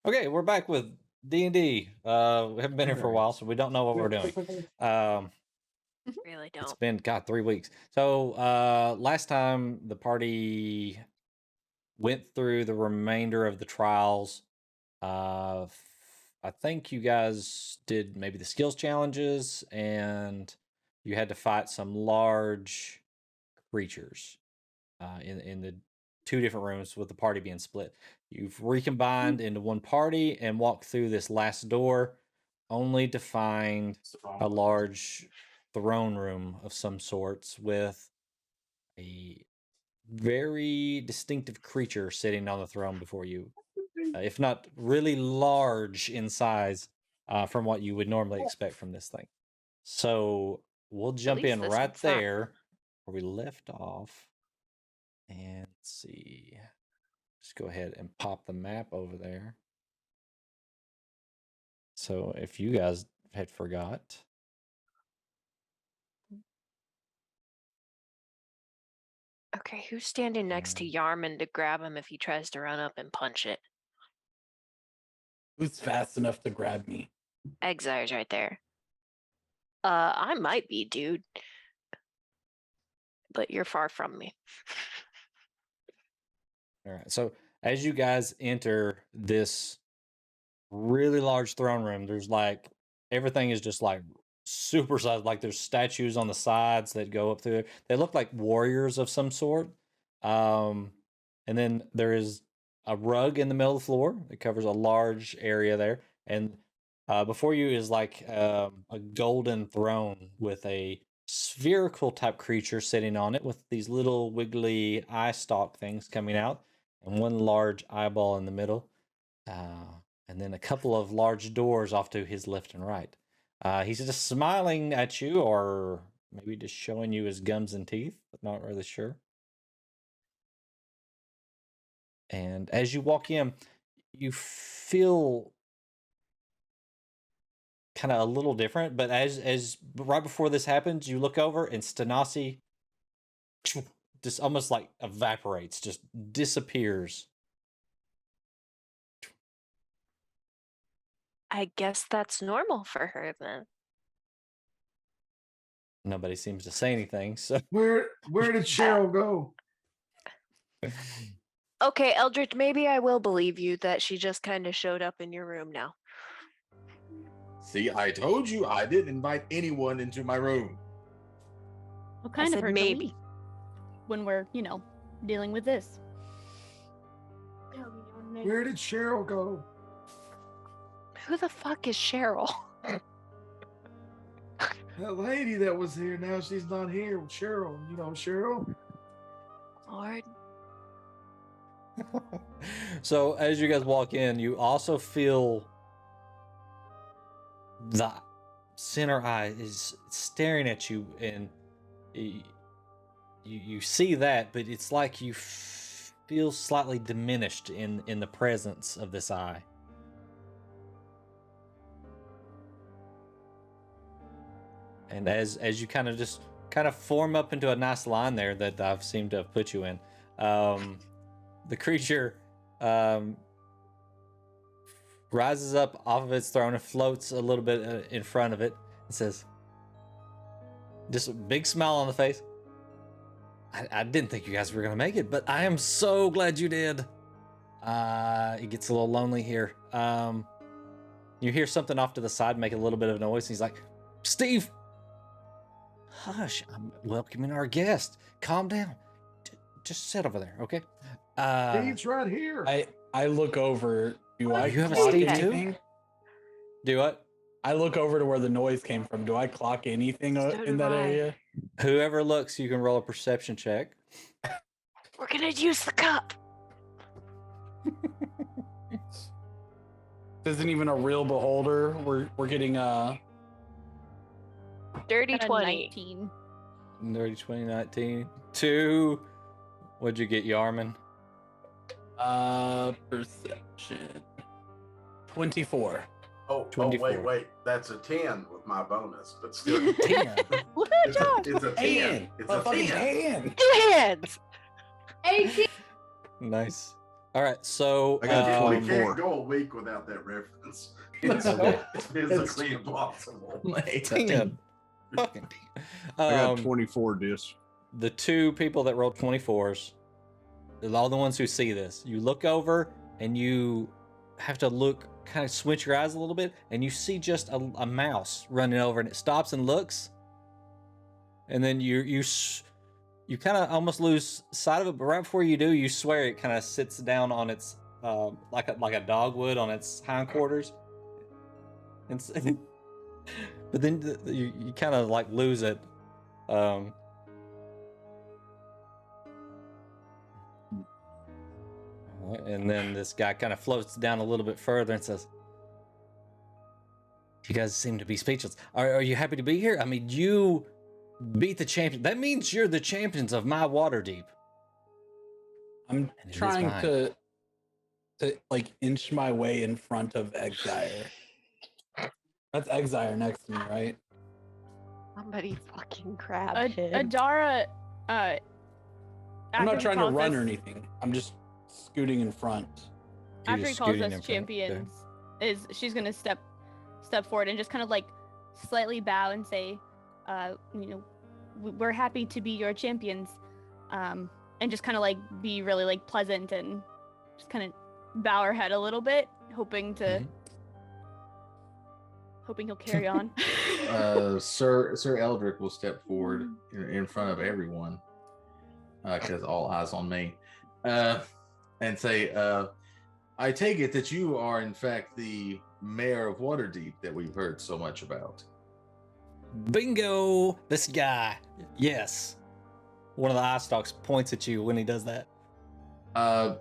Okay, we're back with D&D. We haven't been here for a while, so we don't know what we're doing. Really don't. It's been, 3 weeks. So last time the party went through the remainder of the trials. I think you guys did maybe the skills challenges, and you had to fight some large creatures in the 2 different rooms with the party being split. You've recombined into one party and walked through this last door, only to find a large throne room of some sorts with a very distinctive creature sitting on the throne before you, if not really large in size from what you would normally expect from this thing. So we'll jump in right there where we left off. And let's see. Just go ahead and pop the map over there. So if you guys had forgot. Okay, who's standing next to Yarman to grab him if he tries to run up and punch it? Who's fast enough to grab me? Exire's right there. I might be, dude. But you're far from me. All right. So as you guys enter this really large throne room, there's like everything is just like super sized. Like there's statues on the sides that go up through there. They look like warriors of some sort. And then there is a rug in the middle of the floor. It covers a large area there. And before you is like a golden throne with a spherical type creature sitting on it with these little wiggly eye stalk things coming out and one large eyeball in the middle. And then a couple of large doors off to his left and right. He's just smiling at you, or maybe just showing you his gums and teeth, but not really sure. And as you walk in, you feel kind of a little different, but as right before this happens, you look over and Stanasi just almost like evaporates, just disappears. I guess that's normal for her then. Nobody seems to say anything. So where did Cheryl go? Okay, Eldritch, maybe I will believe you that she just kind of showed up in your room now. See, I told you I didn't invite anyone into my room. What kind of her maybe when we're, dealing with this? Where did Cheryl go? Who the fuck is Cheryl? That lady that was here, now she's not here. Cheryl, Cheryl. Lord. So as you guys walk in, you also feel the center eye is staring at you, and you see that, but it's like you feel slightly diminished in the presence of this eye. And as you kind of form up into a nice line there that I've seemed to have put you in, the creature rises up off of its throne and floats a little bit in front of it and says, just a big smile on the face. I didn't think you guys were going to make it, but I am so glad you did. It gets a little lonely here. You hear something off to the side make a little bit of noise, and he's like, Steve! Hush, I'm welcoming our guest. Calm down. Just sit over there, okay? Steve's right here. I look over. Do I you have a clock Steve anything? too? Do what? I look over to where the noise came from. Do I clock anything in that area? Whoever looks, you can roll a perception check. We're gonna use the cup. This isn't even a real beholder. We're getting Dirty 20. 19. Dirty 20, 19. 2. What'd you get, Yarman? Perception. 24. Oh, 24. Wait. That's a 10 with my bonus, but still. 10. It's a 10. It's a 10. Hand. 2 hands. 18. Nice. All right, so I got We 24. can't go a week without that reference. It's Okay. physically impossible. damn, fucking damn. I got 24 discs. The two people that rolled 24s, they're all the ones who see this. You look over and you have to look, kind of squint your eyes a little bit, and you see just a mouse running over, and it stops and looks, and then you kind of almost lose sight of it. But right before you do, you swear it kind of sits down on its like a dog would on its hindquarters, and but then you kind of like lose it. And then this guy kind of floats down a little bit further and says, "You guys seem to be speechless. Are you happy to be here? I mean, you beat the champion. That means you're the champions of my Waterdeep." I'm And it is trying mine. to like inch my way in front of Exire. That's Exire next to me, right? Somebody fucking grab him. Adara. I'm after not he trying to calls run us- or anything. I'm just scooting in front. You're After he just calls scooting us in front. Okay. champions, she's gonna step forward and just kind of like slightly bow and say, we're happy to be your champions, and just kind of like be really like pleasant and just kind of bow her head a little bit, hoping Mhm. he'll carry on. Sir Eldrick will step forward in front of everyone, because all eyes on me, and say, "I take it that you are, in fact, the Mayor of Waterdeep that we've heard so much about." Bingo! This guy. Yes. One of the eye stalks points at you when he does that. I'm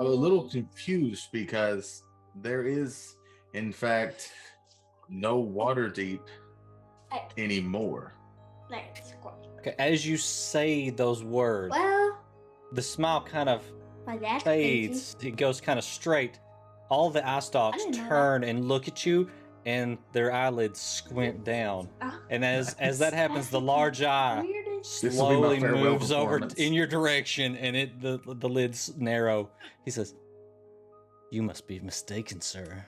a little confused because there is, in fact, no Waterdeep anymore. Okay, as you say those words, Well, the smile kind of my dad's fades. It goes kind of straight. All the eye stalks didn't know that. turn and look at you, and their eyelids squint down. And as that happens, the large eye This will be my slowly farewell moves over performance. in your direction, and the lids narrow. He says, "You must be mistaken, sir."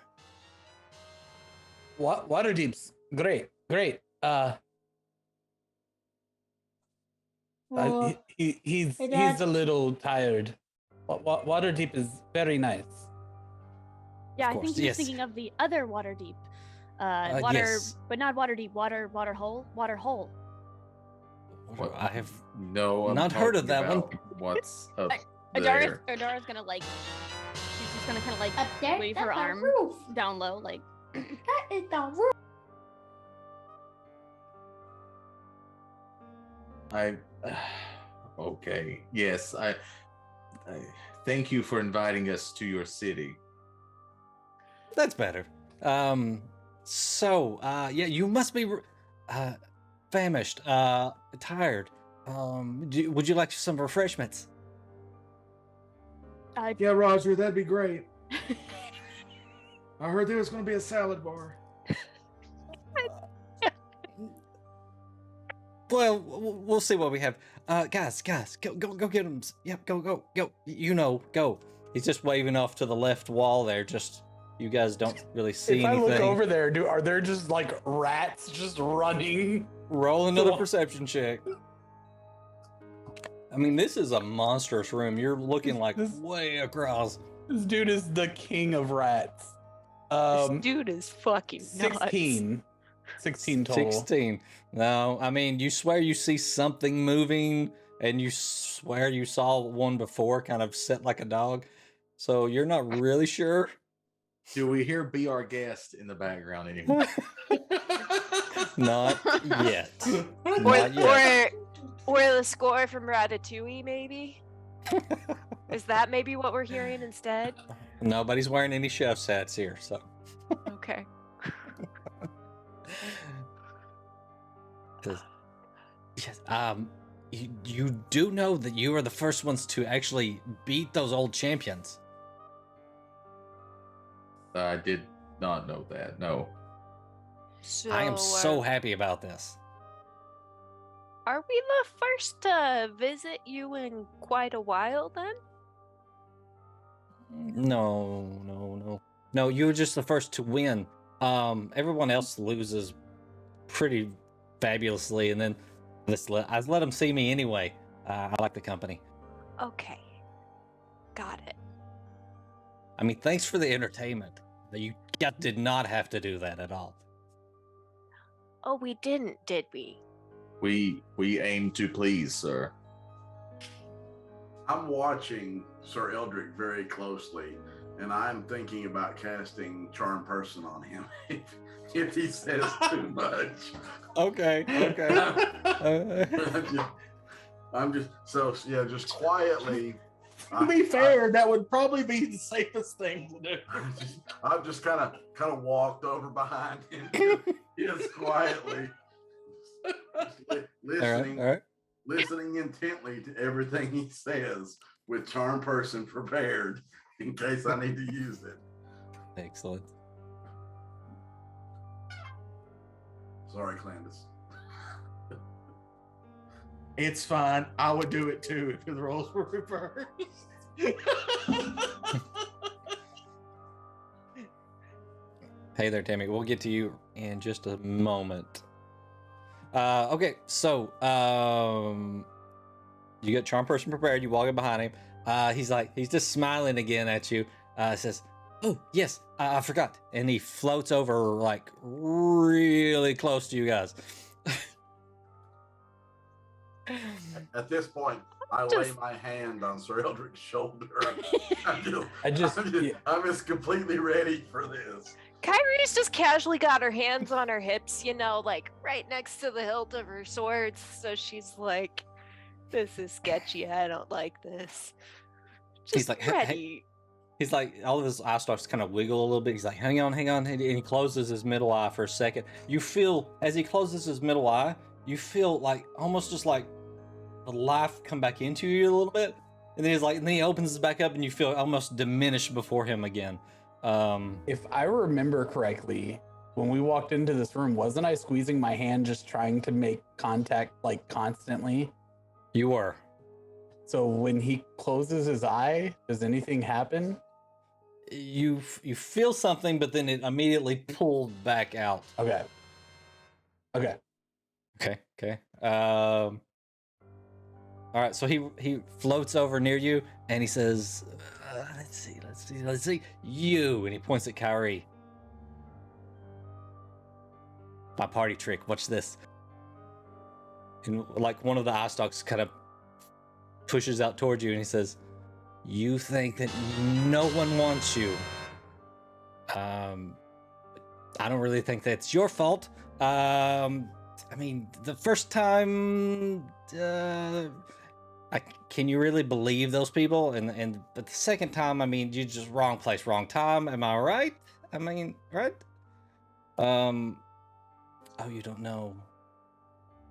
Waterdeep's great. Well, He's Hey, Dad. a little tired. Waterdeep is very nice. Yeah, I course, think he was yes. thinking of the other Waterdeep. Water, Yes. but not Waterdeep. Water hole. I have No, I'm Not heard of talking that one. about What's up Adara's there? gonna like. She's just gonna kind of like up there, wave that's her the arm roof. down low, like. That is the roof. Okay. Yes, I thank you for inviting us to your city. That's better. Yeah, you must be famished, tired. Would you like some refreshments? Yeah, Roger, that'd be great. I heard there was going to be a salad bar. Well, we'll see what we have. Guys, go get him. Yep, go. You know, go. He's just waving off to the left wall there. Just you guys don't really see If I anything. look over there, are there just like rats just running? Roll another perception check. I mean, this is a monstrous room. You're looking like This- way across. This dude is the king of rats. This dude is fucking nuts. 16 total. 16. No, I mean, you swear you see something moving, and you swear you saw one before kind of sit like a dog. So you're not really sure. Do we hear "Be Our Guest" in the background anymore? Not yet. Or, Not yet. or the score from Ratatouille, maybe? Is that maybe what we're hearing instead? Nobody's wearing any chef's hats here, so. Okay. Yes. You do know that you are the first ones to actually beat those old champions. I did not know that. No. So, I am so happy about this. Are we the first to visit you in quite a while then? No, you were just the first to win. Everyone else loses pretty fabulously, and then I let them see me anyway. I like the company. Okay. Got it. I mean, thanks for the entertainment. You did not have to do that at all. Oh, we didn't, did we? We aim to please, sir. I'm watching Sir Eldrick very closely, and I'm thinking about casting Charm Person on him if he says too much. Okay. I'm just just quietly. To be fair, that would probably be the safest thing to do. I've just kind of walked over behind him, just quietly, listening. All right. Listening intently to everything he says with Charm Person prepared in case I need to use it. Excellent. Sorry, Clandis. It's fine. I would do it too if the roles were reversed. Hey there, Tammy. We'll get to you in just a moment. Okay, so you got Charm Person prepared. You walk in behind him. He's just smiling again at you. Says, "Oh yes, I forgot," and he floats over like really close to you guys. At this point, I lay my hand on Sir Eldrick's shoulder. I'm just completely ready for this. Kyrie's just casually got her hands on her hips, like right next to the hilt of her swords. So she's like, "This is sketchy. I don't like this." He's like, ready. He's like, all of his eye starts to kind of wiggle a little bit. He's like, hang on. And he closes his middle eye for a second. You feel, as he closes his middle eye, you feel like almost just like the life come back into you a little bit. And then he opens it back up and you feel almost diminished before him again. If I remember correctly, when we walked into this room, wasn't I squeezing my hand just trying to make contact like constantly? You were. So when he closes his eye, does anything happen? You feel something, but then it immediately pulled back out. Okay. All right, so he floats over near you and he says, let's see, you, and he points at Kyrie. My party trick, watch this. And like one of the eye stalks kind of pushes out towards you and he says, "You think that no one wants you. I don't really think that's your fault. I mean, the first time, can you really believe those people? But the second time, I mean, you just wrong place, wrong time. Am I right? I mean, right? Oh, you don't know."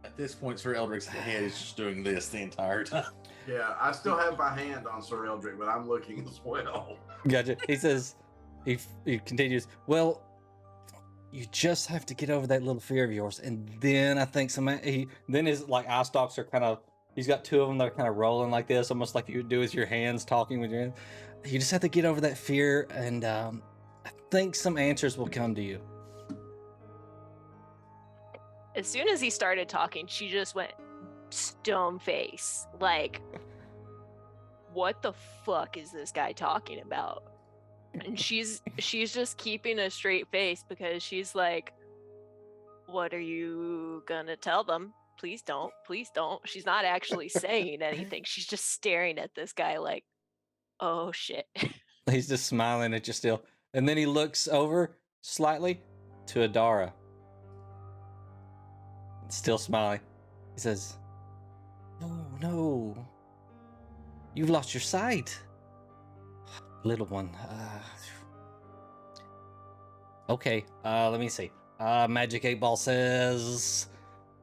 At this point, Sir Eldrick's head is just doing this the entire time. Yeah, I still have my hand on Sir Eldrick, but I'm looking as well. Gotcha. He says, he continues, "Well, you just have to get over that little fear of yours." And then I think then his like eye stalks are kind of, he's got two of them that are kind of rolling like this, almost like you would do with your hands, talking with your hands. You just have to get over that fear, and I think some answers will come to you. As soon as he started talking, she just went stone face. Like, what the fuck is this guy talking about? And she's just keeping a straight face because she's like, "What are you gonna tell them? Please don't. Please don't." She's not actually saying anything. She's just staring at this guy like, "Oh shit." He's just smiling at you still. And then he looks over slightly to Adara. Still smiling. He says, No. You've lost your sight. Little one. Okay, let me see. Magic 8 Ball says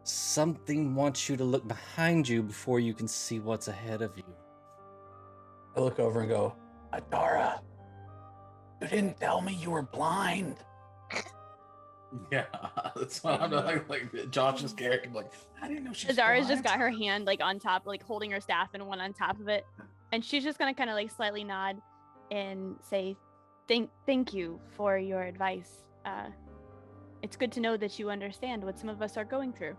something wants you to look behind you before you can see what's ahead of you. I look over and go, "Adara, you didn't tell me you were blind." Yeah, that's what I'm like Josh's character. Like, I didn't know she was Azara's just blind. got her hand like on top, like holding her staff and one on top of it, and she's just gonna kind of like slightly nod and say, "Thank you for your advice. It's good to know that you understand what some of us are going through."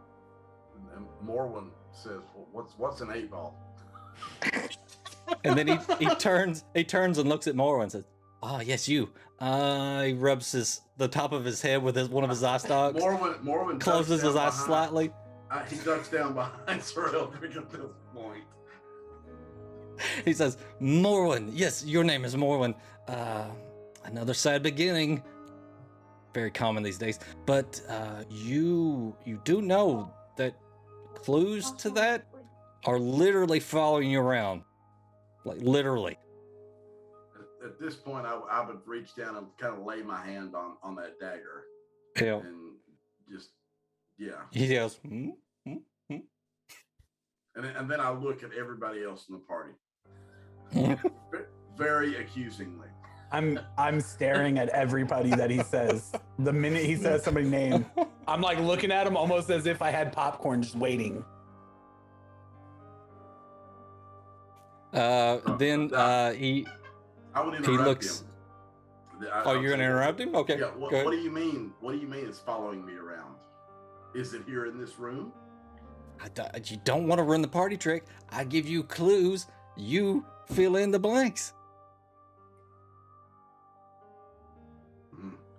And Morwen says, well, "What's an 8-ball?" And then he turns and looks at Morwen and says, "Oh yes, you." He rubs the top of his head with one of his eye stalks. Morwen Closes his eyes slightly. He ducks down behind Sir Eldrick at this point. He says, "Morwen, yes, your name is Morwen. Another sad beginning. Very common these days. But you do know that clues to that are literally following you around. Like literally." At this point, I would reach down and kind of lay my hand on that dagger. Yeah. And just, yeah. He yells, And then I look at everybody else in the party. Very accusingly. I'm staring at everybody that he says. The minute he says somebody's name, I'm like looking at him almost as if I had popcorn just waiting. Then he I would interrupt looks. him. Oh, you're gonna interrupt him? Okay. Yeah. What do you mean? What do you mean it's following me around? Is it here in this room? You don't want to run the party trick. I give you clues. You fill in the blanks.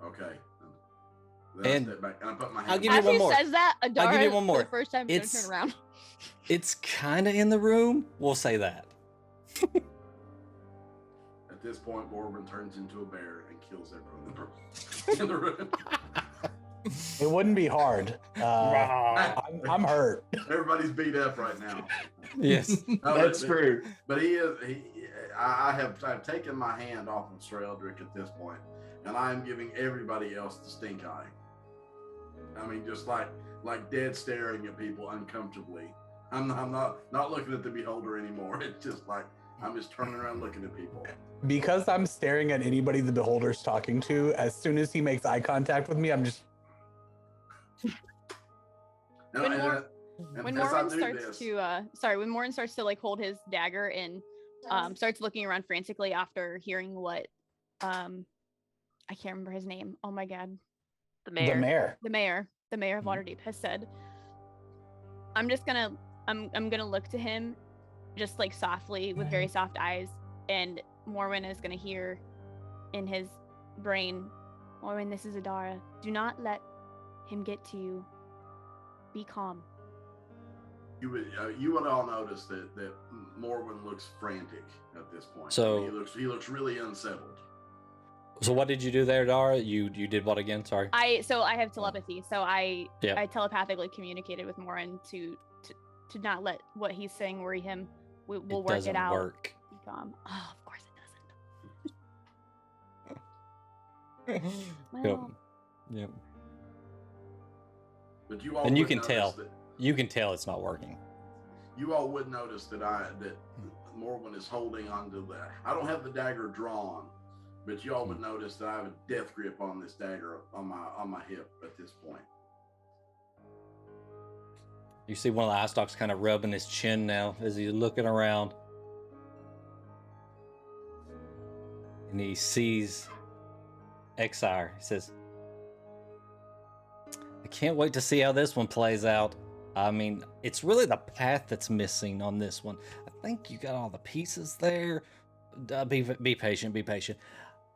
Okay. Then And I step back and I put my hand. I'll give you As one he more. says that, I'll give Adara, you one more. for the first time, is It's- gonna turn around. It's kind of in the room. We'll say that. At this point, Morwen turns into a bear and kills everyone in the room. It wouldn't be hard. I'm hurt. Everybody's beat up right now. Yes. That's true. But I've taken my hand off of Sir Eldrick at this point, and I am giving everybody else the stink eye. I mean, just like dead staring at people uncomfortably. I'm not looking at the beholder anymore. It's just like I'm just turning around looking at people. Because I'm staring at anybody the beholder's talking to, as soon as he makes eye contact with me, I'm just When Morwen when Morwen starts to like hold his dagger and starts looking around frantically after hearing what I can't remember his name. Oh my god. The mayor. the mayor. The mayor of Waterdeep has said, I'm gonna look to him just like softly with very soft eyes, and Morwen is gonna hear in his brain, Morwen, this is Adara. Do not let him get to you. Be calm. You would all notice that Morwen looks frantic at this point. So- he looks really unsettled. So what did you do there, Dara? You did what again? Sorry. I have telepathy, so I Yeah. I telepathically communicated with Morwen to not let what he's saying worry him. We'll It work doesn't it out. work. Be calm. Oh, of course it doesn't. Yep. Well, Yep. But you all And you would can notice tell. that- You can tell it's not working. You all would notice that Morwen is holding onto the. I don't have the dagger drawn, but you all would notice that I have a death grip on this dagger on my hip at this point. You see one of the eye stalks kind of rubbing his chin now as he's looking around. And he sees Exire. He says, I can't wait to see how this one plays out. I mean, it's really the path that's missing on this one. I think you got all the pieces there. Be patient, be patient.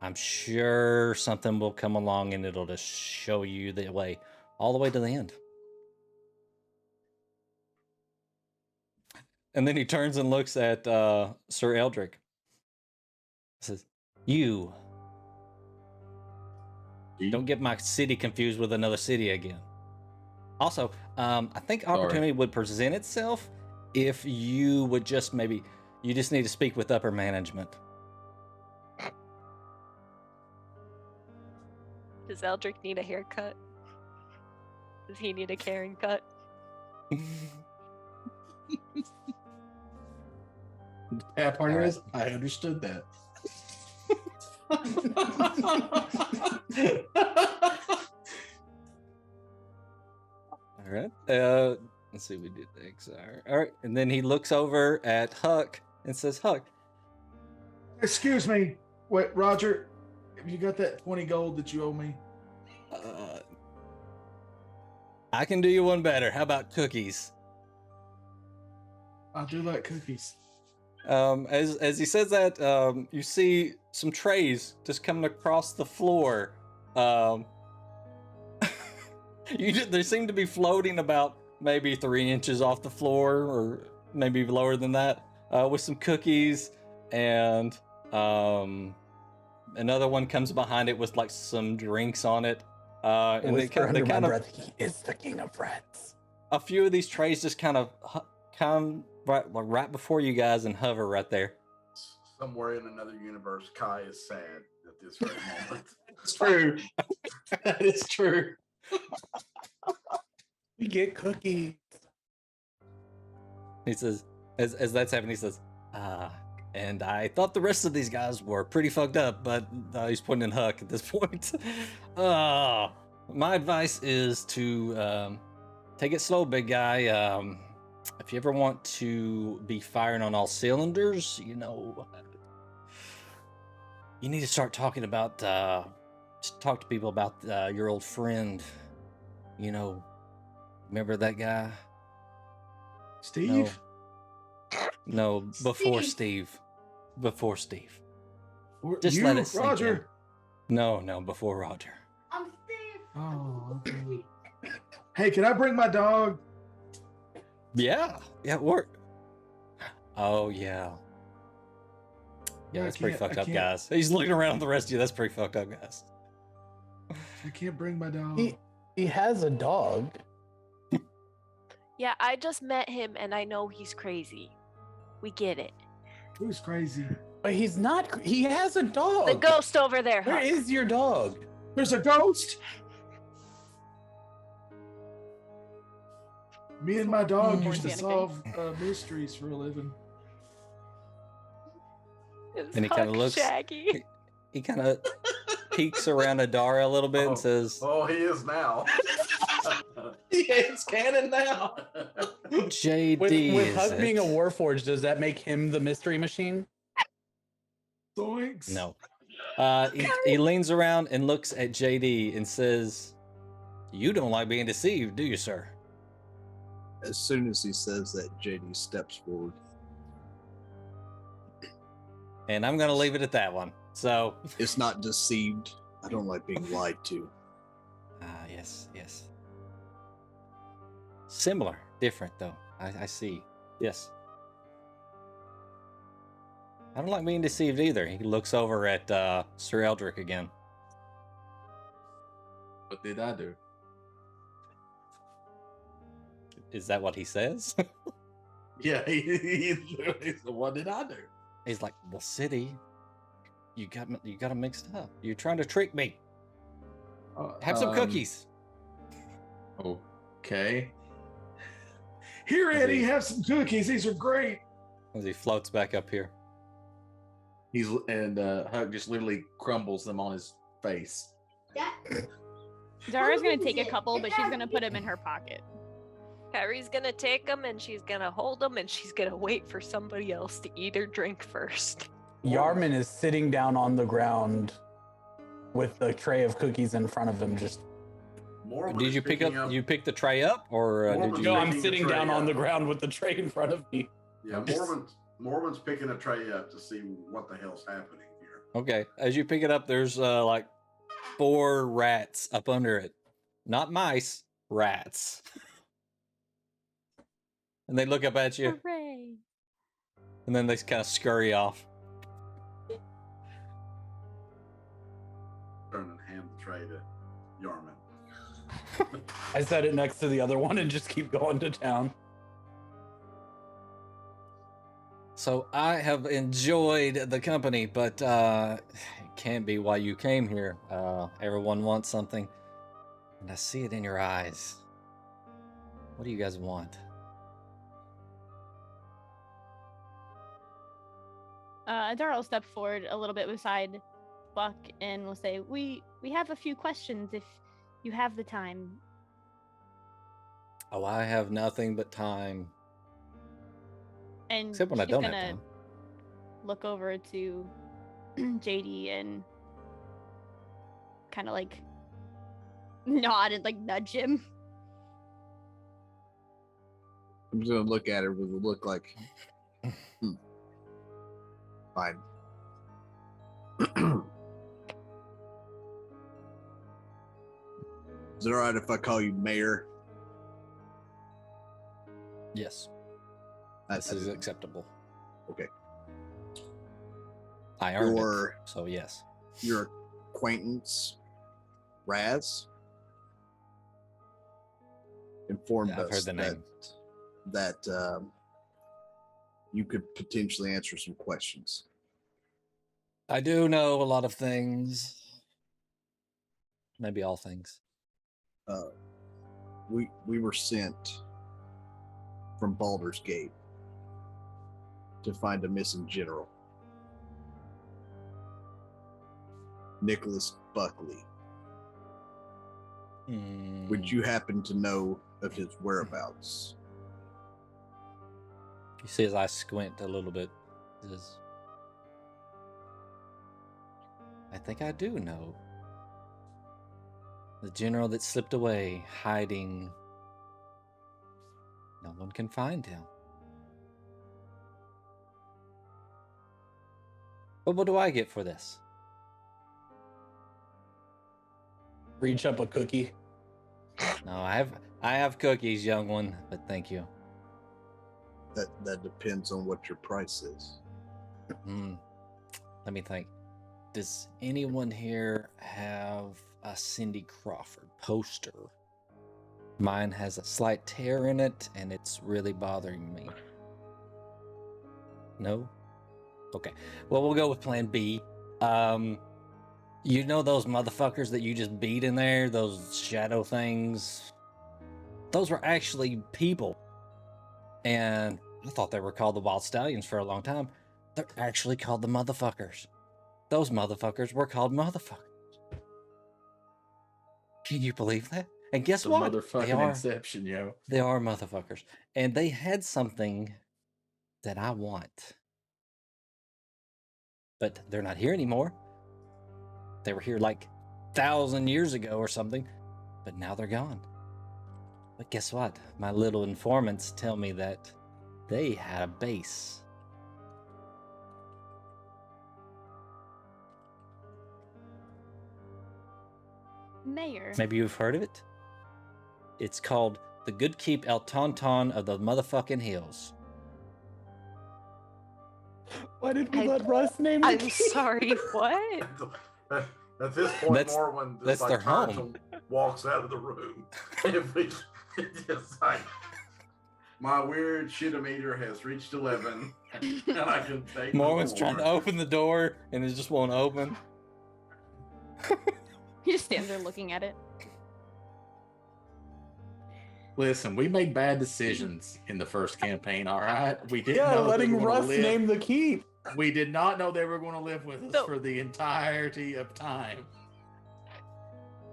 I'm sure something will come along and it'll just show you the way, all the way to the end. And then he turns and looks at Sir Eldrick. He says, You. Don't get my city confused with another city again. Also, I think opportunity would present itself if you would just maybe, you just need to speak with upper management. Does Eldrick need a haircut? Does he need a Karen cut? The bad part is, I understood that. All right. Let's see. We did the exile. All right. And then he looks over at Huck and says, "Huck, Excuse me. Wait, Roger, have you got that 20 gold that you owe me? I can do you one better. How about cookies?" I do like cookies. As he says that, you see some trays just coming across the floor. They seem to be floating about maybe 3 inches off the floor, or maybe lower than that, with some cookies, and another one comes behind it with like some drinks on it. And they kind of breath, he is the king of rats. A few of these trays just kind of come right before you guys and hover right there. Somewhere in another universe, Kai is sad at this very moment. It's true. That is true. We get cookies. He says, as that's happening, he says, and I thought the rest of these guys were pretty fucked up, but he's pointing in Huck at this point. My advice is to take it slow, big guy. If you ever want to be firing on all cylinders, you need to start talking about, talk to people about your old friend. Remember that guy? Steve? No, before Steve. Before Steve. Just you, let it sink Roger. in. No, before Roger. I'm Steve. Oh, okay. Hey, can I bring my dog? Yeah, work. Oh, yeah. Yeah, I that's pretty can't- fucked I up, can't- guys. He's looking around at the rest of you. That's pretty fucked up, guys. I can't bring my dog. He has a dog. Yeah, I just met him and I know he's crazy. We get it. Who's crazy? But he's not. He has a dog. The ghost over there. Where Huck. is your dog? There's a ghost. Me and my dog used to Organically. solve mysteries for a living. It's And he kinda Huck looks- Shaggy. He kind of peeks around Adara a little bit and says, Oh, he is now. It's canon now. JD. With Huck is being a it?" Warforged, does that make him the mystery machine? Zoinks. No. He leans around and looks at JD and says, "You don't like being deceived, do you, sir?" As soon as he says that, JD steps forward. And I'm going to leave it at that one. So, It's not deceived. I don't like being lied to. yes. Similar, different though. I see. Yes. I don't like being deceived either. He looks over at Sir Eldrick again. What did I do? Is that what he says? Yeah, he literally said, what did I do? He's like, the city. You got him mixed up. You're trying to trick me. Have some cookies. Okay. Here, Is Eddie, he- have some cookies. These are great. As he floats back up here. Huck just literally crumbles them on his face. Yeah. Zara's gonna take a couple, but she's gonna put them in her pocket. Carrie's gonna take them and she's gonna hold them and she's gonna wait for somebody else to eat or drink first. Yarman is sitting down on the ground with the tray of cookies in front of him. Just Mormon Did is you pick picking up? You picked the tray up, or did Mormon- you? no, I'm picking the sitting tray down on up. the ground with the tray in front of me. Yeah, Mormon's picking a tray up to see what the hell's happening here. Okay. As you pick it up, there's like 4 rats up under it. Not mice, rats. And they look up at you, Hooray! and then they kind of scurry off. Turn and hand the tray to Yarman. I set it next to the other one and just keep going to town. So I have enjoyed the company, but it can't be why you came here. Everyone wants something, and I see it in your eyes. What do you guys want? Adara will step forward a little bit beside Buck and will say, "We have a few questions if you have the time." Oh, I have nothing but time. And Except when I she's don't have gonna time. look over to JD and kind of like nod and like nudge him. I'm just gonna look at her with a look like, fine. Is it alright if I call you Mayor? Yes, That's this is acceptable. Okay. I earned Your- it, so yes. Your acquaintance, Raz, informed Yeah, I've us heard the name. that you could potentially answer some questions. I do know a lot of things. Maybe all things. We were sent from Baldur's Gate to find a missing general, Nicholas Buckley. Would you happen to know of his whereabouts? You see his eyes squint a little bit. He says, I think I do know. The general that slipped away, hiding. No one can find him. But what do I get for this? Reach up a cookie. No, I have cookies, young one, but thank you. That depends on what your price is. Let me think. Does anyone here have a Cindy Crawford poster? Mine has a slight tear in it, and it's really bothering me. No? Okay. Well, we'll go with plan B. You know those motherfuckers that you just beat in there? Those shadow things? Those were actually people. And I thought they were called the Wild Stallions for a long time. They're actually called the motherfuckers. Those motherfuckers were called motherfuckers. Can you believe that? And guess what? Motherfucking Inception, yo. They are motherfuckers. And they had something that I want. But they're not here anymore. They were here like 1,000 years ago or something. But now they're gone. But guess what? My little informants tell me that they had a base. Mayor. Maybe you've heard of it? It's called the Good Keep El Tauntaun of the motherfucking hills. Why did we let Russ name I'm the key? sorry, what? At this point, That's- Morwen that's just their like turns home. and walks out of the room. Just like my weird shitometer has reached 11, and I can take no Morgan's trying to more. open the door and it just won't open. He just stands there looking at it. Listen, we made bad decisions in the first campaign, all right? We didn't Yeah, know they letting were gonna Russ live. name the keep. We did not know they were going to live with us So- for the entirety of time.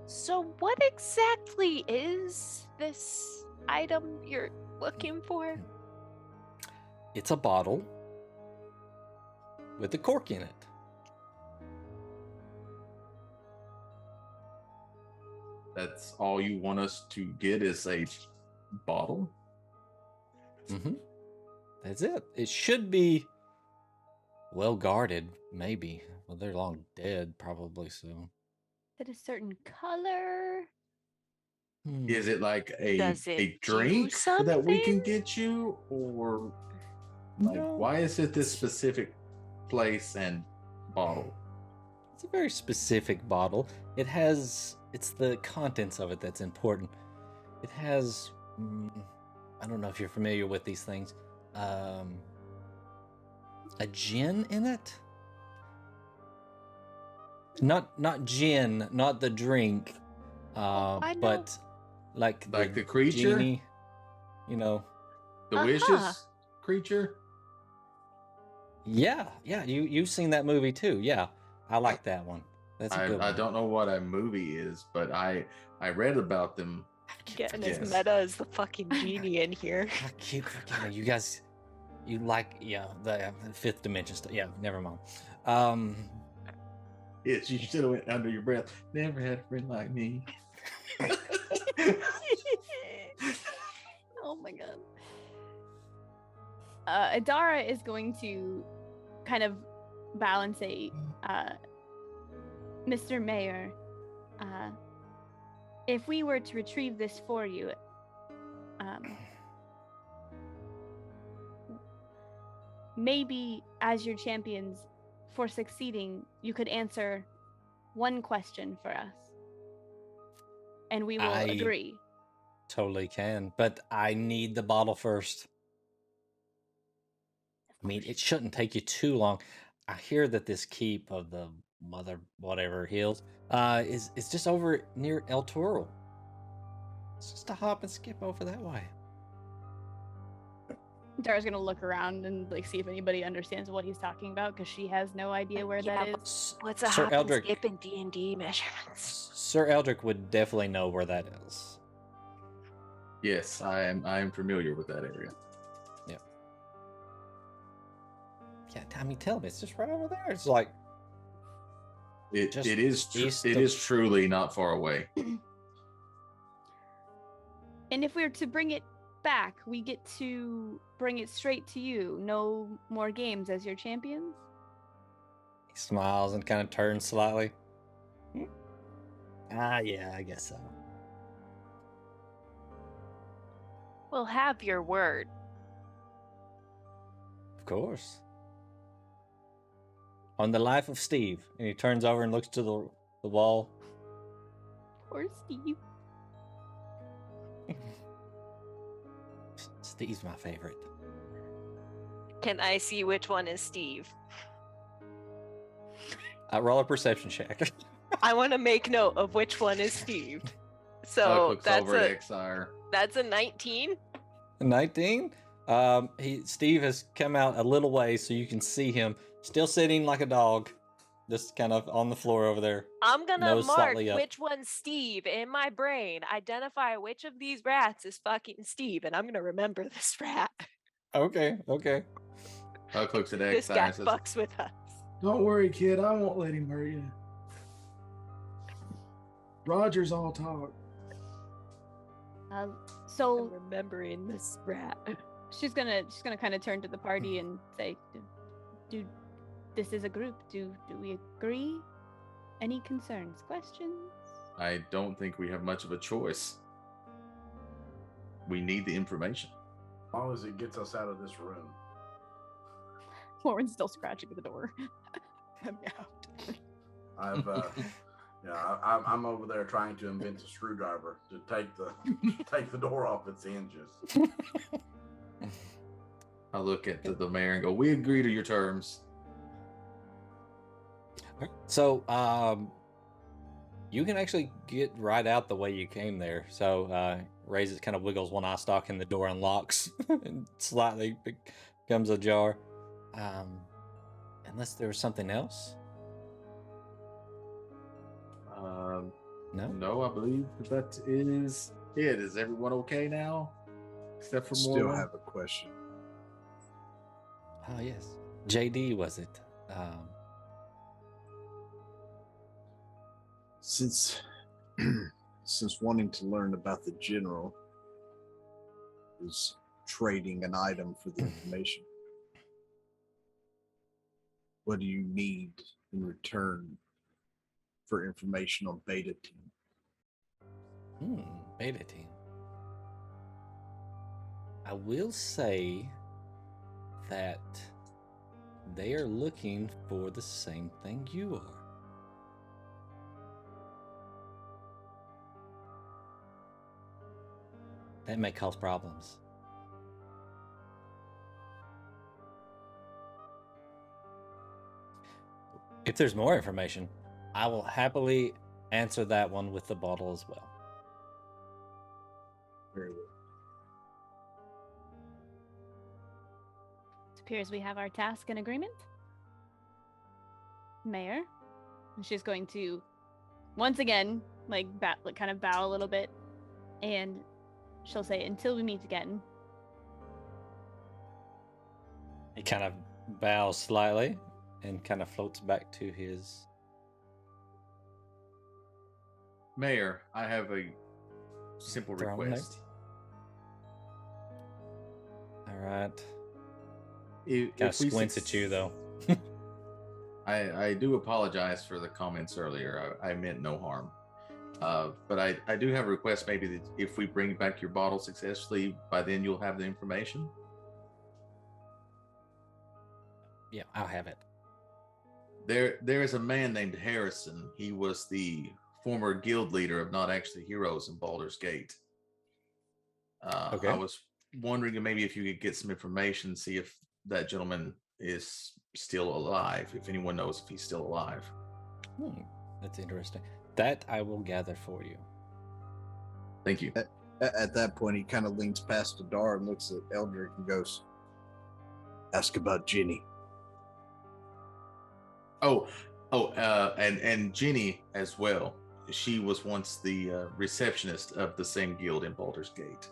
So what exactly is this item you're looking for? It's a bottle with a cork in it. That's all you want us to get is a bottle? Mm-hmm. That's it. It should be well guarded, maybe. Well, they're long dead, probably, so. Is it a certain color? Is it like Does it a do drink that we can something? get you? Or like, No. why is it this specific place and bottle? It's a very specific bottle. It's the contents of it that's important. It has, I don't know if you're familiar with these things, a gin in it? Not gin, not the drink, I know. but like the creature? genie, you know. The Uh-huh. wishes creature? Yeah, you've seen that movie too. Yeah, I like that one. That's a good I one. don't know what a movie is, but I read about them Getting Yes. as meta as the fucking genie in here. I keep forgetting you guys. You like the fifth dimension stuff. Yeah, never mind. Yes, you should have went under your breath. Never had a friend like me. Oh my god. Adara is going to kind of balance Mr. Mayor, if we were to retrieve this for you, maybe as your champions for succeeding, you could answer one question for us. And we will agree. Totally can, but I need the bottle first. I mean, it shouldn't take you too long. I hear that this keep of the Mother whatever hills is just over near El Toril. It's just a hop and skip over that way. Dara's gonna look around and like see if anybody understands what he's talking about because she has no idea where that is. What's a Sir hop Eldrick. and skip in D&D measurements? Sir Eldrick would definitely know where that is. Yes, I am familiar with that area. Yeah. Yeah, I mean, tell me, it's just right over there. It's like It just is east it of- is truly not far away. And if we were to bring it back, we get to bring it straight to you. No more games as your champions. he smiles and kind of turns slightly. Yeah, I guess so. We'll have your word. Of course. On the life of Steve. And he turns over and looks to the wall. Poor Steve. Steve's my favorite. Can I see which one is Steve? Roll a perception check. I want to make note of which one is Steve. So Looks that's over at a Exire. 19. 19. Steve has come out a little way so you can see him still sitting like a dog, just kind of on the floor over there. I'm gonna Nose mark slightly up. which one's Steve in my brain. Identify which of these rats is fucking Steve, and I'm gonna remember this rat. Okay. Huck looks at This Exire guy and says, fucks with us. Don't worry, kid. I won't let him hurt you. Roger's all talk. So I'm remembering this rat. she's gonna kind of turn to the party and say, "Do this is a group? Do we agree? Any concerns, questions?" I don't think we have much of a choice. We need the information. As long as it gets us out of this room. Lauren's still scratching at the door. I'm out. I'm over there trying to invent a screwdriver to take the door off its hinges. I look at the mayor and go, "We agree to your terms." So, you can actually get right out the way you came there. So, raises, kind of wiggles one eye stalk and the door unlocks and slightly becomes ajar. Unless there was something else? No? No, I believe that is it. Is everyone okay now? Except for Still Moira? have a question. Oh, yes. JD, was it? Since wanting to learn about the general is trading an item for the information, what do you need in return for information on Beta Team? Beta team. I will say that they are looking for the same thing you are. That may cause problems. If there's more information, I will happily answer that one with the bottle as well. Very well. It appears we have our task and agreement. Mayor, and she's going to once again kind of bow a little bit And she'll say, "Until we meet again." He kind of bows slightly and kind of floats back to his. Mayor, I have a simple Throne request. All right. If Kind of we squints at you though. I do apologize for the comments earlier. I meant no harm. But I do have a request. Maybe that if we bring back your bottle successfully, by then you'll have the information. Yeah, I'll have it. There is a man named Harrison. He was the former guild leader of Not Actually Heroes in Baldur's Gate. Okay. I was wondering maybe if you could get some information, see if that gentleman is still alive, if anyone knows if he's still alive. That's interesting. That I will gather for you. Thank you. At that point, he kind of leans past Adar and looks at Eldrick and goes, "Ask about Ginny." And Ginny as well. She was once the receptionist of the same guild in Baldur's Gate.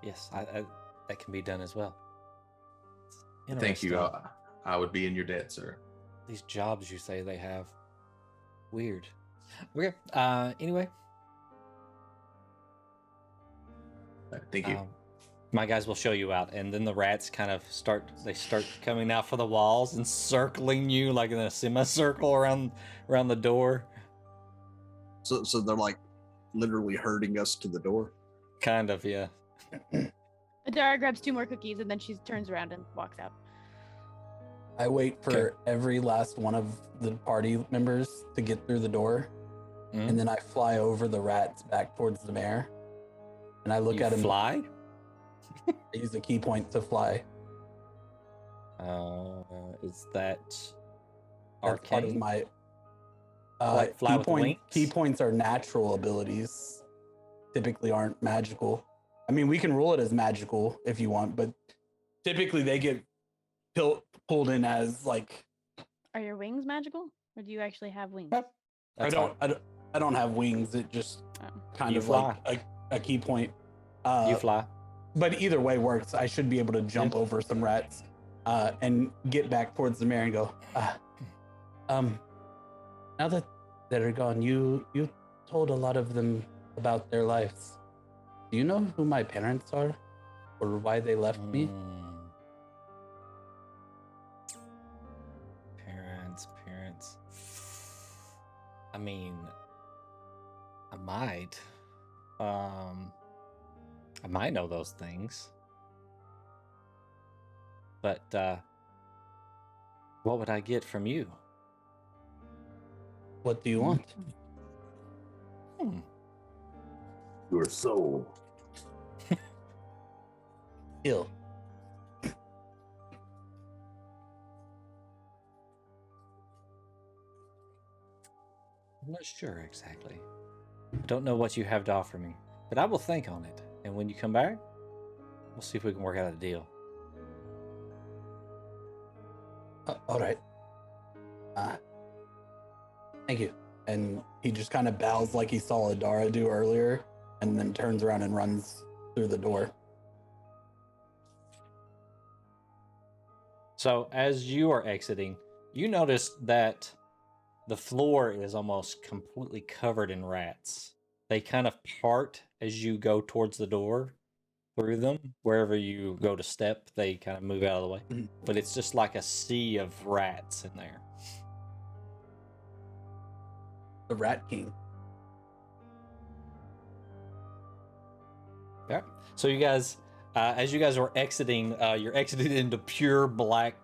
Yes, I that can be done as well. Thank you. Interesting. I would be in your debt, sir. These jobs you say they have. Weird. Okay. Anyway. Thank you. My guys will show you out, and then the rats kind of start coming out for the walls and circling you like in a semicircle around the door. So they're like literally herding us to the door. Kind of, yeah. Adara grabs 2 more cookies and then she turns around and walks out. I wait for Okay. every last one of the party members to get through the door, and then I fly over the rats back towards the mayor. And I look You at him. fly? I use a key point to fly. Is that That's part of arcane? my. Like fly with wings? Key points are natural abilities. Typically aren't magical. I mean, we can rule it as magical if you want, but typically they get pulled in as like. Are your wings magical? Or do you actually have wings? Yep. That's I don't have wings. It just kind You of fly. like a key point. You fly. But either way works. I should be able to jump over some rats and get back towards the mayor and go, now that they're gone, you told a lot of them about their lives. Do you know who my parents are or why they left me? Parents. I mean, I might. I might know those things. But what would I get from you? What do you want? Your soul. Ill. I'm not sure exactly. I don't know what you have to offer me, but I will think on it. And when you come back, we'll see if we can work out a deal. All right. Thank you. And he just kind of bows like he saw Adara do earlier, and then turns around and runs through the door. So as you are exiting, you notice that the floor is almost completely covered in rats. They kind of part as you go towards the door through them. Wherever you go to step, they kind of move out of the way. But it's just like a sea of rats in there. The Rat King. Yeah. So you guys, as you guys are exiting, you're exiting into pure black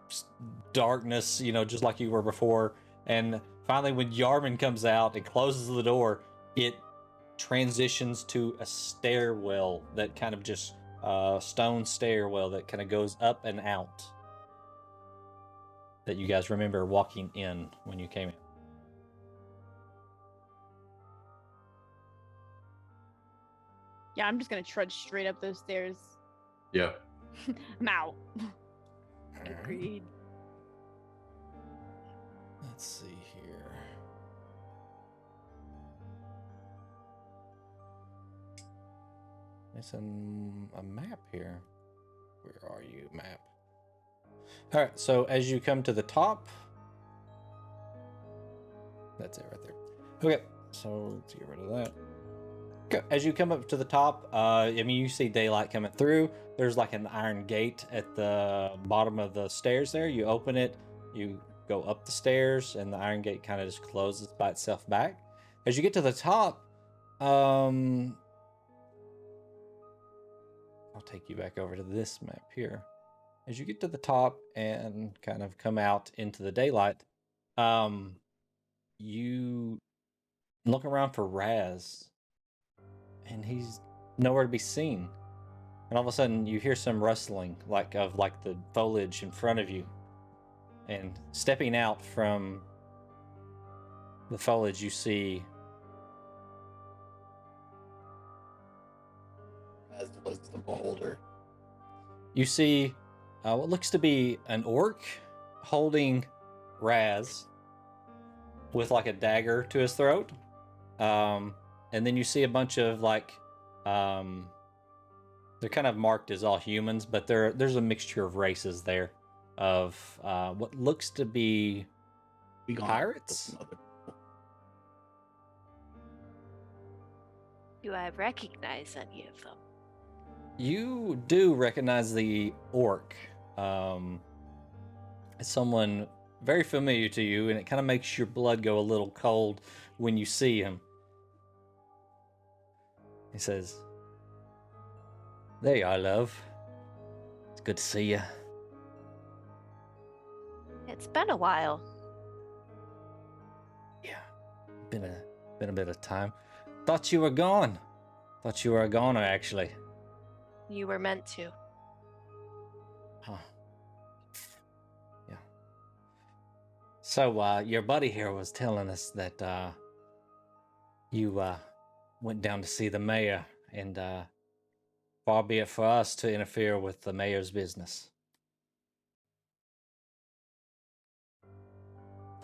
darkness, just like you were before. And finally, when Yarman comes out and closes the door, it transitions to a stairwell that kind of just stone stairwell that kind of goes up and out. That you guys remember walking in when you came in. Yeah, I'm just gonna trudge straight up those stairs. Yeah. I'm out. Agreed. Let's see here. missing a map here. Where are you, map? All right, so as you come to the top, that's it right there. Okay, so let's get rid of that. Okay, as you come up to the top, I mean, you see daylight coming through. There's like an iron gate at the bottom of the stairs there. You open it, you go up the stairs, and the iron gate kind of just closes by itself back. As you get to the top, I'll take you back over to this map here. As you get to the top and kind of come out into the daylight, you look around for Raz, and he's nowhere to be seen. And all of a sudden, you hear some rustling, like the foliage in front of you. And stepping out from the foliage, you see As was the beholder. You see what looks to be an orc holding Raz with like a dagger to his throat. And then you see a bunch of like, they're kind of marked as all humans, but there's a mixture of races there of what looks to be pirates. Do I recognize any of them? You do recognize the orc. It's someone very familiar to you, and it kind of makes your blood go a little cold when you see him. He says, "There you are, love. It's good to see you." It's been a while. Yeah, been a bit of time. Thought you were gone. Thought you were a goner, actually. You were meant to. Huh. Yeah. So, your buddy here was telling us that you went down to see the mayor, and far be it for us to interfere with the mayor's business.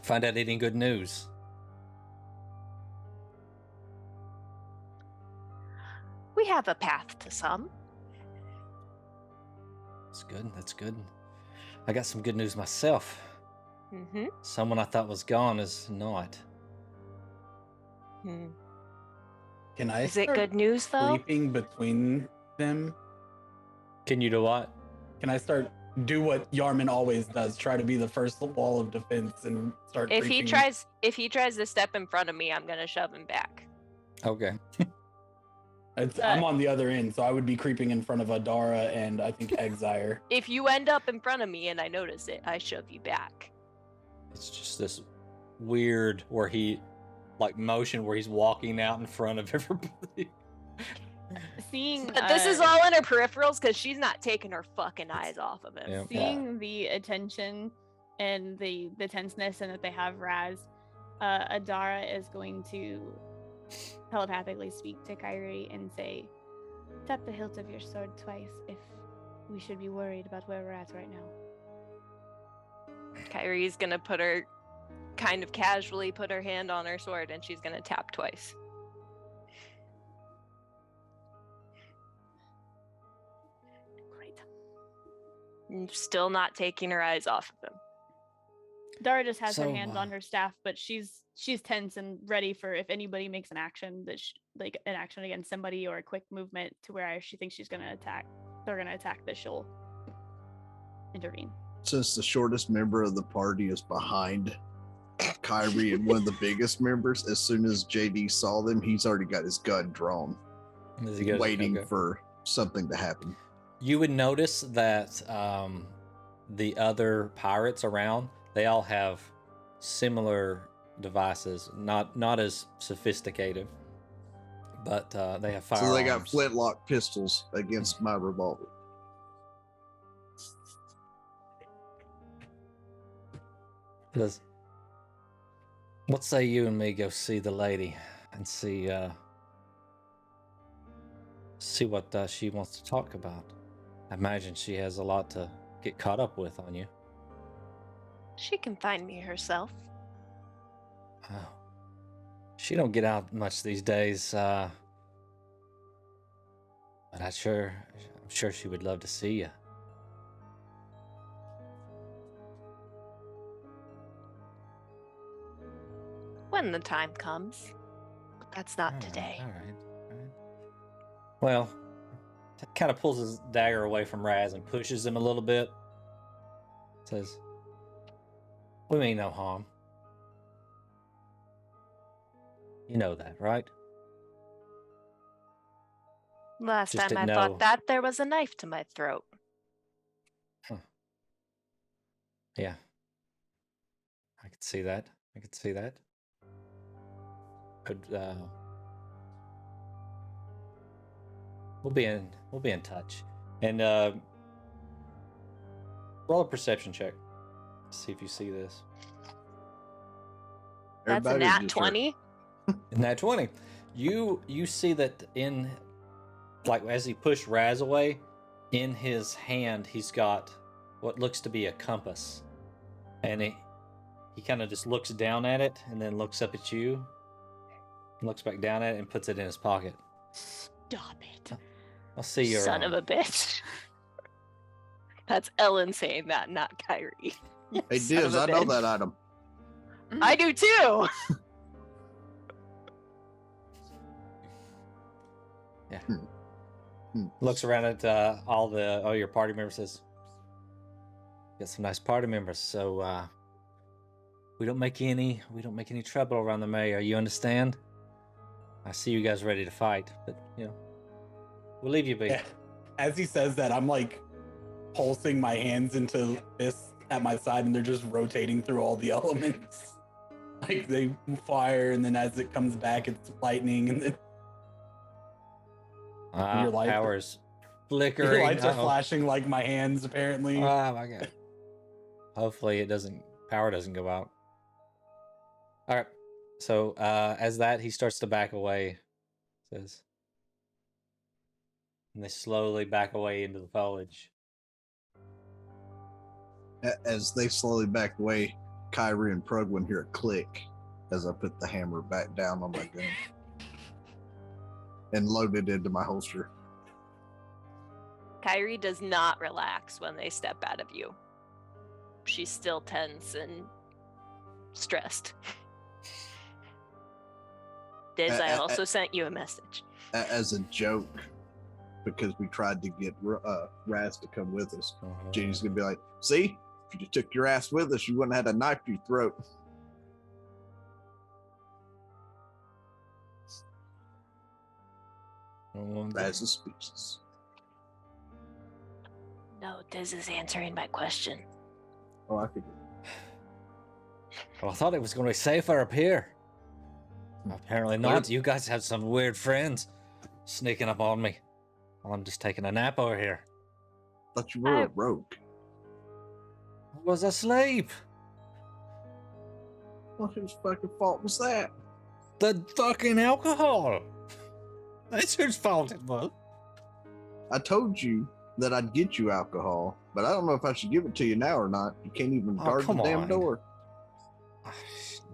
Find out any good news? We have a path to some. That's good. That's good. I got some good news myself. Mm-hmm. Someone I thought was gone is not. Can I Is it start good news, though? creeping between them? Can you do what? Can I do what Yarman always does? Try to be the first wall of defense and start. If he creeping. tries to step in front of me, I'm gonna shove him back. Okay. I'm on the other end, so I would be creeping in front of Adara and I think Exire. If you end up in front of me and I notice it, I shove you back. It's just this weird where motion where he's walking out in front of everybody. Seeing But this is all in her peripherals because she's not taking her fucking eyes off of him. Yeah. seeing the attention and the tenseness and that they have Raz, Adara is going to telepathically speak to Kyrie and say, "Tap the hilt of your sword twice if we should be worried about where we're at right now." Kyrie's gonna kind of casually put her hand on her sword and she's gonna tap twice. Great. And still not taking her eyes off of him. Dara just has her So, hands on her staff, but she's tense and ready for if anybody makes an action like an action against somebody or a quick movement to where she thinks she's gonna attack. They're gonna attack that she'll intervene. Since the shortest member of the party is behind Kyrie and one of the biggest members, as soon as JD saw them, he's already got his gun drawn, waiting for something to happen. You would notice that the other pirates around, they all have similar devices, not as sophisticated, but they have firearms. So they got flintlock pistols against my revolver. What say you and me go see the lady and see what she wants to talk about? I imagine she has a lot to get caught up with on you. She can find me herself. Oh. She don't get out much these days. But I'm sure she would love to see you. When the time comes. But that's not today. All right. Well, kind of pulls his dagger away from Raz and pushes him a little bit. Says, "We mean no harm. You know that, right?" Last Just time I didn't thought know. that there was a knife to my throat. Yeah. I could see that. But we'll be in touch. And roll a perception check. See if you see this. That's a Everybody nat just 20. Nat 20. You see that in, like, as he pushed Raz away, in his hand he's got what looks to be a compass, and he kind of just looks down at it and then looks up at you and looks back down at it and puts it in his pocket. Stop it. I'll see you Son around. of a bitch. That's Ellen saying that, not Kyrie. You Hey, son of Diz, a I know bitch. that item. I do too. Yeah. Hmm. Looks around at all your party members. Says, "Got some nice party members, so we don't make any trouble around the mayor. You understand? I see you guys ready to fight, but we'll leave you be." Yeah. As he says that, I'm like pulsing my hands into fists at my side, and they're just rotating through all the elements. Like they fire, and then as it comes back, it's lightning, and then your light- Powers flickering. your lights are flashing like my hands, apparently. Oh my god. Hopefully power doesn't go out. All right. So as he starts to back away, says, and they slowly back away into the foliage. As they slowly back away, Kyrie and Prugwin hear a click as I put the hammer back down on my gun and load it into my holster. Kyrie does not relax when they step out of you. She's still tense and stressed. Diz, I also sent you a message. As a joke, because we tried to get Raz to come with us, Janie's gonna be like, "See, if you took your ass with us, you wouldn't have had a knife to your throat." Raz is speechless. No, Diz is answering my question. Oh, I figured. Well, I thought it was going to be safer up here. Apparently not. You guys have some weird friends sneaking up on me while I'm just taking a nap over here. Thought you were a rogue. I was asleep. Well, whose fucking fault was that? The fucking alcohol. That's whose fault it was. I told you that I'd get you alcohol, but I don't know if I should give it to you now or not. You can't even guard the damn door.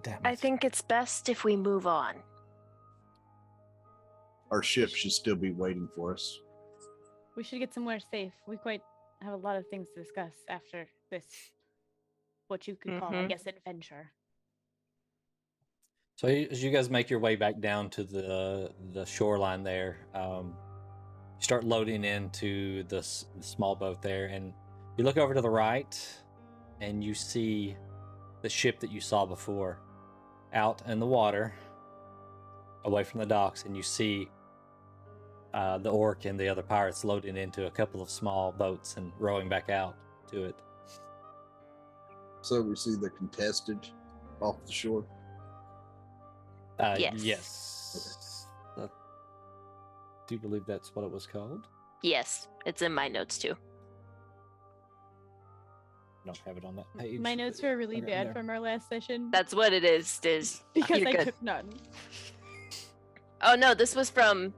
Damn I think it's best if we move on. Our ship should still be waiting for us. We should get somewhere safe. We quite have a lot of things to discuss after this, what you could call, I guess, adventure. So as you guys make your way back down to the shoreline there, you start loading into the small boat there, and you look over to the right, and you see the ship that you saw before out in the water, away from the docks, and you see the orc and the other pirates loading into a couple of small boats and rowing back out to it. So we see the contested off the shore. Yes. I do believe that's what it was called. Yes, it's in my notes too. I don't have it on that page. My notes were really bad from our last session. That's what it is, Diz. because You're I good. took none. Oh no, this was from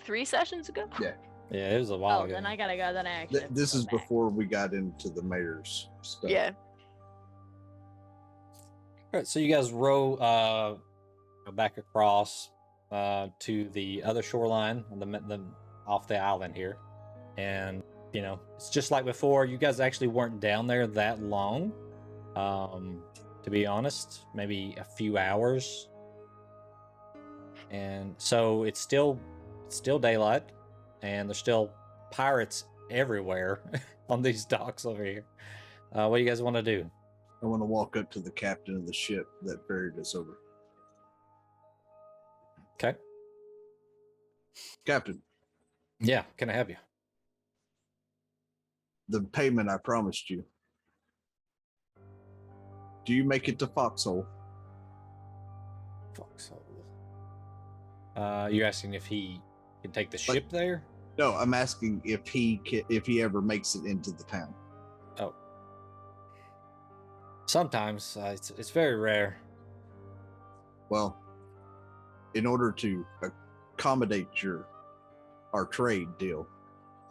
3 sessions ago? Yeah. Yeah, it was a while Oh, ago. then I gotta go. Then I actually. have to This go is back. before we got into the mayor's stuff. Yeah. All right, so you guys row back across to the other shoreline, the off the island here. And, you know, it's just like before. You guys actually weren't down there that long. To be honest, maybe a few hours. And so it's still daylight, and there's still pirates everywhere on these docks over here. What do you guys want to do? I want to walk up to the captain of the ship that ferried us over. Okay. Captain. Yeah, can I have you? The payment I promised you. Do you make it to Foxhole? Foxhole. You're asking if he can take the ship there? No, I'm asking if he ever makes it into the town. Oh. Sometimes. It's very rare. Well, in order to accommodate our trade deal,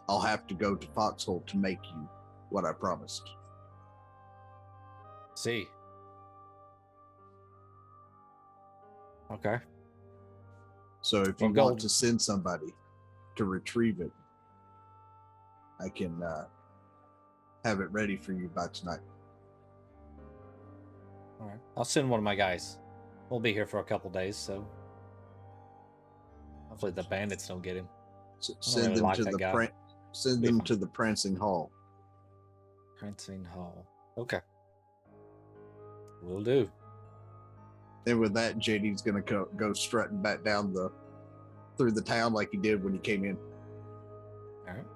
I'll have to go to Foxhole to make you what I promised. See. Okay. So if you want to send somebody to retrieve it, I can have it ready for you by tonight. All right. I'll send one of my guys. We'll be here for a couple days, so hopefully the bandits don't get him. So send them to the Prancing Hall. Prancing Hall. Okay. Will do. And with that, JD's gonna go strutting back down through the town like he did when he came in. All right.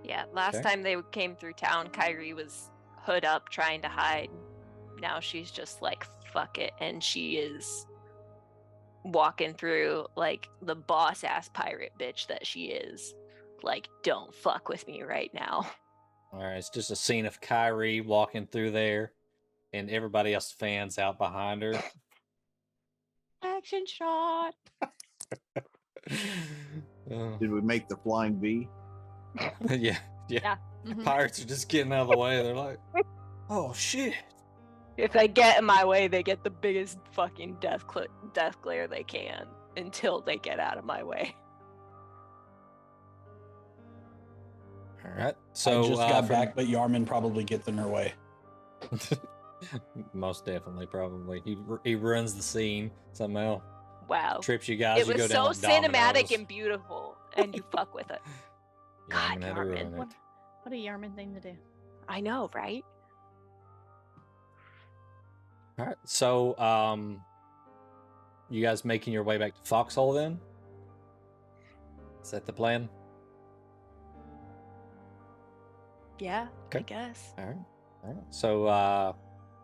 Yeah, last time they came through town, Kyrie was hood up trying to hide. Now she's just like, fuck it. And she is walking through like the boss ass pirate bitch that she is. Like, don't fuck with me right now. All right, it's just a scene of Kyrie walking through there and everybody else fans out behind her. Action shot. Did we make the flying V? Yeah. Mm-hmm. Pirates are just getting out of the way. They're like, oh shit. If they get in my way, they get the biggest fucking death glare they can until they get out of my way. All right. So I just got back, but Yarman probably gets in her way. Most definitely, probably. He runs the scene somehow. Wow. Trips you guys. It was you go so down like cinematic dominoes. and beautiful, and you fuck with it. God, Yarman had to ruin Yarman. it. What a Yarman thing to do. I know, right? All right. So, you guys making your way back to Foxhole then? Is that the plan? Yeah, Okay. I guess. All right. All right. So,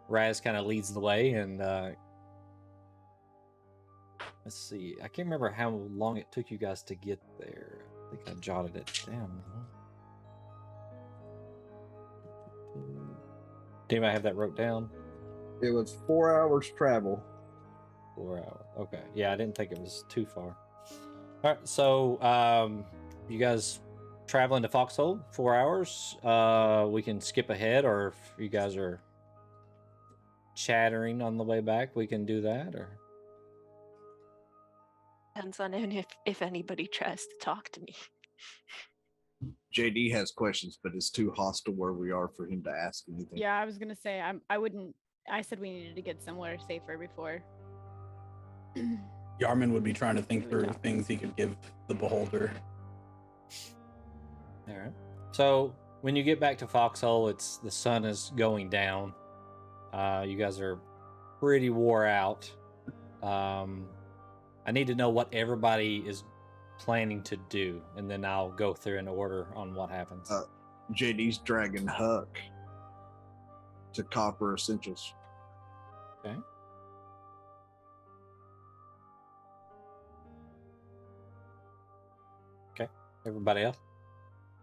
Raz kind of leads the way, and let's see. I can't remember how long it took you guys to get there. I think I jotted it down. Do anybody have that wrote down? It was 4 hours travel. 4 hours. Okay. Yeah, I didn't think it was too far. All right. So, you guys traveling to Foxhole, 4 hours. We can skip ahead, or if you guys are chattering on the way back, we can do that, or Depends on if anybody tries to talk to me. JD has questions, but it's too hostile where we are for him to ask anything. Yeah, I was gonna say I wouldn't. I said we needed to get somewhere safer before. Yarman would be trying to think through things he could give the beholder. all right. So when you get back to Foxhole, the sun is going down. You guys are pretty wore out. I need to know what everybody is planning to do, and then I'll go through an order on what happens. JD's dragging Huck to Copper Essentials. Okay. Okay. Everybody else?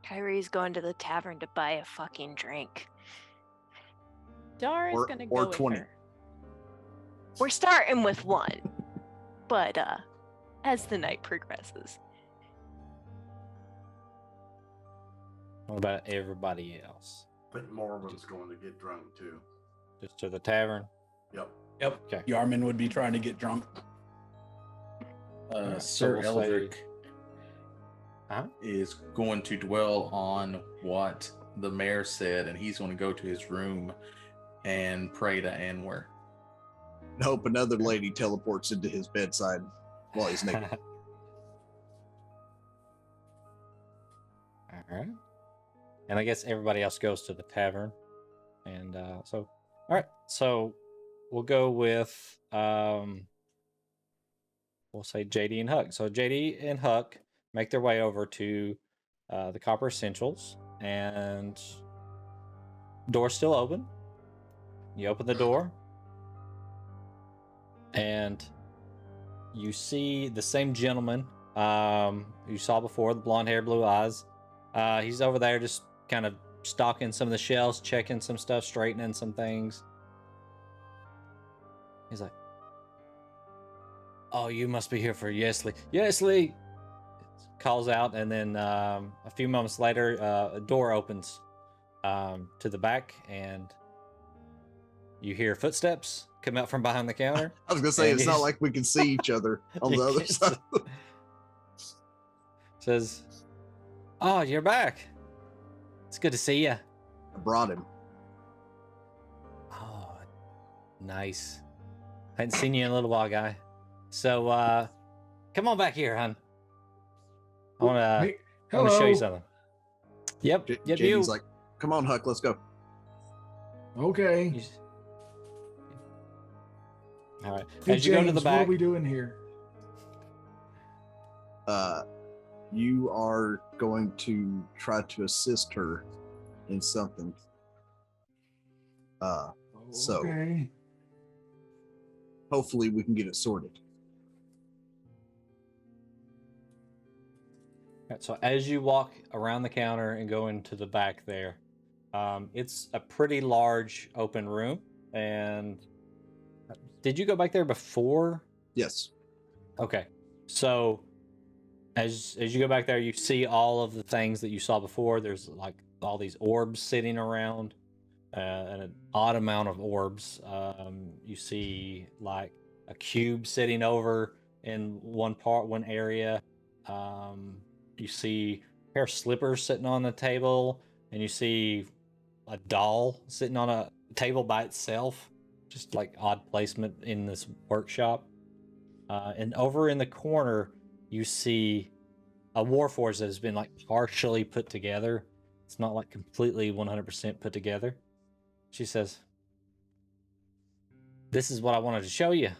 Kyrie's going to the tavern to buy a fucking drink. Dar is Or- gonna or go with 20. her. We're starting with one, but as the night progresses. What about everybody else? I think Morven's going to get drunk too. Just to the tavern? Yep. Yep. Okay. Yarman would be trying to get drunk. so Sir we'll say- Eldrick is going to dwell on what the mayor said, and he's going to go to his room and pray to Anwar. Hope another lady teleports into his bedside while he's naked. All right. And I guess everybody else goes to the tavern. And all right. So we'll go with, we'll say JD and Huck. So JD and Huck make their way over to the Copper Essentials, and door's still open. You open the door, and you see the same gentleman you saw before, the blonde hair, blue eyes. He's over there just kind of stocking some of the shelves, checking some stuff, straightening some things. He's like, "Oh, you must be here for Yesley." Yesley calls out, and then a few moments later, a door opens to the back, and you hear footsteps come out from behind the counter. I was gonna say it's not like we can see each other on the other side. Says, "Oh, you're back. It's good to see you." I brought him. Oh, nice. I hadn't seen you in a little while, guy. So, come on back here, hon. I want to show you something. Yep. JD's you. like, "Come on, Huck, let's go." Okay. All right. Hey, As you go to the James, back, what are we doing here? You are going to try to assist her in something. So Okay. hopefully we can get it sorted. So as you walk around the counter and go into the back there, it's a pretty large open room. And did you go back there before? Yes. Okay. So as you go back there, you see all of the things that you saw before. There's like all these orbs sitting around, and an odd amount of orbs. You see like a cube sitting over in one area. You see a pair of slippers sitting on the table, and you see a doll sitting on a table by itself. Just like odd placement in this workshop. And over in the corner, you see a Warforged that has been like partially put together. It's not like completely 100% put together. She says, "This is what I wanted to show you."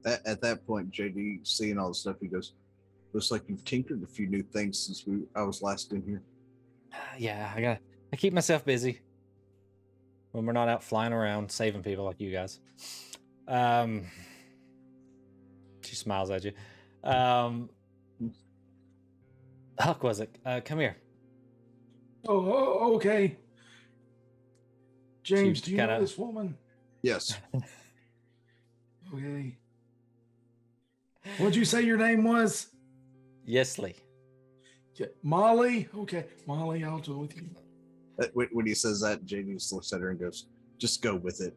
At that point, JD, seeing all the stuff, he goes, "Looks like you've tinkered a few new things since I was last in here." Yeah, I keep myself busy when we're not out flying around saving people like you guys. She smiles at you. Huck, was it? Come here. Oh, okay. James, She do you kinda- know this woman? Yes. Okay. What'd you say your name was? Yesley. Yeah, Molly? Okay, Molly, I'll go with you. When he says that, JD just looks at her and goes, "Just go with it.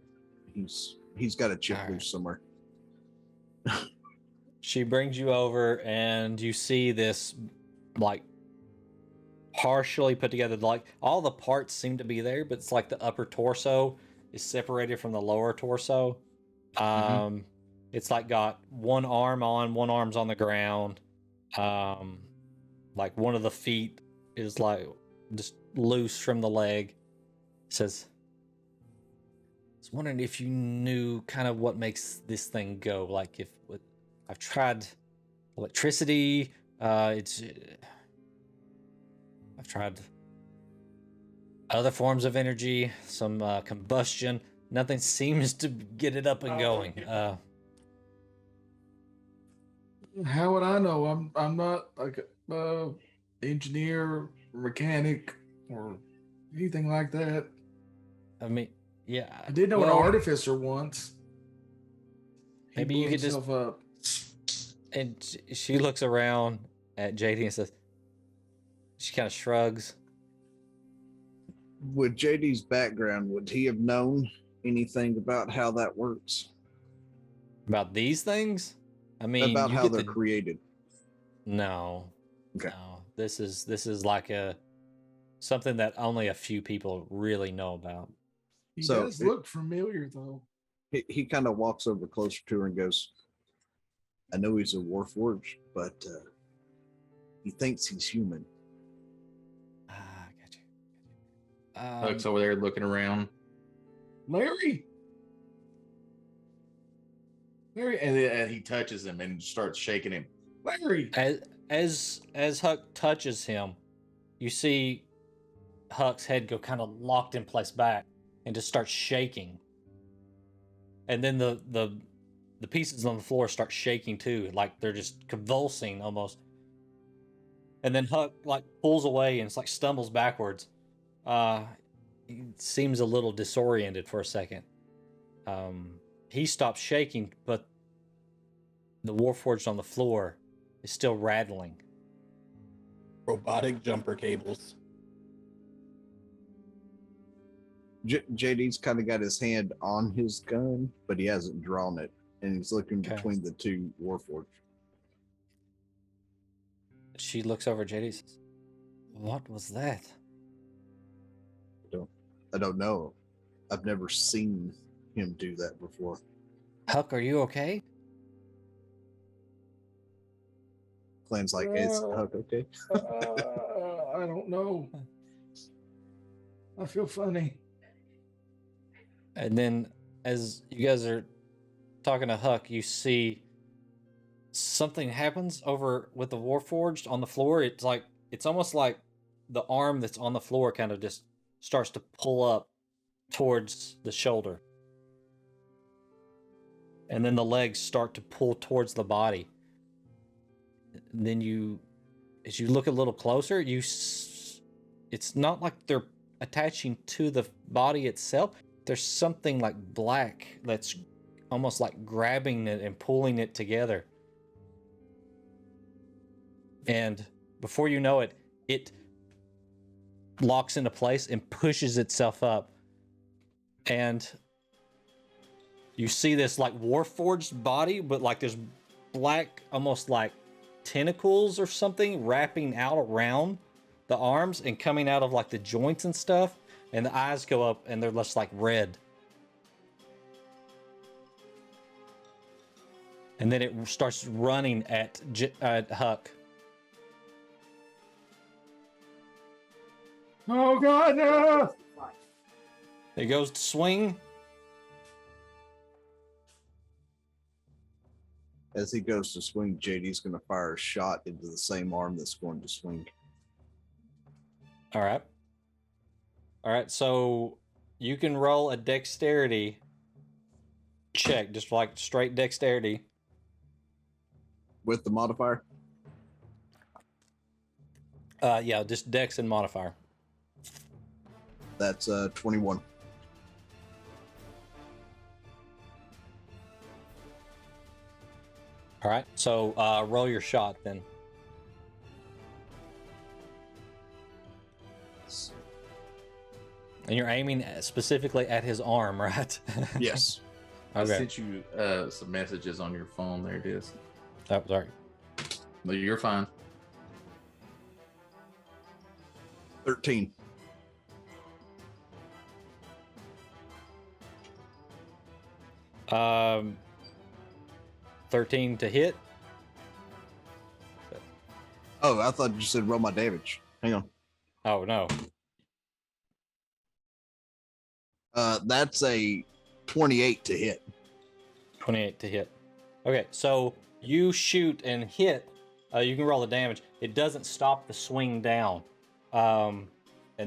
He's got a chip All right. loose somewhere." She brings you over, and you see this like partially put together, like all the parts seem to be there, but it's like the upper torso is separated from the lower torso. It's like got one arm on, one arm's on the ground. Like one of the feet is like just loose from the leg. It says, "I was wondering if you knew kind of what makes this thing go. Like if I've tried electricity, I've tried other forms of energy, some combustion. Nothing seems to get it up and going." How would I know? I'm not like a engineer, mechanic, or anything like that. I mean, yeah. I did know well, an artificer once. He maybe you blew could just- himself up. And she looks around at JD and says, she kind of shrugs. With JD's background, would he have known anything about how that works? About these things? I mean, About you how get they're the- created? No. Okay. No. This is like something that only a few people really know about. He So does look familiar, though. He kind of walks over closer to her and goes, I know he's a warforged, but he thinks he's human. Ah, got you. Huck's over there looking around. Larry, And he touches him and starts shaking him. Larry. As Huck touches him, you see Huck's head go kind of locked in place back and just starts shaking. And then the pieces on the floor start shaking too, like they're just convulsing almost. And then Huck like pulls away and it's like stumbles backwards. He seems a little disoriented for a second. He stops shaking, but the warforged on the floor is still rattling. Robotic jumper cables. JD's kind of got his hand on his gun, but he hasn't drawn it, and he's looking between the two warforged. She looks over at JD and says, "What was that?" I don't know. I've never seen him do that before. Huck, are you okay? Clan's like, is Huck okay? I don't know. I feel funny. And then as you guys are talking to Huck, you see something happens over with the warforged on the floor. It's almost like the arm that's on the floor kind of just starts to pull up towards the shoulder. And then the legs start to pull towards the body. And then as you look a little closer, it's not like they're attaching to the body itself. There's something like black that's almost like grabbing it and pulling it together. And before you know it, it locks into place and pushes itself up. And you see this like warforged body, but like there's black, almost like tentacles or something wrapping out around the arms and coming out of like the joints and stuff. And the eyes go up and they're just like red. And then it starts running at Huck. Oh God, no! It goes to swing. As he goes to swing, JD's going to fire a shot into the same arm that's going to swing. All right, so you can roll a dexterity check, just like straight dexterity. With the modifier? Yeah, just dex and modifier. That's 21. All right, so roll your shot then. And you're aiming specifically at his arm, right? Yes. I Okay. sent you some messages on your phone. There it is. Oh, sorry. No, you're fine. 13. Um, 13 to hit. Oh, I thought you said roll my damage. Hang on. Oh no. That's a 28 to hit. 28 to hit. Okay, so you shoot and hit. You can roll the damage. It doesn't stop the swing down. And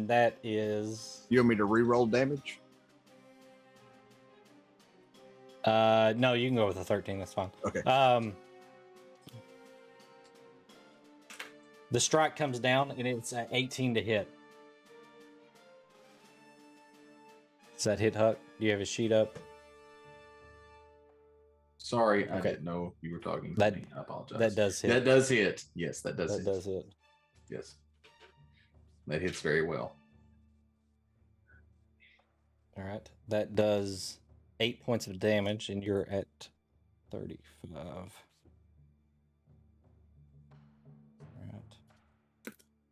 that is... You want me to re-roll damage? No, you can go with a 13. That's fine. Okay. The strike comes down, and it's 18 to hit. Does that hit Huck? Do you have his sheet up? Sorry, I Okay. didn't know you were talking to That- me. I apologize. That does hit. That does hit. Yes, that does That hit. does hit. Yes. That hits very well. All right. That does 8 points of damage, and you're at 35.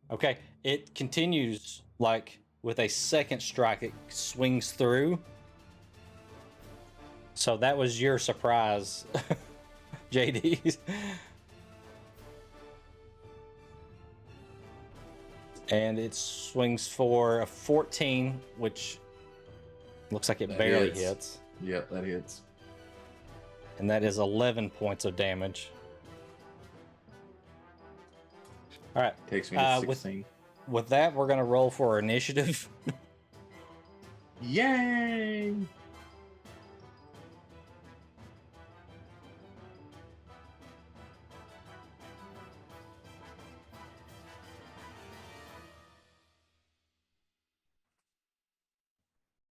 Okay, it continues like with a second strike. It swings through. So that was your surprise, JD. And it swings for a 14, which looks like it That barely hits. hits. Yep, that hits. And that is 11 points of damage. All right. Takes me to 16. With that, we're going to roll for initiative. Yay!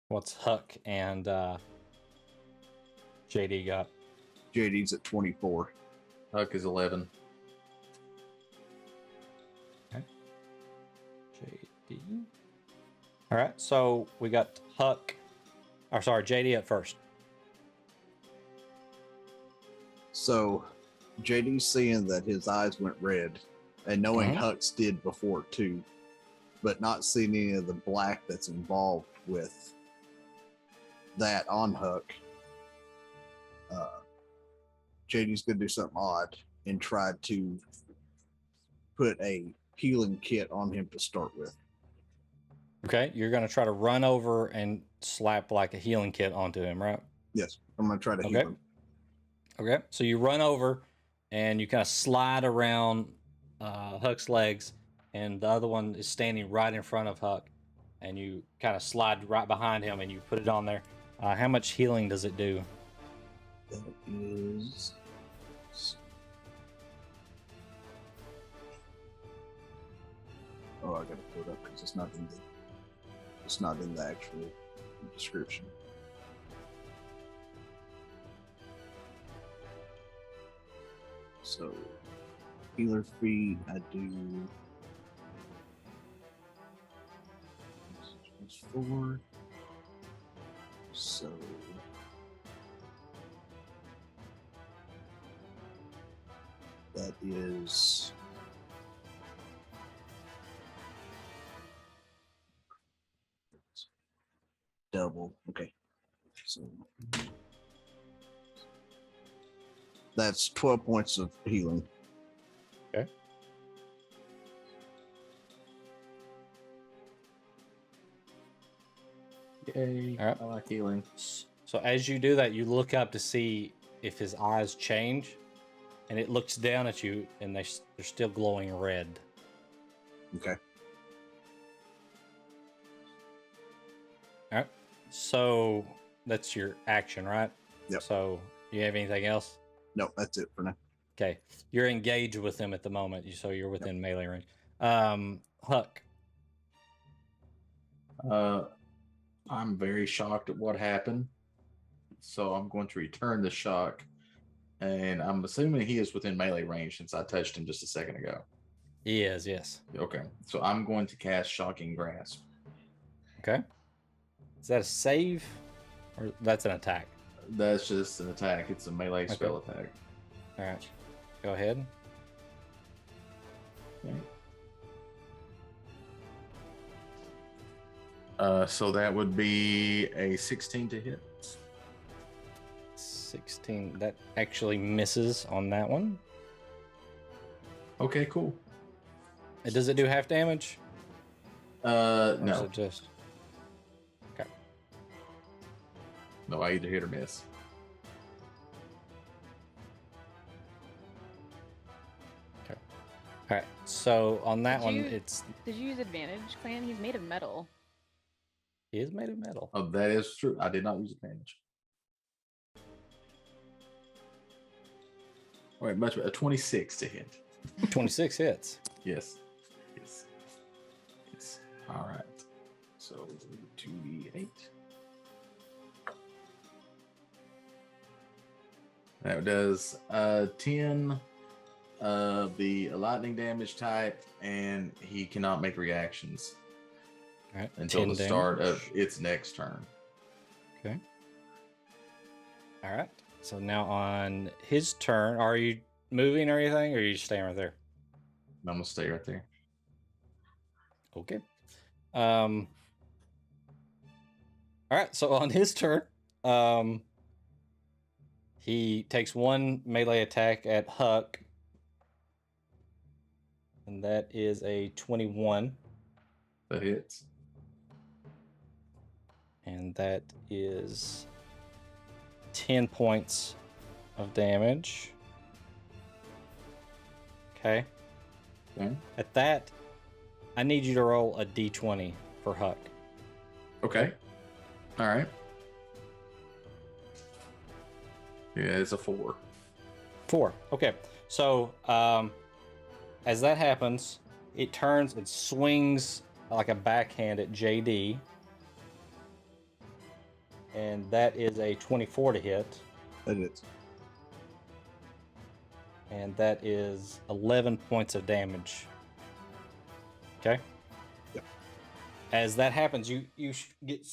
What's Huck and JD got? JD's at 24. Huck is 11. Okay. JD. All right, so we got Huck, or sorry, JD at first. So JD's seeing that his eyes went red, and knowing Huck's did before too, but not seeing any of the black that's involved with that on Huck. JD's gonna do something odd and try to put a healing kit on him to start with. Okay, you're gonna try to run over and slap like a healing kit onto him, right? Yes, I'm gonna try to heal him. Okay, so you run over and you kind of slide around Huck's legs, and the other one is standing right in front of Huck, and you kind of slide right behind him and you put it on there. How much healing does it do? That is. Oh, I gotta pull it up because it's not in the actual description. So, healer feat, I do 4. So that is double. Okay. So that's 12 points of healing. Okay. Yay. All right. I like healing. So as you do that, you look up to see if his eyes change, and it looks down at you, and they're still glowing red. Okay. All right. So that's your action, right? Yep. So you have anything else? No, that's it for now. Okay. You're engaged with him at the moment, so you're within melee range. Huck. I'm very shocked at what happened, so I'm going to return the shock, and I'm assuming he is within melee range since I touched him just a second ago. He is, yes. Okay, so I'm going to cast Shocking Grasp. Okay. Is that a save, or that's an attack? That's just an attack. It's a melee spell attack. All right. Go ahead. Okay. So that would be a 16 to hit. 16. That actually misses on that one. Okay, cool. Does it do half damage? Or is No. it just... Okay. No, I either hit or miss. Okay. All right. So on that one, it's... Did you use advantage, Clan? He's made of metal. He is made of metal. Oh, that is true. I did not use advantage. All right, much better. A 26 to hit. 26 hits. Yes. All right. So 2d8. That does 10 the lightning damage type, and he cannot make reactions until the start of its next turn. Okay. All right. So now on his turn, are you moving or anything, or are you just staying right there? I'm gonna stay right there. Okay. All right. So on his turn, he takes one melee attack at Huck, and that is a 21. That hits. And that is 10 points of damage. Okay. Okay. At that, I need you to roll a d20 for Huck. Okay. All right. Yeah, it's a 4. 4. Okay. So, as that happens, it turns and swings like a backhand at JD. And that is a 24 to hit. That is. And that is 11 points of damage. Okay? Yep. As that happens, you get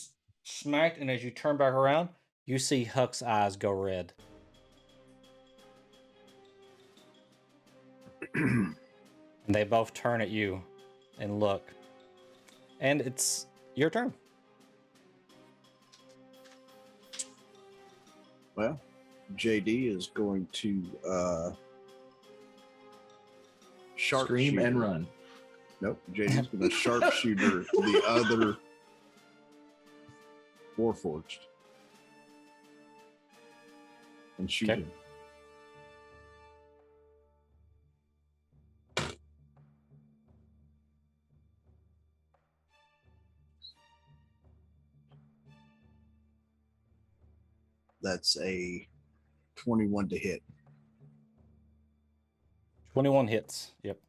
smacked, and as you turn back around, you see Huck's eyes go red. And they both turn at you and look. And it's your turn. Well, JD is going to Scream and run. Nope, JD's going to sharpshooter the other Warforged and shoot Okay. him. That's a 21 to hit. 21 hits. Yep.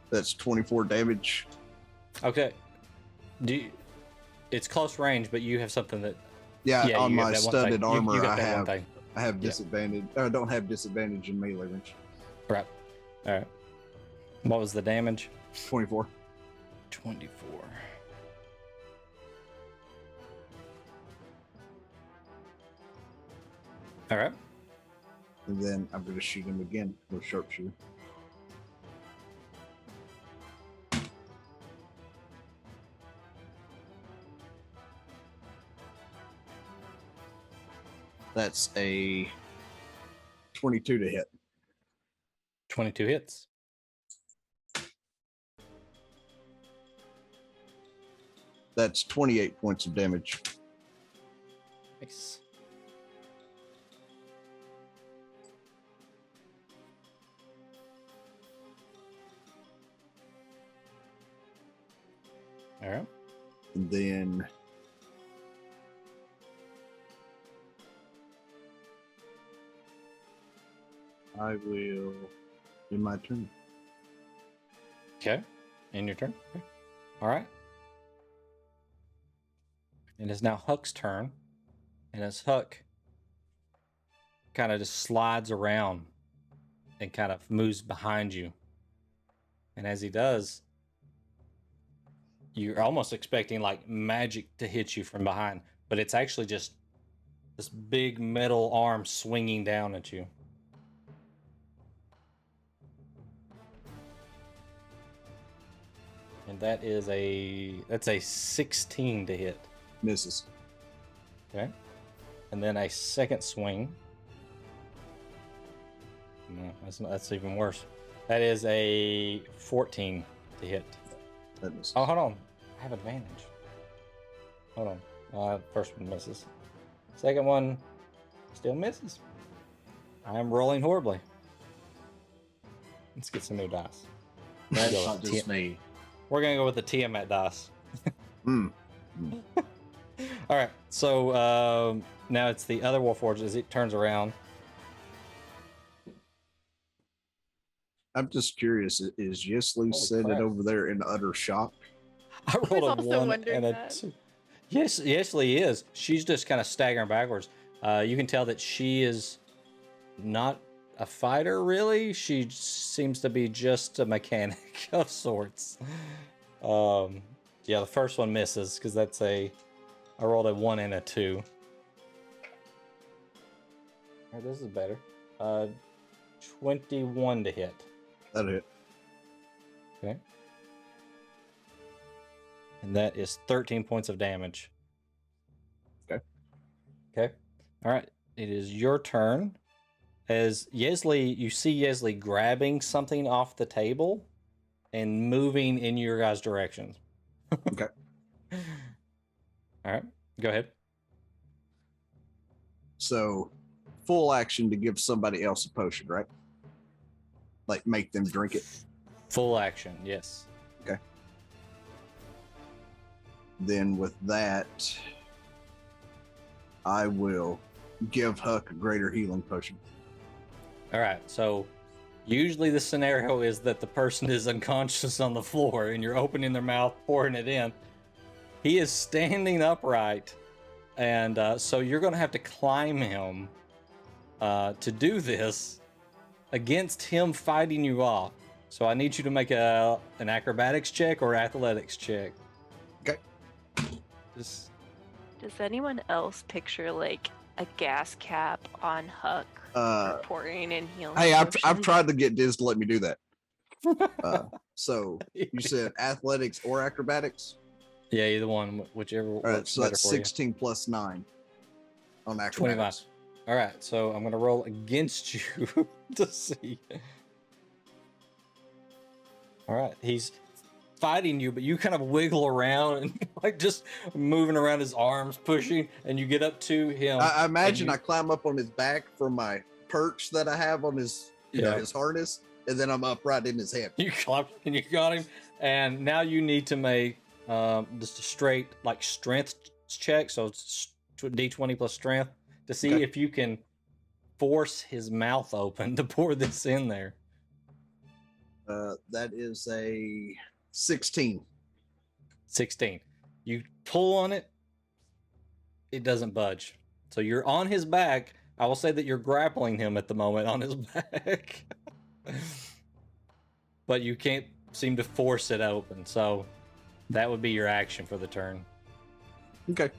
That's 24 damage. Okay. It's close range, but you have something that. Yeah, Yeah, on you got my that one studded thing. armor, You got I that one have thing. Yeah. disadvantage. I don't have disadvantage in melee range. Right. All right. What was the damage? 24. 24. All right. And then I'm going to shoot him again with sharpshooter. That's a 22 to hit. 22 hits. That's 28 points of damage. Nice. All right. And then I will do my turn. Okay. In your turn. Okay. All right. It is now Huck's turn. And as Huck kind of just slides around and kind of moves behind you. And as he does, you're almost expecting like magic to hit you from behind, but it's actually just this big metal arm swinging down at you. And that's a 16 to hit. Misses. Okay. And then a second swing. No, that's even worse. That is a 14 to hit. That misses. Oh, hold on. I have advantage. Hold on. First one misses. Second one still misses. I am rolling horribly. Let's get some new dice. That's Go not with just me. We're going to go with the Tiamat dice. Hmm. All right. So now it's the other Warforged as it turns around. I'm just curious, is Yesli Holy sitting crap. over there in utter shock? I was rolled a also 1 wondering and a that. 2. Yes, Lee is. She's just kind of staggering backwards. You can tell that she is not a fighter, really. She seems to be just a mechanic of sorts. Yeah, the first one misses because I rolled a 1 and a 2. Oh, this is better. 21 to hit. That'll hit. Okay. And that is 13 points of damage. Okay. Okay. All right. It is your turn. As Yesley, you see Yesley grabbing something off the table and moving in your guys' direction. Okay. All right. Go ahead. So, full action to give somebody else a potion, right? Like make them drink it. Full action, yes. Okay. Then with that, I will give Huck a greater healing potion. All right. So usually the scenario is that the person is unconscious on the floor and you're opening their mouth, pouring it in. He is standing upright. And so you're going to have to climb him to do this against him fighting you off. So I need you to make an acrobatics check or athletics check. Okay. Just... Does anyone else picture like a gas cap on Huck pouring and healing? Hey, I've tried to get Diz to let me do that. So you said athletics or acrobatics? Yeah, either one, whichever. All right, so that's 16 plus 9 on acrobatics. 25. All right, so I'm gonna roll against you to see. All right, he's fighting you, but you kind of wiggle around and like just moving around his arms, pushing, and you get up to him. I imagine I climb up on his back from my perch that I have on his, you know, his harness, and then I'm upright in his head. You climb and you got him, and now you need to make just a straight like strength check. So it's D20 plus strength to see if you can force his mouth open to pour this in there. That is a 16. 16. You pull on it, it doesn't budge. So you're on his back. I will say that you're grappling him at the moment on his back. But you can't seem to force it open. So that would be your action for the turn. Okay.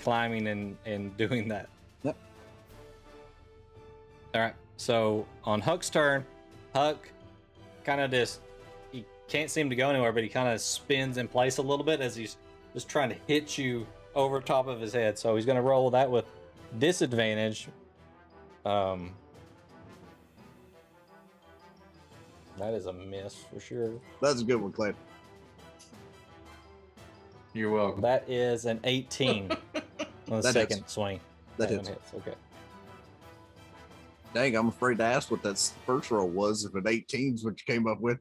Climbing and doing that. Yep. All right. So on Huck's turn, Huck kind of just, he can't seem to go anywhere, but he kind of spins in place a little bit as he's just trying to hit you over top of his head. So he's going to roll that with disadvantage. That is a miss for sure. That's a good one, Clay. You're welcome. That is an 18 on the second swing. That hits. Okay. Dang, I'm afraid to ask what that first roll was. If an 18 is what you came up with.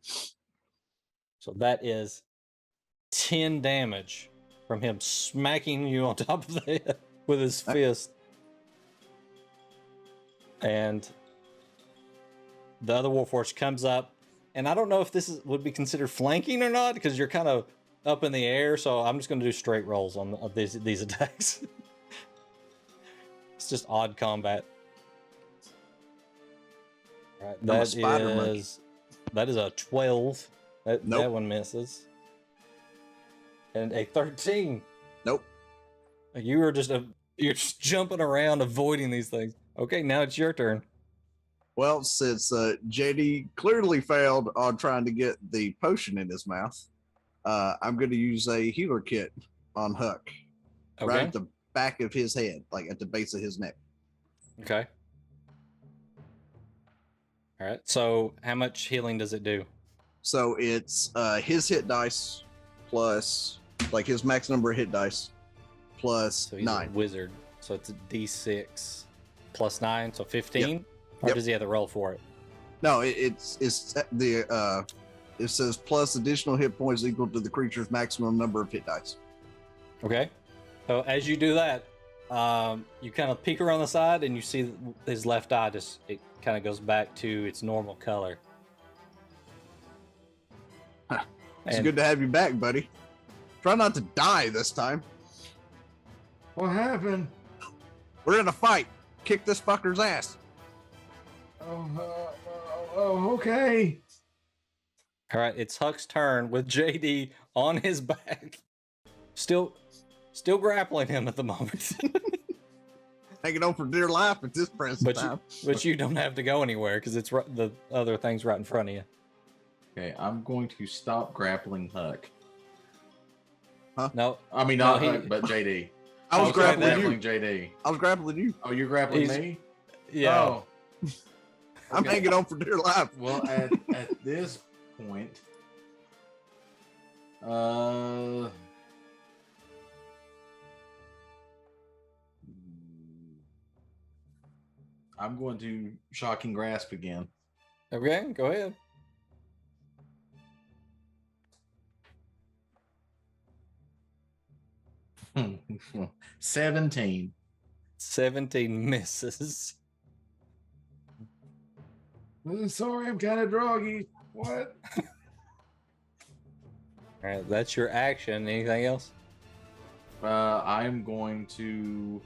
So that is 10 damage from him smacking you on top of the head with his fist. And the other Warforged comes up, and I don't know if this would be considered flanking or not, because you're kind of up in the air, so I'm just going to do straight rolls on these attacks. It's just odd combat. All right, that is a 12. That one misses. And a 13. Nope. You're just jumping around avoiding these things. Okay, now it's your turn. Well, since JD clearly failed on trying to get the potion in his mouth, I'm going to use a healer kit on Huck. Okay. Right at the back of his head, like at the base of his neck. Okay. All right. So how much healing does it do? So it's his hit dice plus, like his max number of hit dice plus so he's 9. A wizard. So it's a D6 plus 9, so 15? Yep. Or does he have to roll for it? No, it's the it says plus additional hit points equal to the creature's maximum number of hit dice. Okay. So as you do that, you kind of peek around the side and you see his left eye it kind of goes back to its normal color. It's good to have you back, buddy. Try not to die this time. What happened? We're in a fight. Kick this fucker's ass. Okay. All right, it's Huck's turn with JD on his back. Still grappling him at the moment. hanging on for dear life at this present time. But you don't have to go anywhere because it's the other thing's right in front of you. Okay, I'm going to stop grappling Huck. Huh? No, I mean not Huck, but JD. I was grappling you. JD. I was grappling you. Oh, you're grappling me? Yeah. Oh. I'm hanging on for dear life. Well, at this point, I'm going to shocking grasp again. Okay, go ahead. Hmm. 17. 17 misses. Sorry, I'm kind of groggy. What? All right, that's your action. Anything else? I'm going to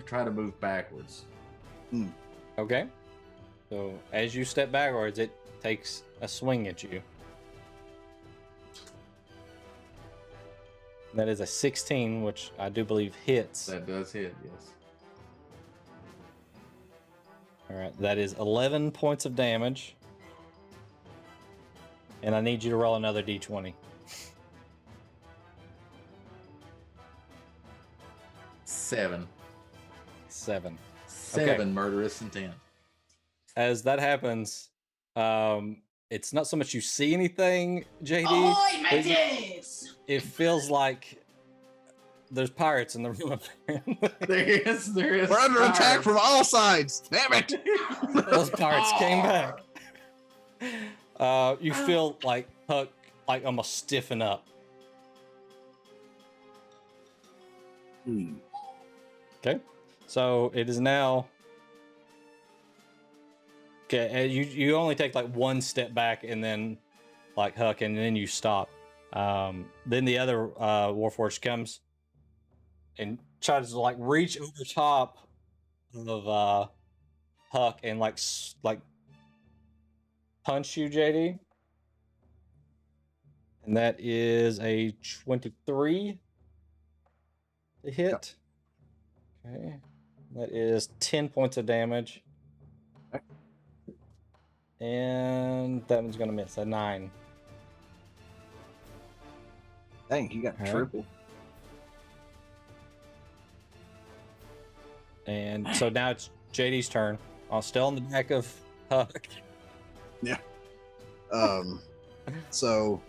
try to move backwards. Okay. So as you step backwards, it takes a swing at you. That is a 16, which I do believe hits. That does hit, yes. All right, that is 11 points of damage. And I need you to roll another d20. 7. 7. 7 murderous intent. As that happens, it's not so much you see anything, JD. Ahoy, mateys! It feels like there's pirates in the room. There is. We're under attack from all sides. Damn it! Those pirates came back. You feel like Huck like almost stiffen up. Okay, so it is now. Okay, you only take like one step back and then like Huck, and then you stop. Then the other Warforged comes and tries to like reach over top of Huck and like punch you, JD. And that is a 23 to hit. Yep. Okay. That is 10 points of damage. Okay. And that one's gonna miss a 9. Dang, he got triple. And so now it's JD's turn. I'm still on the back of Huck. Yeah. So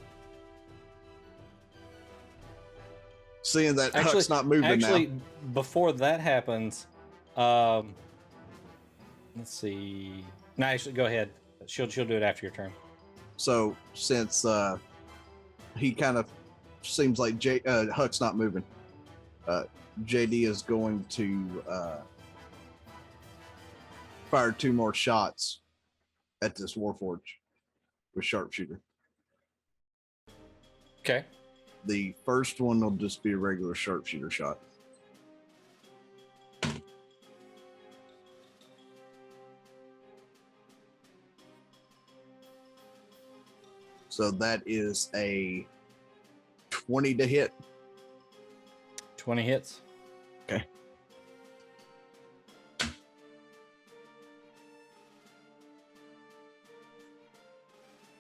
seeing that Huck's not moving now. Before that happens, let's see. No, actually, go ahead. She'll do it after your turn. So since he kind of seems like Huck's not moving, JD is going to fire 2 more shots at this Warforged with sharpshooter. Okay. The first one will just be a regular sharpshooter shot. So that is a 20 to hit. 20 hits. Okay.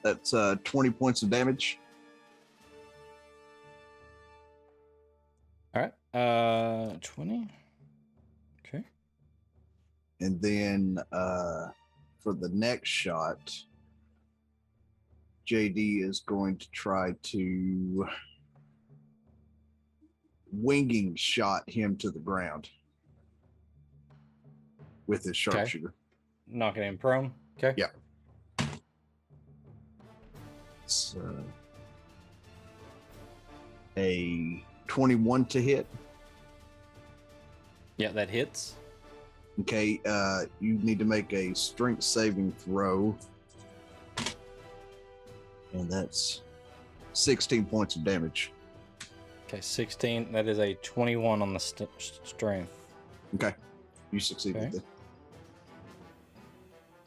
That's 20 points of damage. All right. 20. Okay. And then for the next shot, JD is going to try to winging shot him to the ground with his sharpshooter. Knocking him prone. Okay. Yeah. It's a 21 to hit. Yeah, that hits. Okay, you need to make a strength saving throw. And that's 16 points of damage. Okay, 16. That is a 21 on the strength. Okay, you succeeded. Okay.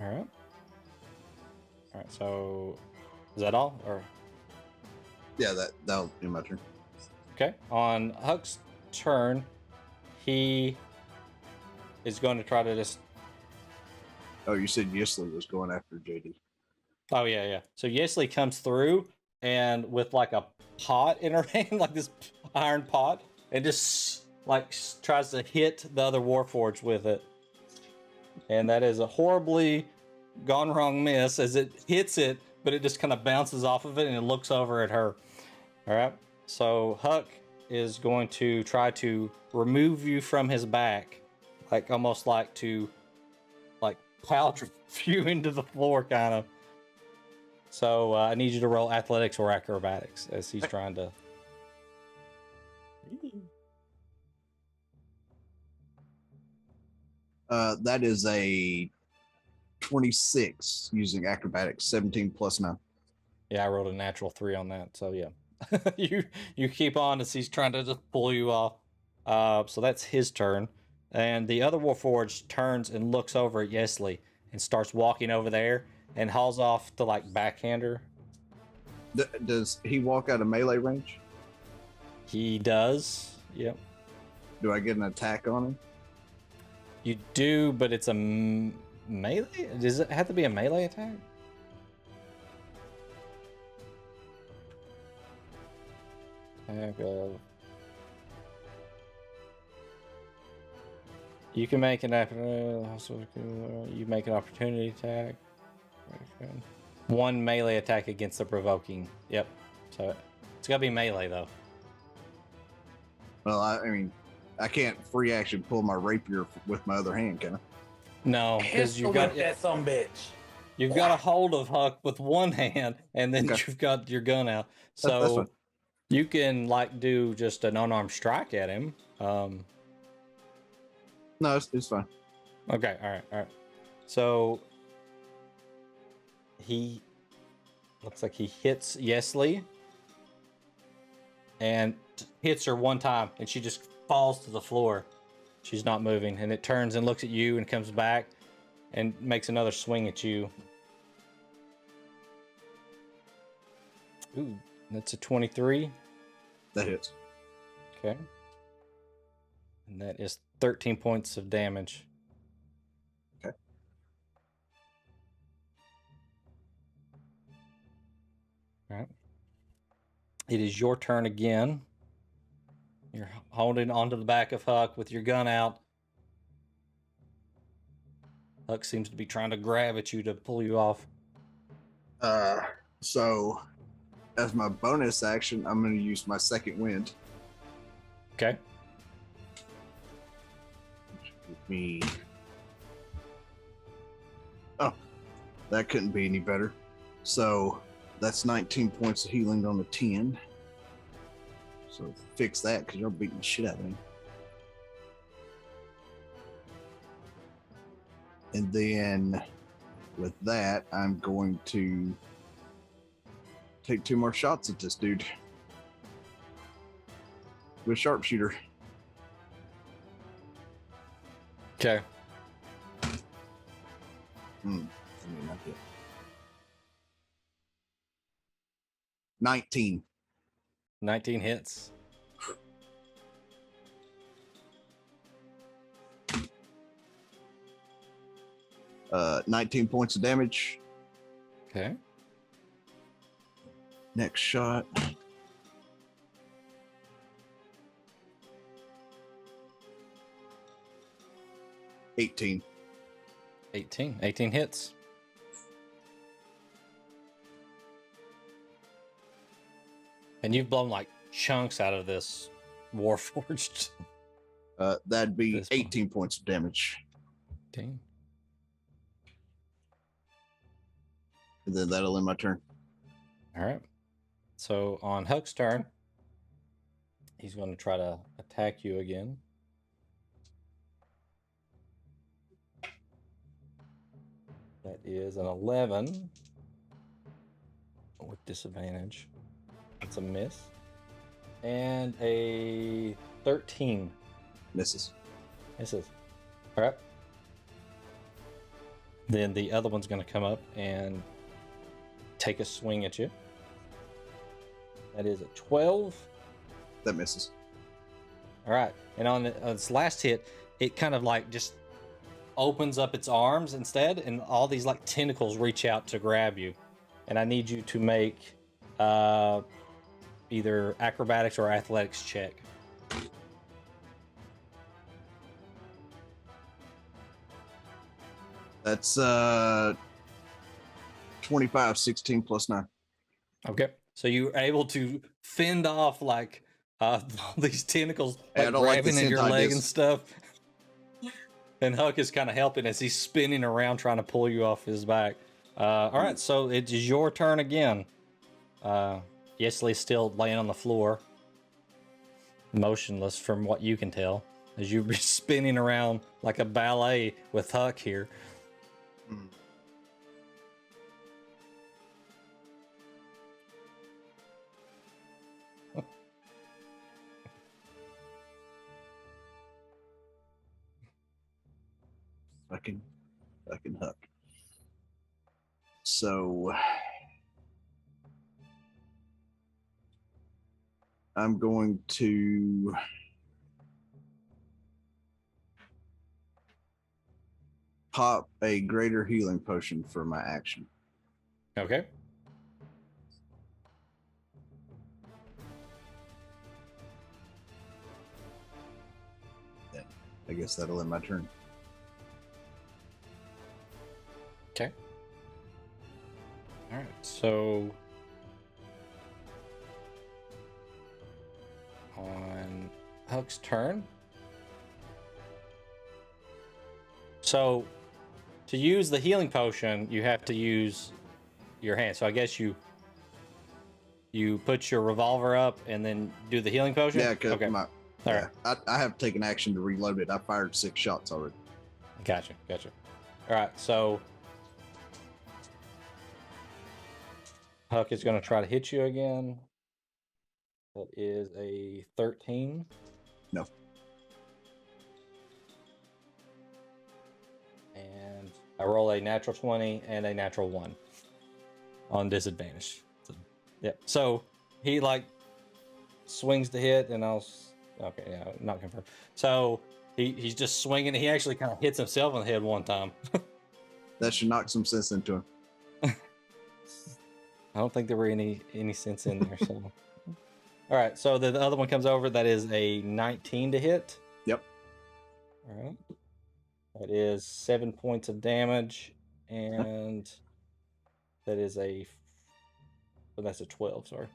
All right. All right. So, is that all, or? Yeah, that'll be my turn. Okay. On Huck's turn, he is going to try to just. Oh, you said Yisley was going after JD. Oh yeah. So Yesley comes through and with like a pot in her hand, like this iron pot, and just like tries to hit the other Warforged with it. And that is a horribly gone wrong miss as it hits it, but it just kind of bounces off of it and it looks over at her. All right. So Huck is going to try to remove you from his back, like almost like to like pound you into the floor, kind of. So I need you to roll athletics or acrobatics as he's trying to. That is a 26 using acrobatics, 17 plus 9. Yeah, I rolled a natural 3 on that. So yeah, you keep on as he's trying to just pull you off. So that's his turn, and the other Warforged turns and looks over at Yesley and starts walking over there and hauls off to like backhander. Does he walk out of melee range? He does. Yep. Do I get an attack on him? You do, but it's a melee? Does it have to be a melee attack? You can make an you make an opportunity attack. One melee attack against the provoking. Yep. So it's gotta be melee though. Well, I mean, I can't free action pull my rapier with my other hand, can I? No, because you've got that some bitch. You've got a hold of Huck with one hand, and then you've got your gun out. So you can like do just an unarmed strike at him. No, it's fine. Okay, all right. So he looks like he hits Yesley and hits her one time, and she just falls to the floor. She's not moving, and it turns and looks at you and comes back and makes another swing at you. Ooh, that's a 23. That hits. Okay. And that is 13 points of damage. Okay. All right. It is your turn again. You're holding onto the back of Huck with your gun out. Huck seems to be trying to grab at you to pull you off. So as my bonus action, I'm going to use my second wind. Okay. Me. Oh, that couldn't be any better. So that's 19 points of healing on a 10. So fix that because you're beating the shit out of me. And then with that, I'm going to take 2 more shots at this dude with sharpshooter. Okay. I mean, not yet. 19. 19 hits. Uh, 19 points of damage. Okay. Next shot. $18. 18 hits. And you've blown like chunks out of this Warforged. That'd be 18 points of damage. 18. And then that'll end my turn. All right. So on Huck's turn, he's going to try to attack you again. That is an 11 with disadvantage. That's a miss. And a 13. Misses. Misses. All right. Then the other one's going to come up and take a swing at you. That is a 12. That misses. All right. And on its last hit, it kind of like just opens up its arms instead, and all these like tentacles reach out to grab you. And I need you to make either acrobatics or athletics check. That's 25, 16 plus 9. Okay. So you're able to fend off like all these tentacles like grabbing at your leg and stuff. And Huck is kind of helping as he's spinning around trying to pull you off his back. All right, so it is your turn again. Yesley's still laying on the floor, motionless from what you can tell, as you're spinning around like a ballet with Huck here. Fucking Huck. So I'm going to pop a greater healing potion for my action. Okay. Then I guess that'll end my turn. Okay. All right. So on Huck's turn. So to use the healing potion, you have to use your hand. So I guess you put your revolver up and then do the healing potion? Yeah, because okay. All right. I have taken action to reload it. I fired 6 shots already. Gotcha. All right, so Huck is going to try to hit you again. That is a 13. No. And I roll a natural 20 and a natural 1 on disadvantage. Yep. So he like swings the hit, and okay, yeah, not confirmed. So he's just swinging. He actually kind of hits himself on the head one time. That should knock some sense into him. I don't think there were any sense in there. So, all right. So the other one comes over. That is a 19 to hit. Yep. All right. That is 7 points of damage, and that is that's a 12. Sorry.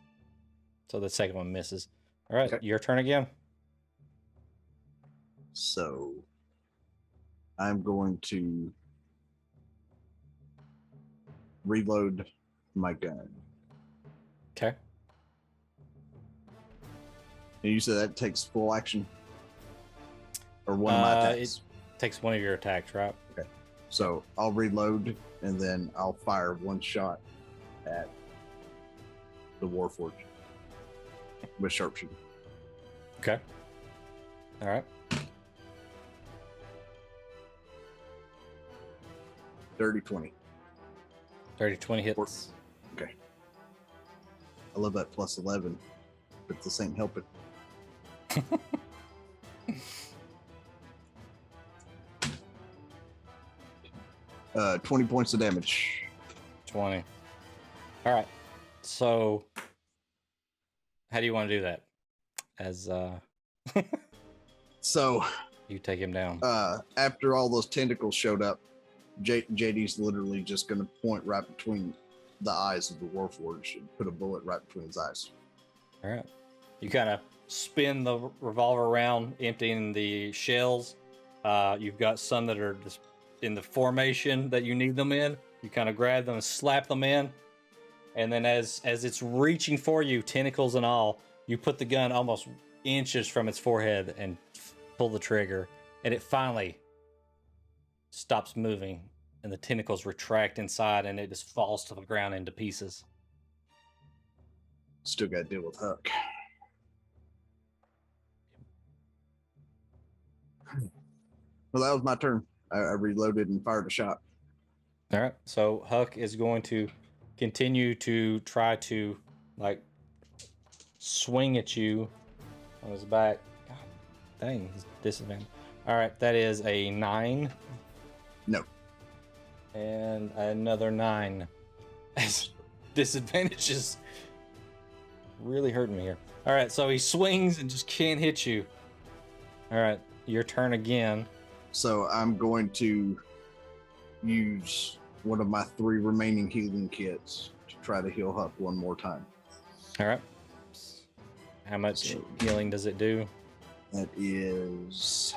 So the second one misses. All right. Okay. Your turn again. So I'm going to reload my gun. Okay. And you said that takes full action? Or one of my attacks? It takes one of your attacks, right? Okay. So I'll reload, and then I'll fire one shot at the Warforged with sharpshooter. Okay. All right. 30-20. 30-20 hits. Okay. I love that plus 11, but this ain't helping. 20 points of damage. 20. All right. So how do you want to do that? As So you take him down. After all those tentacles showed up, JD's literally just going to point right between the eyes of the Warforged and put a bullet right between his eyes. All right. You kind of spin the revolver around, emptying the shells. You've got some that are just in the formation that you need them in. You kind of grab them and slap them in. And then as it's reaching for you, tentacles and all, you put the gun almost inches from its forehead and pull the trigger. And it finally stops moving. And the tentacles retract inside, and it just falls to the ground into pieces. Still got to deal with Huck. Well, that was my turn. I reloaded and fired a shot. All right. So Huck is going to continue to try to like swing at you on his back. God dang, he's disadvantaged. All right, that is a 9. No. And another 9. Disadvantage is really hurting me here. All right, so he swings and just can't hit you. All right, your turn again. So I'm going to use one of my 3 remaining healing kits to try to heal Huck one more time. All right. How much healing does it do? That is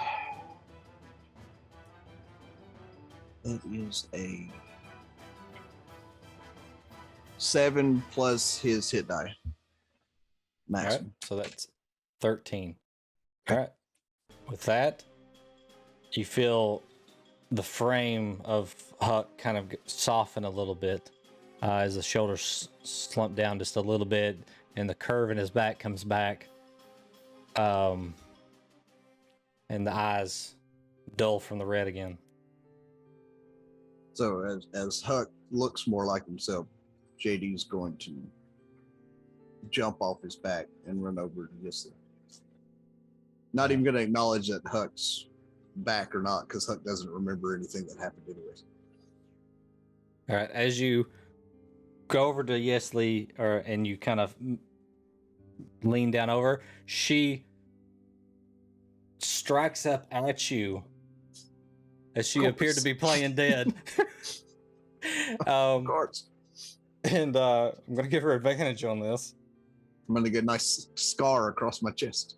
a 7 plus his hit die. All right, so that's 13. All right. With that, you feel the frame of Huck kind of soften a little bit as the shoulders slump down just a little bit, and the curve in his back comes back, and the eyes dull from the red again. So as Huck looks more like himself, JD's going to jump off his back and run over to Yisli. Not even going to acknowledge that Huck's back or not, because Huck doesn't remember anything that happened anyways. All right, as you go over to Yesli, and you kind of lean down over, she strikes up at you as she appeared to be playing dead. Of course. And I'm going to give her advantage on this. I'm going to get a nice scar across my chest.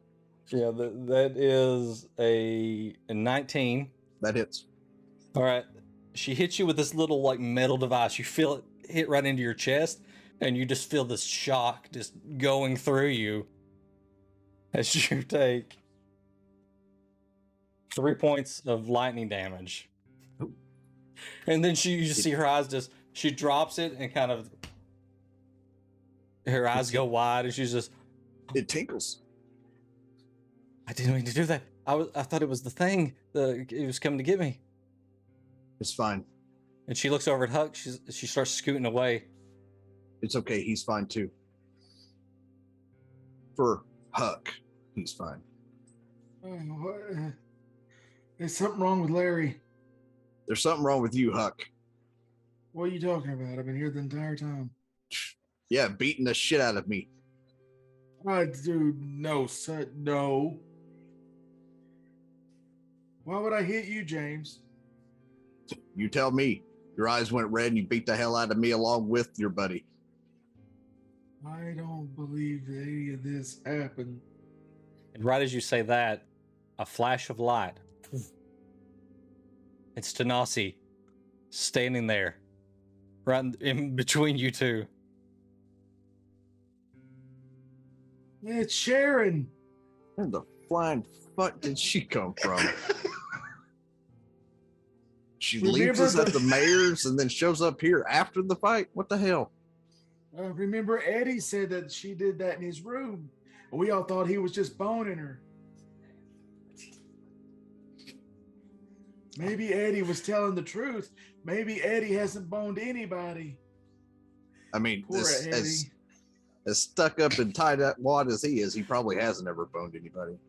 Yeah, that is a 19. That hits. All right. She hits you with this little like metal device. You feel it hit right into your chest, and you just feel this shock just going through you as you take 3 points of lightning damage. And then you just see her eyes she drops it and kind of her eyes go wide, and she's just, it tinkles. I didn't mean to do that. I thought it was the thing. It was coming to get me. It's fine. And she looks over at Huck. She starts scooting away. It's okay. He's fine too. For Huck, he's fine. There's something wrong with Larry. There's something wrong with you, Huck. What are you talking about? I've been here the entire time. Yeah, beating the shit out of me. Dude, no, son, no. Why would I hit you, James? You tell me. Your eyes went red and you beat the hell out of me along with your buddy. I don't believe any of this happened. And right as you say that, a flash of light. It's Tanasi standing there, right in between you two. It's Sharon. Where the flying fuck did she come from? She leaves us at the mayor's and then shows up here after the fight? What the hell? Remember Eddie said that she did that in his room. And we all thought he was just boning her. Maybe Eddie was telling the truth. Maybe Eddie hasn't boned anybody. I mean, Poor Eddie. As stuck up and tied up wad as he is, he probably hasn't ever boned anybody.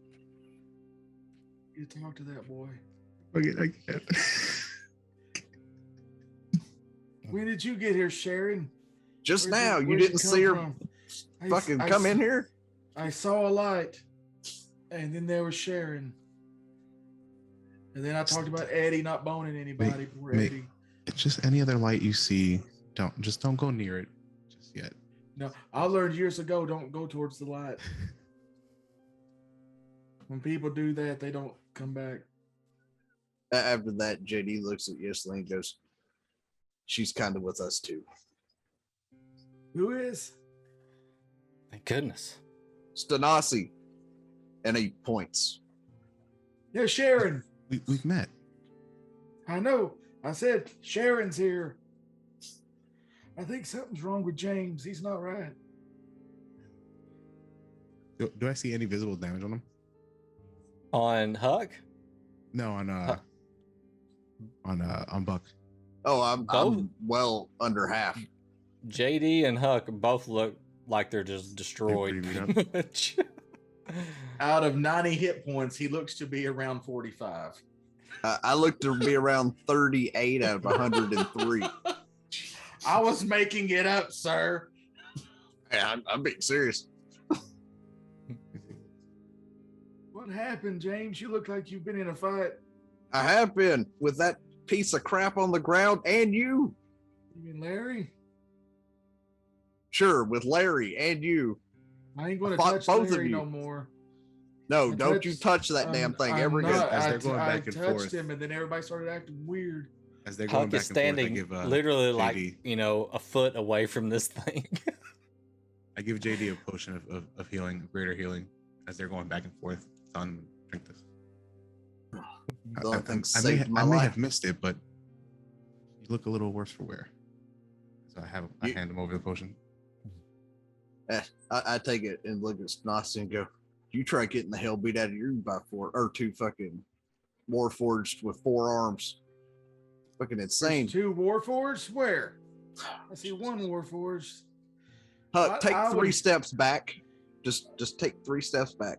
You talk to that boy. Okay, I can't. When did you get here, Sharon? Just now. You didn't see her fucking come in here? I saw a light, and then there was Sharon. And then I talked about Eddie not boning anybody. Poor Eddie. Just any other light you see, don't go near it just yet. No, I learned years ago, don't go towards the light. When people do that, they don't come back. After that, JD looks at Yesli and goes, she's kind of with us too. Who is? Thank goodness. Stanasi. And he points. Yeah, Sharon. We've met. I know. I said Sharon's here. I think something's wrong with James. He's not right. Do I see any visible damage on him? On Huck? No, on Buck. Oh, I'm well under half. JD and Huck both look like they're just destroyed. Out of 90 hit points, he looks to be around 45. I look to be around 38 out of 103. I was making it up, sir. Yeah, I'm being serious. What happened, James? You look like you've been in a fight. I have been with that piece of crap on the ground and you. You mean Larry? Sure, with Larry and you. I ain't going to Fought touch both of Larry you. no more. No, don't you touch that damn thing ever again. As they're going back and I touched forth. him, and then everybody started acting weird. As they're going Huck back is and forth, I standing give literally JD, like, a foot away from this thing. I give JD a potion of healing, greater healing, as they're going back and forth. Son, drink this. I may have missed it, but you look a little worse for wear. So I hand him over the potion. I take it and look at Snossi and go, you try getting the hell beat out of you by two fucking Warforged with 4 arms. Fucking insane. There's 2 Warforged? Where? I see 1 Warforged. Take 3 steps back. Just take 3 steps back.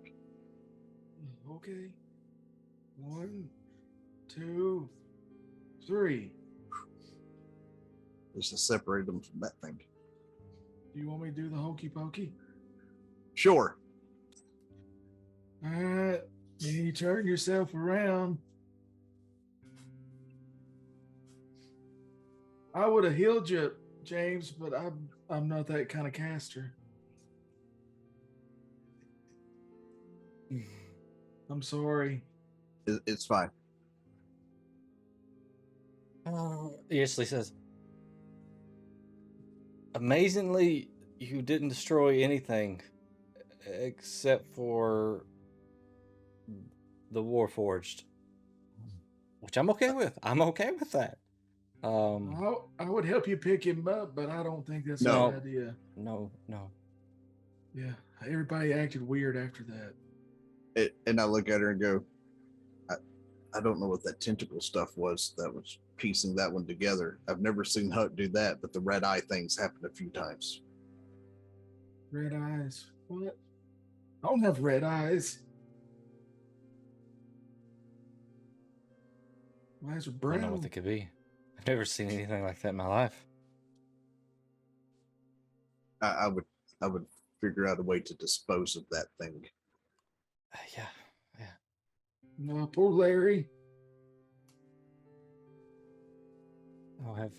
Okay. 1, 2, 3. Just to separate them from that thing. Do you want me to do the hokey pokey? Sure. All right. You turn yourself around. I would have healed you, James, but I'm not that kind of caster. I'm sorry. It's fine. Ashley says, amazingly, you didn't destroy anything except for the Warforged, which I'm okay with. I'm okay with that. I would help you pick him up, but I don't think that's a good idea. No. Yeah, everybody acted weird after that. And I look at her and go, I don't know what that tentacle stuff was that was piecing that one together. I've never seen Huck do that, but the red eye things happened a few times. Red eyes? What? I don't have red eyes. My eyes are I brown. don't know what they could be. I've never seen anything like that in my life. I would figure out a way to dispose of that thing. Yeah. No, poor Larry. I'll have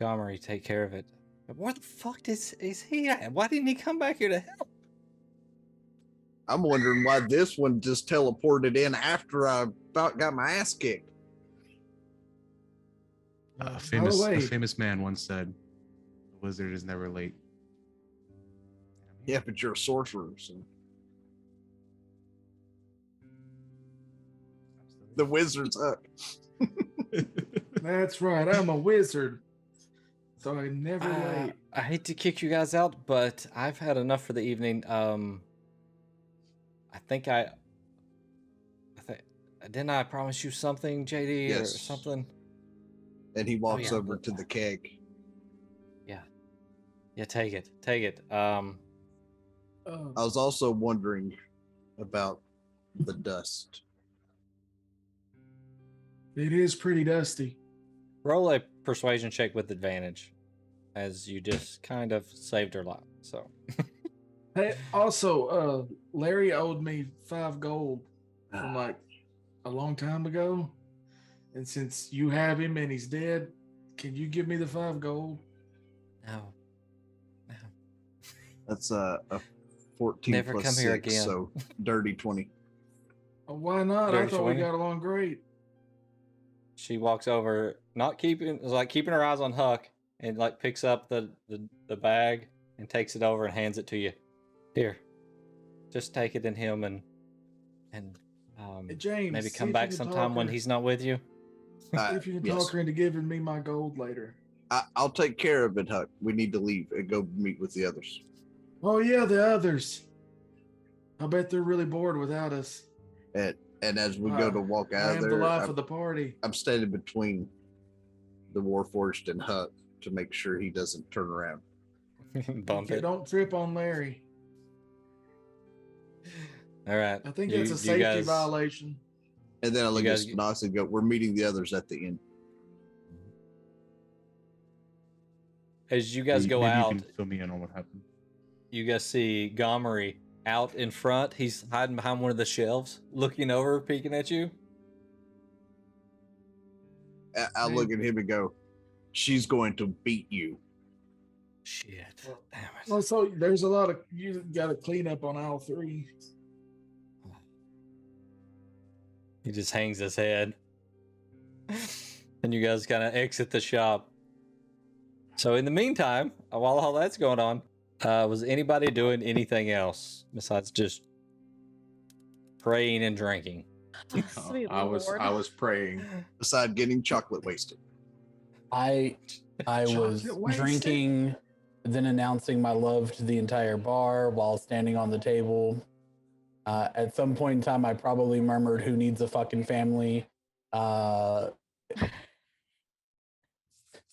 Gomery take care of it. But where the fuck is he at? Why didn't he come back here to help? I'm wondering why this one just teleported in after I about got my ass kicked. A famous man once said, "A wizard is never late." Yeah, but you're a sorcerer, so. The wizard's up. That's right. I'm a wizard. So I never late. I hate to kick you guys out, but I've had enough for the evening. Didn't I promise you something, JD, Yes. or something? And he walks over to the keg. Yeah, take it. I was also wondering about the dust. It is pretty dusty. Roll a persuasion check with advantage, as you just kind of saved her life. So. Hey, also, Larry owed me 5 gold from like a long time ago, and since you have him and he's dead, can you give me the 5 gold? No. That's a 14 Never plus come 6, here again. So dirty 20. Why not? Dirty I thought 20? we got along great. She walks over, keeping her eyes on Huck, and like picks up the bag and takes it over and hands it to you. Here, just take it in him and Hey, James, maybe see come if back you can sometime talk when her- he's not with you. See if you can talk her into giving me my gold later. I'll take care of it, Huck. We need to leave and go meet with the others. Oh yeah, the others. I bet they're really bored without us. And as we go to walk I out am of the there, life of the party. I'm standing between the Warforged and Huck to make sure he doesn't turn around. Bump it. Don't trip on Larry. All right. I think that's a safety violation. And then I look at Stas and go, "We're meeting the others at the end." As you guys go Maybe out, you can fill me in on what happened. you guys see Gomery out in front. He's hiding behind one of the shelves, looking over, peeking at you. I look at him and go, "She's going to beat you." Shit. Damn it. Well, so there's a lot of you got to clean up on aisle 3. He just hangs his head. And you guys kind of exit the shop. So in the meantime, while all that's going on, was anybody doing anything else besides just praying and drinking? Sweet I was praying. Besides getting chocolate wasted. I was drinking, then announcing my love to the entire bar while standing on the table. At some point in time, I probably murmured, "Who needs a fucking family?"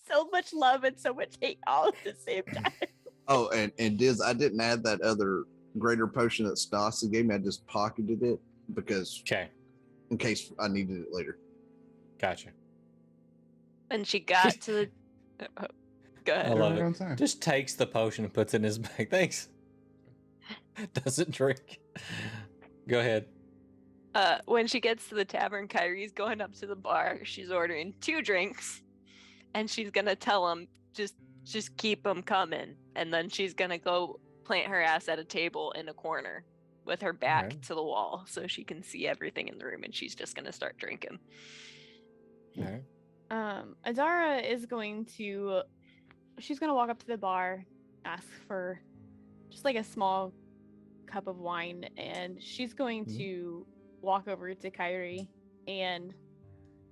So much love and so much hate all at the same time. Oh, and Diz, I didn't add that other greater potion that Stassi gave me. I just pocketed it because in case I needed it later. Gotcha. When she got to the... go ahead. I love it. Just takes the potion and puts it in his bag. Thanks. Doesn't drink. Go ahead. When she gets to the tavern, Kyrie's going up to the bar. She's ordering 2 drinks, and she's gonna tell him just keep them coming. And then she's gonna go plant her ass at a table in a corner with her back to the wall so she can see everything in the room, and she's just gonna start drinking. Okay. Adara is going to, she's gonna walk up to the bar, ask for just like a small cup of wine, and she's going to walk over to Kyrie and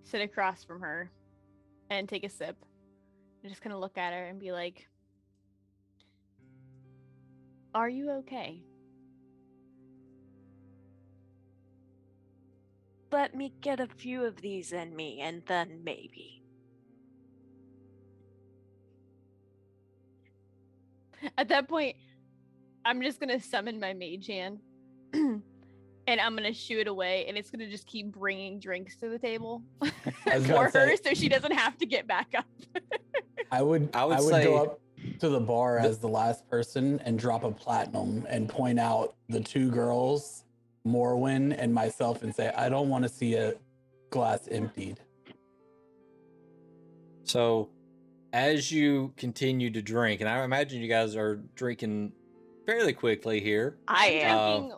sit across from her and take a sip. I'm just gonna look at her and be like, "Are you okay?" Let me get a few of these in me, and then maybe. At that point, I'm just gonna summon my mage hand, and I'm gonna shoo it away, and it's gonna just keep bringing drinks to the table for her, so she doesn't have to get back up. I would say, go up to the bar as the last person and drop a platinum and point out the 2 girls, Morwen and myself, and say, "I don't want to see a glass emptied." So, as you continue to drink, and I imagine you guys are drinking fairly quickly here. I'm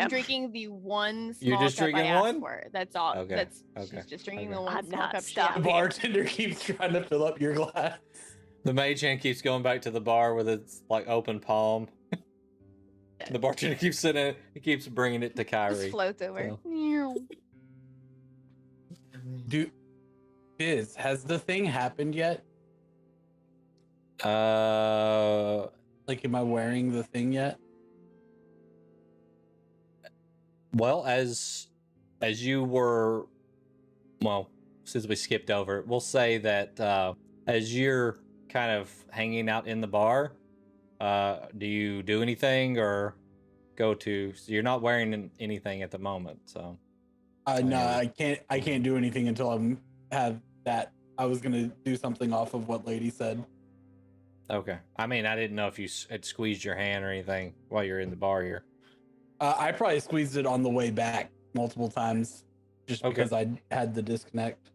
drinking the one small You're just cup drinking I asked one? for. That's all. Okay. She's just drinking the one small not cup. The bartender keeps trying to fill up your glass. The mage hand keeps going back to the bar with its like open palm. The bartender keeps sitting. He keeps bringing it to Kyrie. Just floats over. Biz, has the thing happened yet? Like, am I wearing the thing yet? Well, as you were, well, since we skipped over it, we'll say that as you're kind of hanging out in the bar, do you do anything or go to? So you're not wearing anything at the moment, so. No, I can't do anything until I have that. I was gonna do something off of what Lady said. Okay. I mean, I didn't know if you had squeezed your hand or anything while you're in the bar here. I probably squeezed it on the way back multiple times, just because I had the disconnect.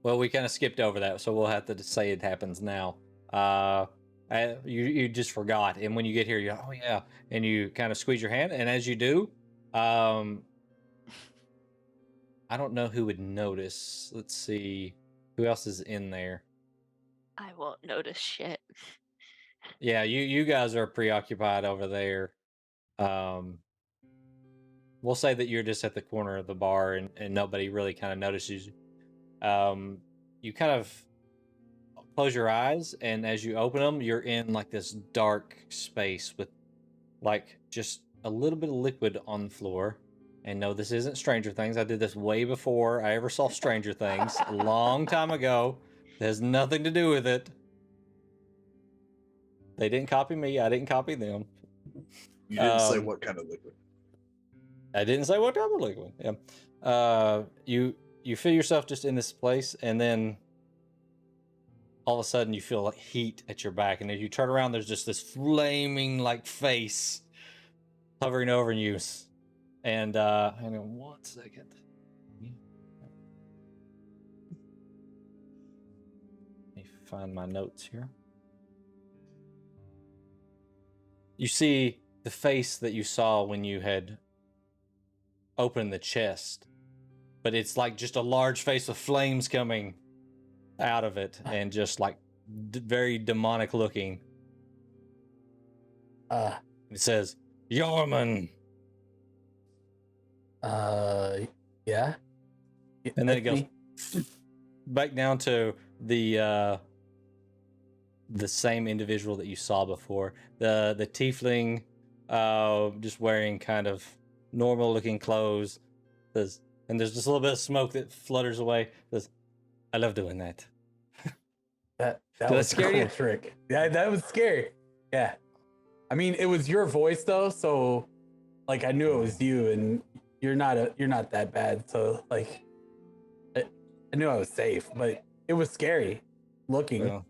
Well, we kind of skipped over that, so we'll have to say it happens now. You just forgot, and when you get here, oh yeah, and you kind of squeeze your hand, and as you do, I don't know who would notice. Let's see, who else is in there? I won't notice shit. Yeah, you guys are preoccupied over there. We'll say that you're just at the corner of the bar and nobody really kind of notices you. You kind of close your eyes, and as you open them, you're in like this dark space with like just a little bit of liquid on the floor. And no, this isn't Stranger Things. I did this way before I ever saw Stranger Things, a long time ago. It has nothing to do with it. They didn't copy me. I didn't copy them. You didn't say what kind of liquid. I didn't say what type of liquid. Yeah. You feel yourself just in this place, and then all of a sudden you feel like heat at your back, and as you turn around, there's just this flaming like face hovering over you. And hang on 1 second. Let me find my notes here. You see the face that you saw when you had opened the chest, but it's like just a large face with flames coming out of it, and just like very demonic looking. It says, "Yarman." Yeah. And then it goes back down to the same individual that you saw before. The tiefling, just wearing kind of normal looking clothes. And there's just a little bit of smoke that flutters away. Says, "I love doing that." That Did was I scare a cool you? trick. Yeah, that was scary. Yeah. I mean, it was your voice though, so like I knew it was you, and you're not that bad. So like I knew I was safe, but it was scary looking. Well,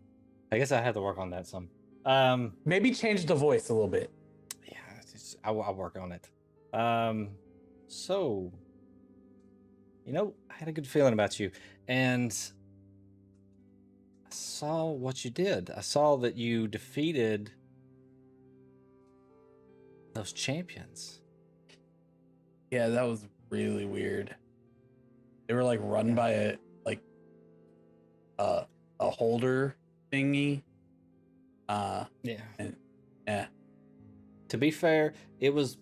I guess I had to work on that some. Maybe change the voice a little bit. Yeah, I'll work on it. So, I had a good feeling about you, and I saw what you did. I saw that you defeated those champions. Yeah, that was really weird. They were like run by a holder thingy. Yeah. And, yeah. To be fair, it was,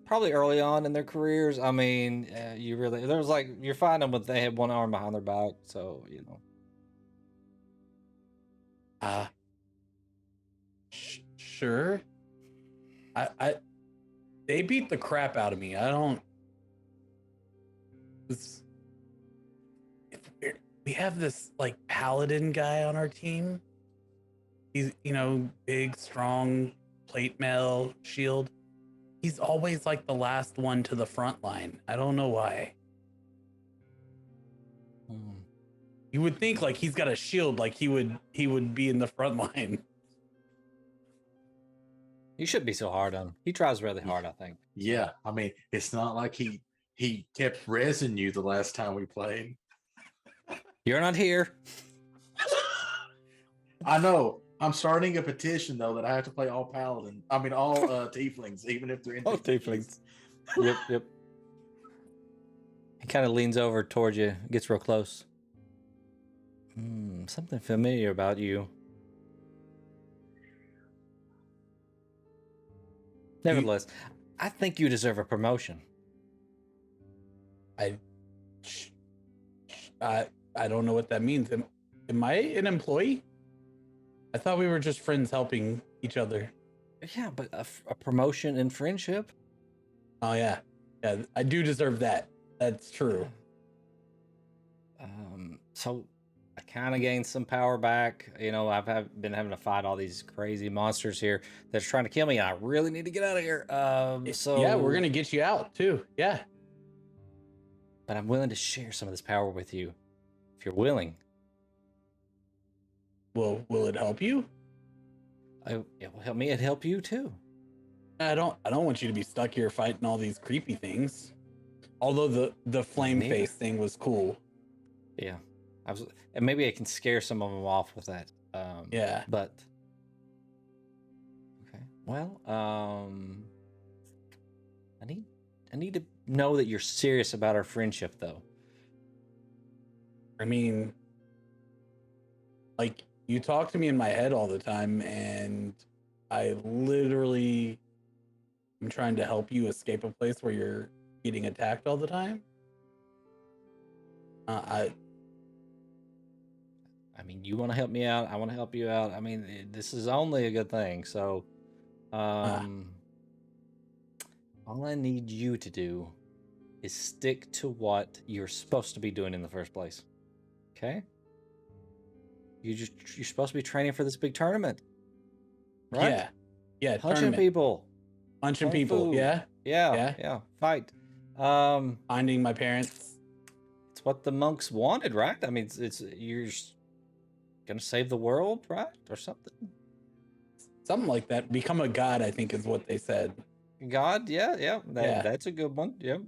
probably early on in their careers. There was like, you're finding them they had one arm behind their back, so, Sure. They beat the crap out of me. We have this like paladin guy on our team. He's, big, strong, plate mail, shield. He's always like the last one to the front line. I don't know why. You would think like he's got a shield, like he would be in the front line. You shouldn't be so hard on him. He tries really hard, I think. Yeah, it's not like he kept rezzing you the last time we played. You're not here. I know. I'm starting a petition though that I have to play all paladin. all tieflings, even if they're in all tieflings. Yep. He kind of leans over towards you, gets real close. Something familiar about you. Nevertheless, I think you deserve a promotion. I don't know what that means. Am I an employee? I thought we were just friends helping each other. Yeah, but a promotion in friendship? Oh, yeah. Yeah, I do deserve that. That's true. So I kind of gained some power back. I've been having to fight all these crazy monsters here that's trying to kill me, and I really need to get out of here. Yeah, we're going to get you out, too. Yeah. But I'm willing to share some of this power with you, if you're willing. Will it help you? It will help me. It help you too. I don't want you to be stuck here fighting all these creepy things. Although the flame face thing was cool. Yeah, and maybe I can scare some of them off with that. Yeah. But okay. Well, I need to know that you're serious about our friendship, though. Like, you talk to me in my head all the time, and I literally am trying to help you escape a place where you're getting attacked all the time. You want to help me out. I want to help you out. This is only a good thing. So, all I need you to do is stick to what you're supposed to be doing in the first place. Okay? You're supposed to be training for this big tournament, right? Yeah. Punching people. Punching people. Food. Yeah. Yeah. Fight. Finding my parents. It's what the monks wanted, right? I mean, it's you're gonna save the world, right, or something. Something like that. Become a god, I think, is what they said. God, yeah. That's a good one. Yep.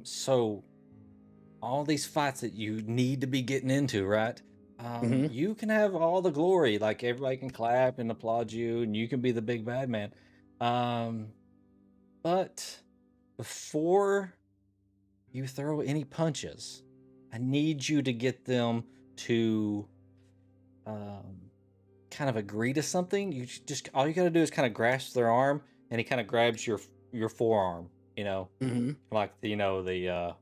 So all these fights that you need to be getting into, right? You can have all the glory, like everybody can clap and applaud you, and you can be the big bad man. But before you throw any punches, I need you to get them to kind of agree to something. You just all you got to do is kind of grasp their arm, and he kind of grabs your forearm. Like the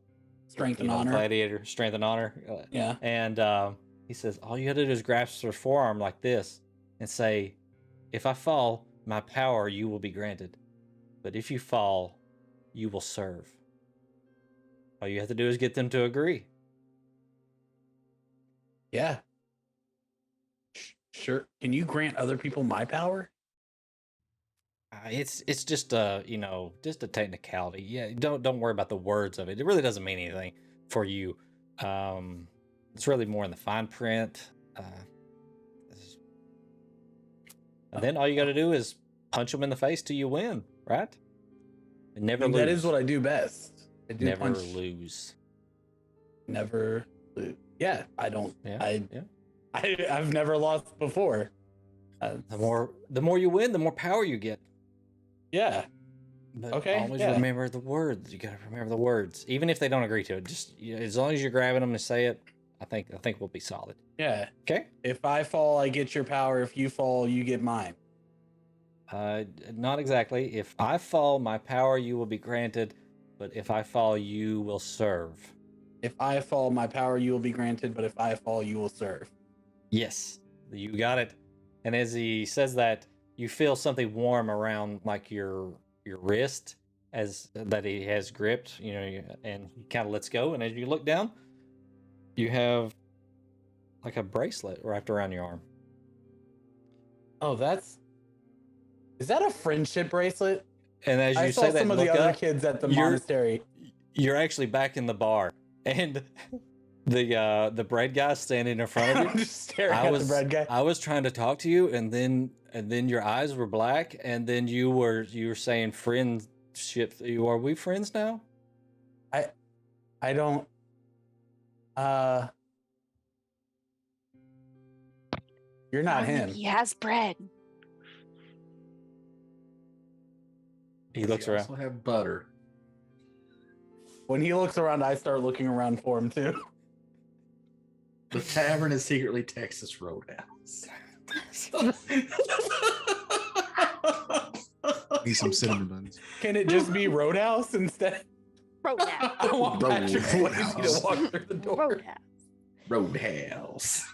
strength and honor, gladiator, strength and honor. Yeah. And he says, all you got to do is grasp their forearm like this, and say, "If I fall, my power you will be granted, but if you fall, you will serve." All you have to do is get them to agree. Yeah. Sure. Can you grant other people my power? It's just just a technicality. Yeah, don't worry about the words of it. It really doesn't mean anything for you. It's really more in the fine print. And then all you got to do is punch them in the face till you win, right? And never lose. That is what I do best. I do never lose. Never lose. Yeah, I don't. Yeah, I've never lost before. The more you win, the more power you get. Yeah. But okay. Always remember the words. You gotta remember the words, even if they don't agree to it. Just as long as you're grabbing them to say it, I think we'll be solid. Yeah. Okay. If I fall, I get your power. If you fall, you get mine. Not exactly. If I fall, my power you will be granted, but if I fall, you will serve. If I fall, my power you will be granted, but if I fall, you will serve. Yes, you got it. And as he says that, you feel something warm around like your wrist as that he has gripped, and he kind of lets go. And as you look down, you have like a bracelet wrapped around your arm. Oh, is that a friendship bracelet? And as you I say saw that, some of the other kids at the monastery. You're actually back in the bar, and the bread guy standing in front of you. I'm just staring at the bread guy. I was trying to talk to you, and then your eyes were black, and then you were saying friendship. Are we friends now? I don't. You're not him. He has bread. He looks around. Also have butter. When he looks around, I start looking around for him too. The tavern is secretly Texas Roadhouse. Need some cinnamon buns. Can it just be Roadhouse instead? Roadhouse. I want Patrick Swayze to walk through the door. Roadhouse.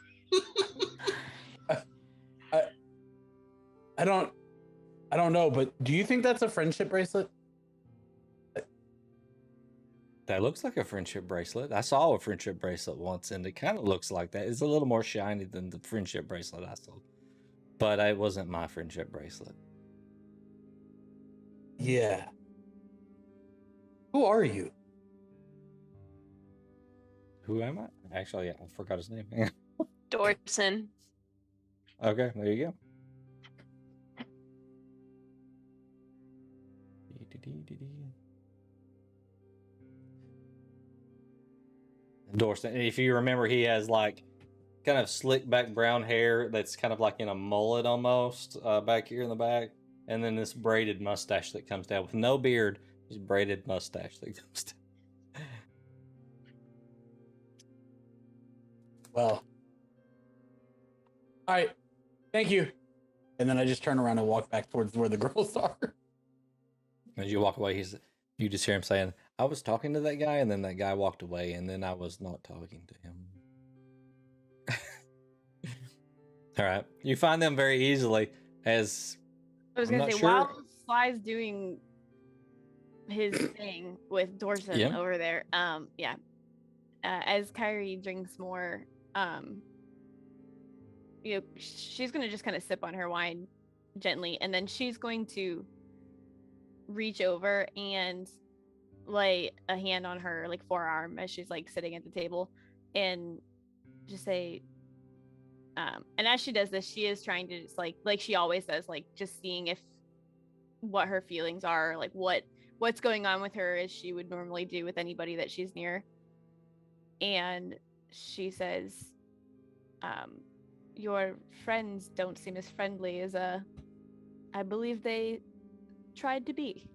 I don't know, but do you think that's a friendship bracelet? That looks like a friendship bracelet. I saw a friendship bracelet once, and it kind of looks like that. It's a little more shiny than the friendship bracelet I saw, but it wasn't my friendship bracelet. Yeah. Who are you? Who am I? Actually, I forgot his name. Dorson. Okay, there you go. Dorson. If you remember, he has like kind of slick back brown hair that's kind of like in a mullet almost back here in the back, and then this braided mustache that comes down with no beard. Just braided mustache that comes down. Well, all right, thank you. And then I just turn around and walk back towards where the girls are. As you walk away, you just hear him saying, "I was talking to that guy, and then that guy walked away, and then I was not talking to him." All right, you find them very easily. As I was gonna say, while Sly's doing his thing with Dorson over there, as Kyrie drinks more, she's gonna just kind of sip on her wine gently, and then she's going to reach over and lay a hand on her like forearm as she's like sitting at the table and just say, and as she does this, she is trying to just like she always does, like just seeing if what her feelings are, like what's going on with her as she would normally do with anybody that she's near. And she says, your friends don't seem as friendly as I believe they tried to be.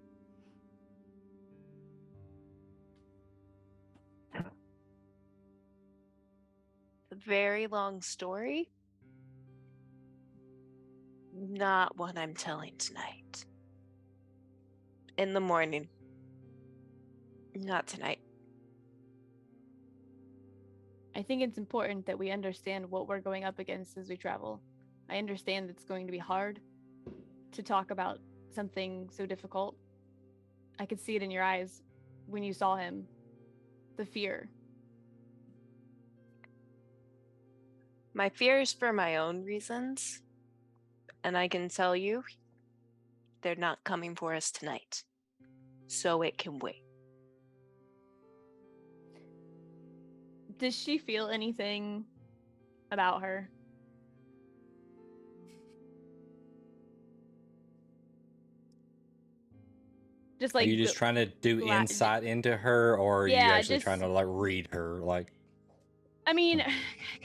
A very long story. Not what I'm telling tonight. In the morning. Not tonight. I think it's important that we understand what we're going up against as we travel. I understand it's going to be hard to talk about something so difficult. I could see it in your eyes when you saw him. The fear. My fear is for my own reasons. And I can tell you, they're not coming for us tonight. So it can wait. Does she feel anything about her? Just like, are you just trying to do insight into her, or are you actually trying to like read her? Like, I mean,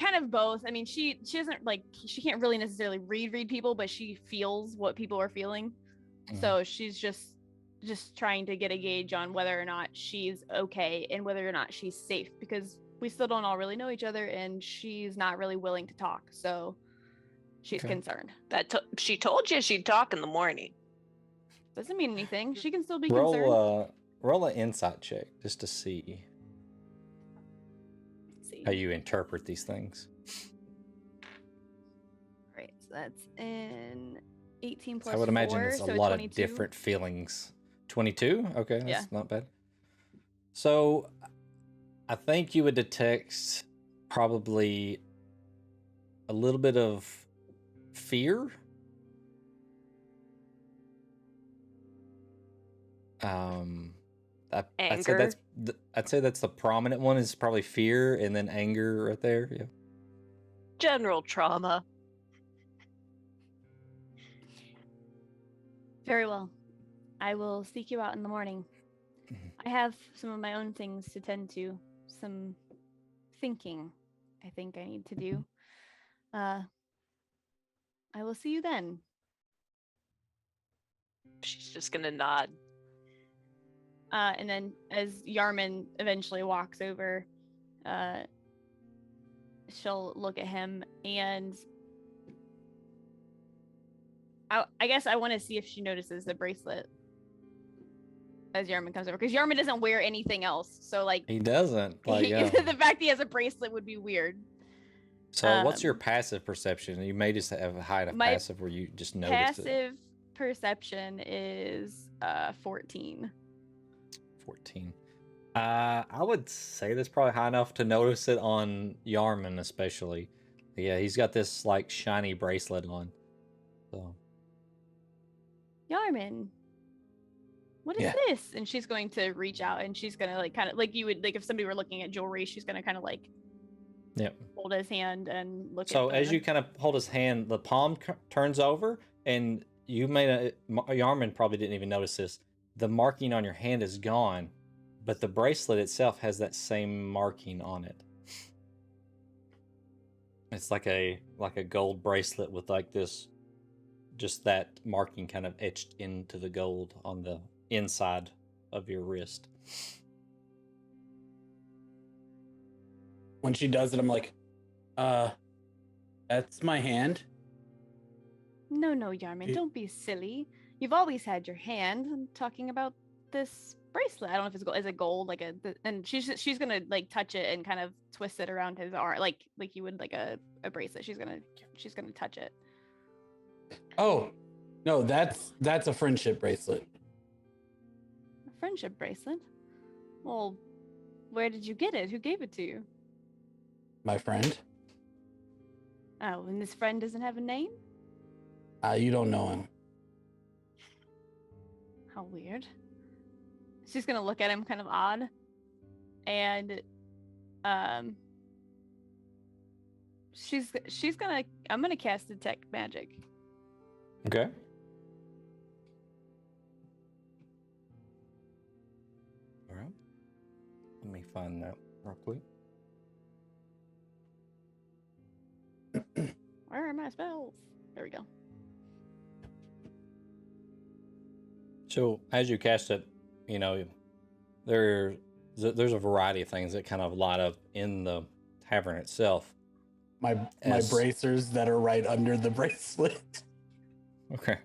kind of both. I mean, she doesn't like, she can't really necessarily read people, but she feels what people are feeling. Mm-hmm. So she's just trying to get a gauge on whether or not she's okay and whether or not she's safe, because we still don't all really know each other, and she's not really willing to talk. So she's concerned. She told you she'd talk in the morning. Doesn't mean anything. She can still be concerned. Roll an insight check just to see how you interpret these things. All right, so that's an 18 plus 4. I would imagine it's a lot 22. of different feelings. 22? Okay, that's not bad. So I think you would detect probably a little bit of fear. Anger. I'd say that's the prominent one, is probably fear, and then anger right there. Yeah. General trauma. Very well. I will seek you out in the morning. I have some of my own things to tend to, some thinking I think I need to do. I will see you then. She's just gonna nod. And then as Yarman eventually walks over, she'll look at him, and I guess I want to see if she notices the bracelet as Yarman comes over, because Yarman doesn't wear anything else. So like, he doesn't. Like, the fact he has a bracelet would be weird. So what's your passive perception? You may just have a high passive where you just notice it. Passive perception is 14. 14. I would say that's probably high enough to notice it on Yarman, especially. Yeah, he's got this like shiny bracelet on. So, Yarman, what is this? And she's going to reach out, and she's gonna like kind of like you would like if somebody were looking at jewelry. She's gonna kind of like hold his hand and look. So as you kind of hold his hand, the palm turns over, and you Yarman probably didn't even notice this. The marking on your hand is gone, but the bracelet itself has that same marking on it. It's like a gold bracelet with like this, just that marking kind of etched into the gold on the inside of your wrist. When she does it, I'm like, that's my hand. No, Yarman, don't be silly. You've always had your hand. I'm talking about this bracelet. I don't know if it's gold. Is it gold? And she's gonna like touch it and kind of twist it around his arm, like you would like a bracelet. She's gonna touch it. Oh, no, that's a friendship bracelet. A friendship bracelet? Well, where did you get it? Who gave it to you? My friend. Oh, and this friend doesn't have a name? You don't know him. Oh how weird. She's gonna look at him kind of odd, and I'm gonna cast detect magic. Okay. All right. Let me find that real quick. Where are my spells? There we go. So as you cast it, there's a variety of things that kind of light up in the tavern itself. My bracers that are right under the bracelet. Okay.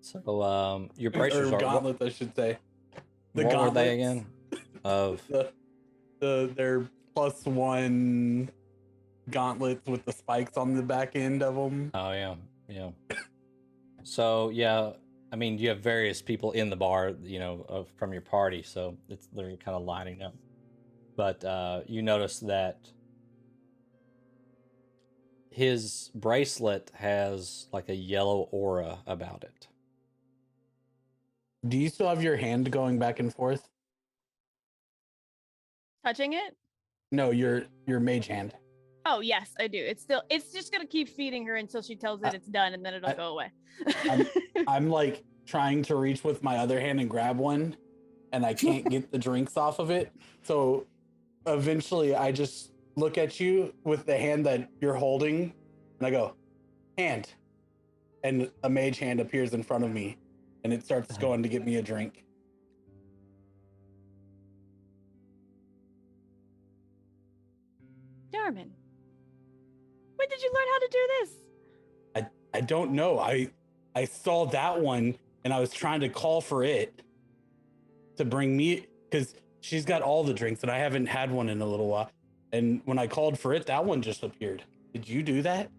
So your bracers are gauntlets, I should say. What were they again? Of they're +1 gauntlets with the spikes on the back end of them. Oh yeah. So yeah, I mean, you have various people in the bar, from your party, so they're kind of lighting up. But you notice that his bracelet has like a yellow aura about it. Do you still have your hand going back and forth? Touching it? No, your mage hand. Oh yes, I do. It's just gonna keep feeding her until she tells it it's done, and then it'll go away. I'm like trying to reach with my other hand and grab one, and I can't get the drinks off of it. So eventually I just look at you with the hand that you're holding, and I go, hand. And a mage hand appears in front of me, and it starts going to get me a drink. Jarman, when did you learn how to do this? I don't know. I saw that one, and I was trying to call for it to bring me, because she's got all the drinks, and I haven't had one in a little while. And when I called for it, that one just appeared. Did you do that?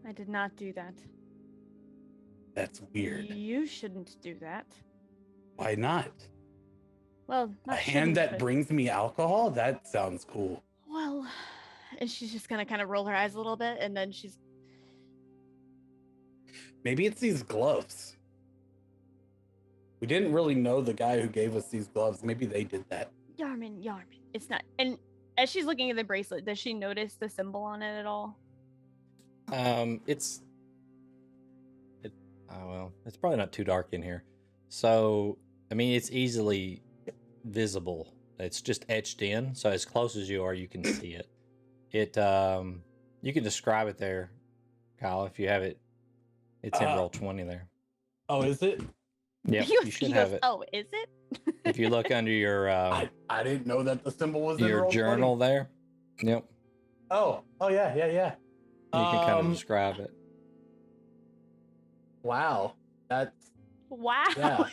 I did not do that. That's weird. You shouldn't do that. Why not? Well, a hand that brings me alcohol? That sounds cool. Well, and she's just gonna kind of roll her eyes a little bit, and then she's... Maybe it's these gloves. We didn't really know the guy who gave us these gloves. Maybe they did that. Yarman, it's not. And as she's looking at the bracelet, does she notice the symbol on it at all? It's probably not too dark in here. So, I mean, it's easily visible. It's just etched in. So as close as you are, you can see it. You can describe it there, Kyle, if you have it. It's in roll 20 there. Oh, is it? Yeah, you should have it. Oh, is it? If you look under your I didn't know that the symbol was in your roll journal 20. there. Yep. Oh yeah. You can kind of describe it. Wow. Wow. Yeah.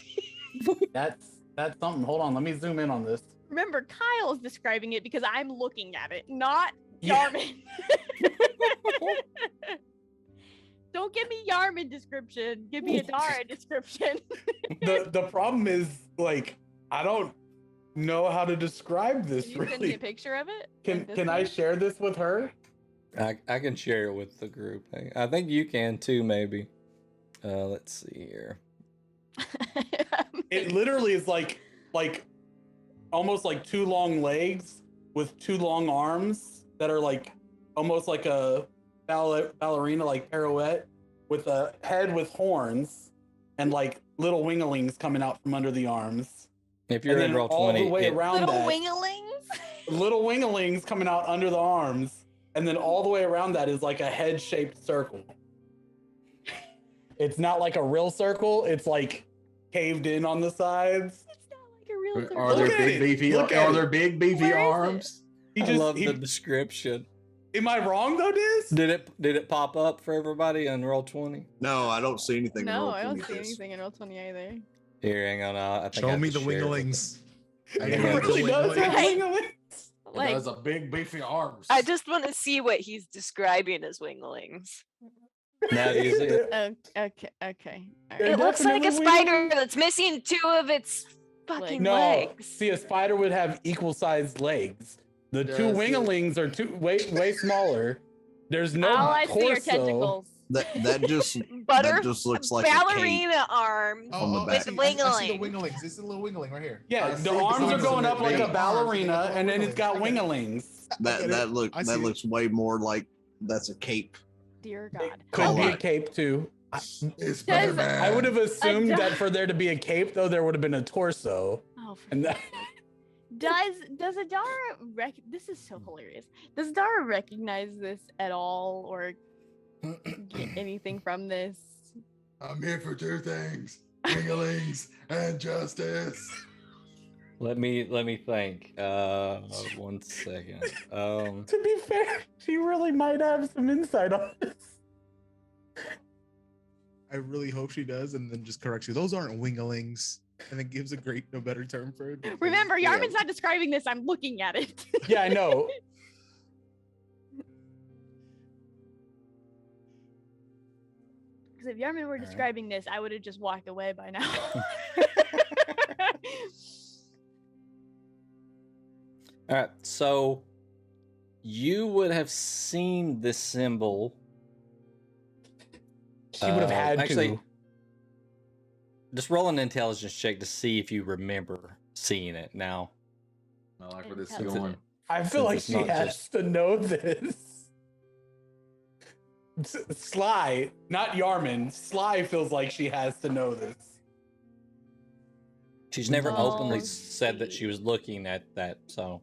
That's something. Hold on, let me zoom in on this. Remember, Kyle's describing it because I'm looking at it, not Yarman. Don't give me Yarman description. Give me a Dara description. The problem is, like, I don't know how to describe this. Can you send me a picture of it? Can I share this with her? I can share it with the group. I think you can too, maybe. Let's see here. It literally is like almost like 2 long legs with 2 long arms that are like almost like a ballerina, like pirouette, with a head with horns and like little winglings coming out from under the arms. If you're in roll 20, all the way around little that, winglings? little winglings coming out under the arms, and then all the way around that is like a head-shaped circle. It's not like a real circle. It's like caved in on the sides. It's not like a real circle. Are there big beefy arms? I love the description. Am I wrong though, Diz? Did it pop up for everybody on roll 20? No, I don't see anything. No, in roll I don't 20 see anything in roll 20 either. Here, hang on. I think Show me the winglings. It really does have winglings. Like, It has a big beefy arms. I just want to see what he's describing as winglings. Now do you see it? Okay. All right. It looks like a Definitely spider winglings. that's missing 2 of its fucking No, legs. see, a spider would have equal-sized legs. The 2 Does it? winglings are way smaller. There's no All I see are torso. tentacles. That just Butter, looks like a cape. ballerina arms On the I back. see, with I see the wingling. winglings. This is a little wingling right here. Yeah, I the see arms are buttons going in up it, like a big ballerina, arms, and then it's got I get it. winglings. I get it. I see it. looks way more like that's a cape. Dear God. Could be a Okay. cape too. It's Does- Spider-Man. I would have assumed di- that for there to be a cape, though, there would have been a torso. Oh, for And that, does Adara this is so hilarious. Does Adara recognize this at all or get anything from this? I'm here for two things: winglings and justice. Let me think. 1 second. to be fair, she really might have some insight on this. I really hope she does, and then just corrects you. Those aren't winglings, and it gives no better term for it. because- Remember, yeah. Yarman's not describing this. I'm looking at it. Yeah, I know. Because if Yarman were Alright. describing this, I would have just walked away by now. All right, so you would have seen this symbol. She would have had actually, to. just roll an intelligence check to see if you remember seeing it. Now, I like where this is Intelligent. going. I feel since like it's she not has just- to know this. Sly, not Yarman. Sly feels like she has to know this. she's never Oh, openly said that see. she was looking at that. So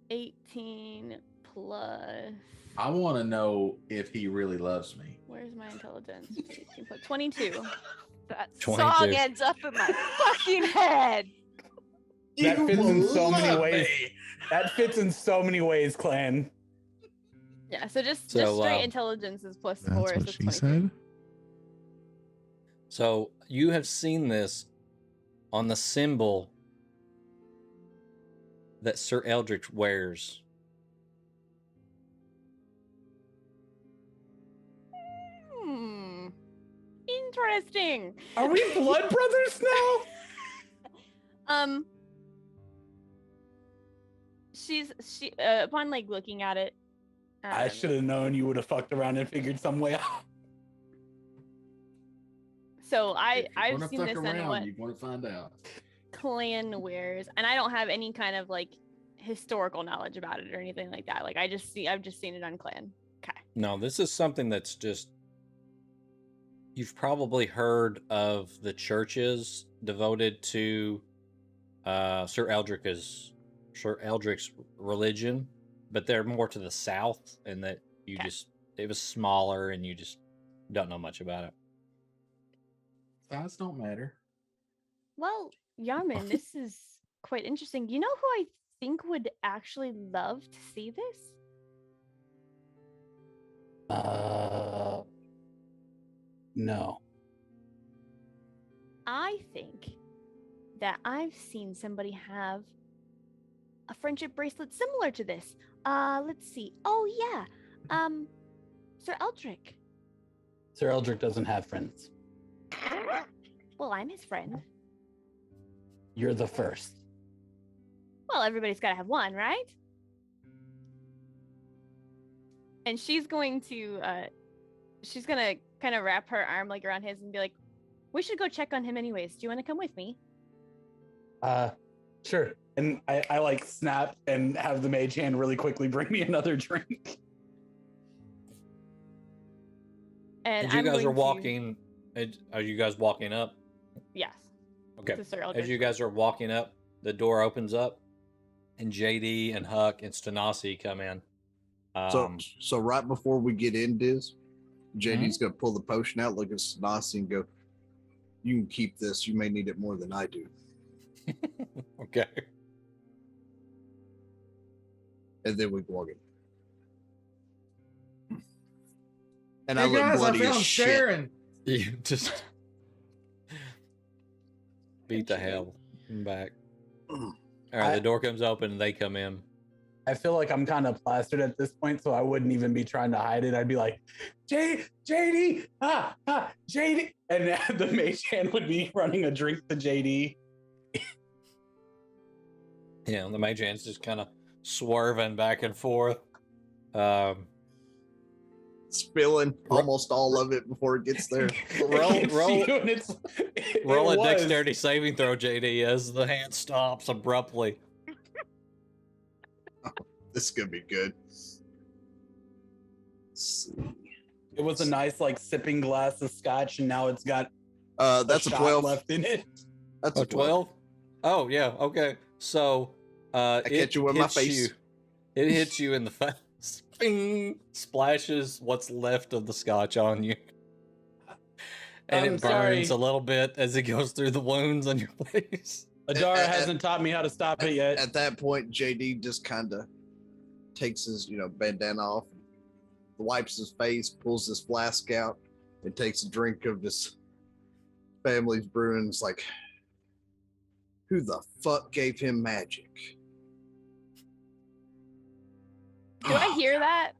18 plus. I want to know if he really loves me. Where's my intelligence? 18 plus 22. That 22. song ends up in my fucking head. That You fits in will so many love ways. me. That fits in so many ways, Clan. Yeah, so just So, straight intelligence is plus 4. That's so what it's she 22. said. So you have seen this on the symbol that Sir Eldritch wears. Hmm. Interesting. Are we blood brothers now? She upon like looking at it. I should have known you would have fucked around and figured some way out. So If you're I've gonna seen fuck this in around, what you're going to find out. Clan wears, and I don't have any kind of like historical knowledge about it or anything like that. Like I've just seen it on Clan. Okay. No, this is something that's just you've probably heard of the churches devoted to Sir Eldrich's religion, but they're more to the south, and that you Okay. just it was smaller, and you just don't know much about it. Size don't matter. Well, Yarman, this is quite interesting. You know who I think would actually love to see this? No. I think that I've seen somebody have a friendship bracelet similar to this. Let's see. Oh yeah. Sir Eldrick. Sir Eldrick doesn't have friends. Well, I'm his friend. You're the first. Well, everybody's got to have one, right? And she's going to kind of wrap her arm like around his and be like, "We should go check on him anyways. Do you want to come with me?" Sure. And I like snap and have the mage hand really quickly bring me another drink. And As you I'm guys going are to- walking, are you guys walking up? Yes. Okay. To Sir Eldrick. As you guys are walking up, the door opens up, and JD and Huck and Stanasi come in. So right before we get in, Diz, JD's gonna pull the potion out, look at Sanasi, and go, "You can keep this. You may need it more than I do." Okay. And then we walk in. And I Hey look guys, I bloody as found shit. Sharon. You just beat the hell back. All right, the door comes open and they come in. I feel like I'm kind of plastered at this point, so I wouldn't even be trying to hide it. I'd be like, JD, JD. And the mage hand would be running a drink to JD. Yeah, the mage hand's just kind of swerving back and forth. So spilling almost all of it before it gets there. Roll a dexterity saving throw, JD, as the hand stops abruptly. Oh, this is gonna be good. Let's see. It was a nice like sipping glass of scotch, and now it's got that's a shot 12 left in it. That's a 12. Oh yeah, okay. So I catch you with my face. It hits you in the face. Bing! Splashes what's left of the scotch on you. And it burns a little bit as it goes through the wounds on your face. Adara hasn't taught me how to stop it yet. At that point, JD just kind of takes his, bandana off, wipes his face, pulls his flask out, and takes a drink of this family's brew, and it's like, who the fuck gave him magic? Do I hear that?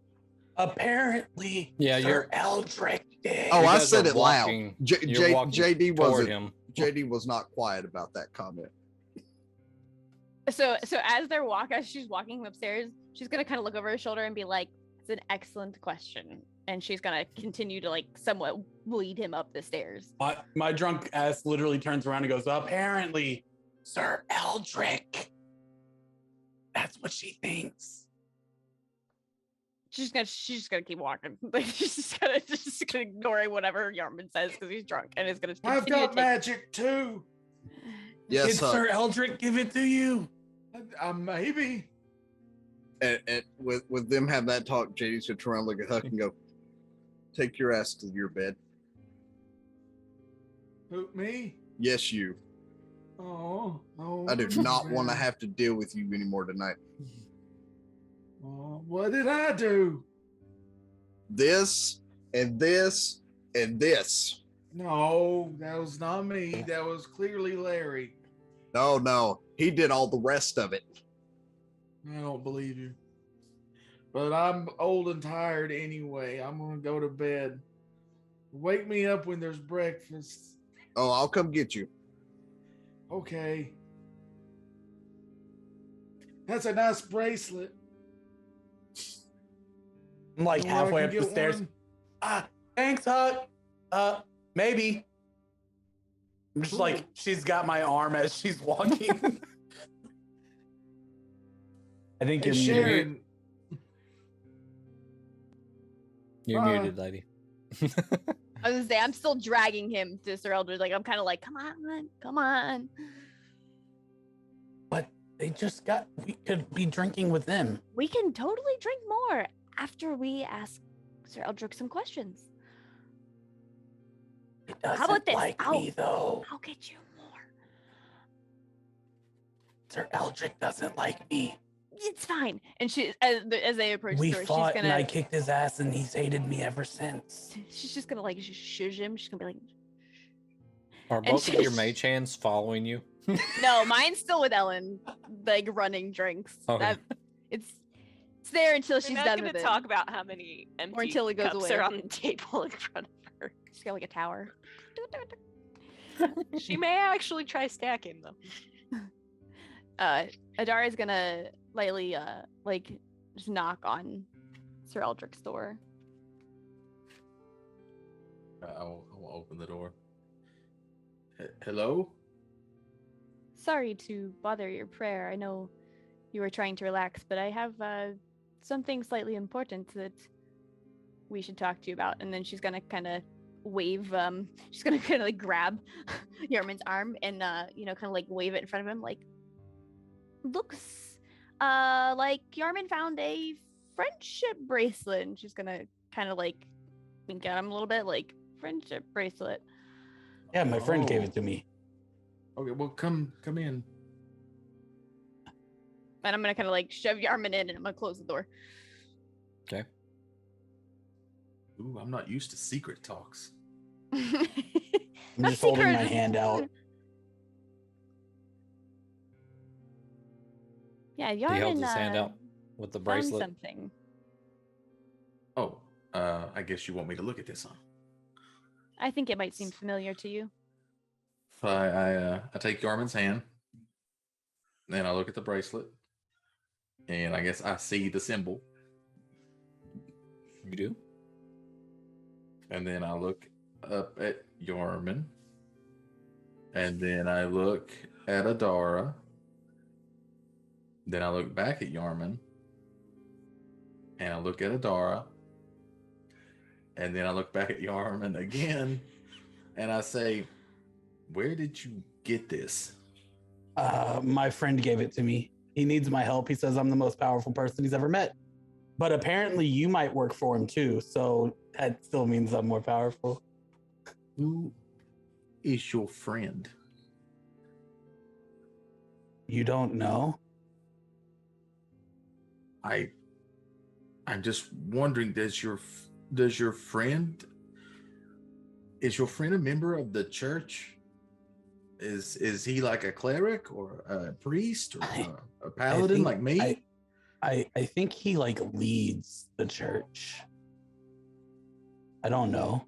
Apparently, yeah, Sir Eldrick did. Oh, I said it loud. JD was not quiet about that comment. So as she's walking upstairs, she's gonna kind of look over her shoulder and be like, "It's an excellent question," and she's gonna continue to like somewhat lead him up the stairs. My drunk ass literally turns around and goes, "Apparently, Sir Eldrick." That's what she thinks. She's just gonna keep walking. Like she's just gonna ignore whatever Yarman says because he's drunk, and is gonna. I've got magic too. Yes, did Sir Eldrick give it to you? Maybe. And with them have that talk, JD's gonna turn around, look at Huck, and go, "Take your ass to your bed." Who, me? Yes, you. Oh. I do not want to have to deal with you anymore tonight. Oh, what did I do? This and this and this. No, that was not me. That was clearly Larry. No, he did all the rest of it. I don't believe you. But I'm old and tired anyway. I'm gonna go to bed. Wake me up when there's breakfast. Oh, I'll come get you. Okay. That's a nice bracelet. I'm like halfway up the stairs. Thanks, Huck. Maybe. I'm just like, she's got my arm as she's walking. I think you're muted. You're muted, lady. I was gonna say, I'm still dragging him to Sir Eldridge. Like, I'm kind of like, come on. But we could be drinking with them. We can totally drink more after we ask Sir Eldrick some questions. How about this? Like me, though. I'll get you more. Sir Eldrick doesn't like me. It's fine. And she, as they approach the door, she's gonna. And I kicked his ass, and he's hated me ever since. She's just gonna like shush him. She's gonna be like. Are both of your mage hands following you? No, mine's still with Ellen, like running drinks. Okay. It's there until she's done with it. We're not going to talk about how many empty or until it goes cups away. are on the table in front of her. She's got like a tower. She may actually try stacking them. Adara's gonna lightly like just knock on Sir Eldrick's door. I'll open the door. Hello? Sorry to bother your prayer. I know you were trying to relax, but I have something slightly important that we should talk to you about. And then she's gonna kind of wave. She's gonna kind of like grab Yarman's arm and kind of like wave it in front of him. Like, looks like Yarman found a friendship bracelet. And she's gonna kind of like wink at him a little bit, like friendship bracelet. Yeah, my friend gave it to me. Okay, well, come in. And I'm gonna kind of like shove Yarman in, and I'm gonna close the door. Okay. Ooh, I'm not used to secret talks. I'm just holding my hand out. Yeah, He held Yarman his hand out with the bracelet. Something. Oh, I guess you want me to look at this, huh? I think it might seem familiar to you. So I take Yarman's hand, then I look at the bracelet, and I guess I see the symbol. You do? And then I look up at Yarman. And then I look at Adara. Then I look back at Yarman. And I look at Adara. And then I look back at Yarman again. And I say, where did you get this? My friend gave it to me. He needs my help. He says I'm the most powerful person he's ever met. But apparently you might work for him too. So that still means I'm more powerful. Who is your friend? You don't know? I'm just wondering, is your friend a member of the church? Is he like a cleric or a priest or a paladin like me? I think he like leads the church. I don't know.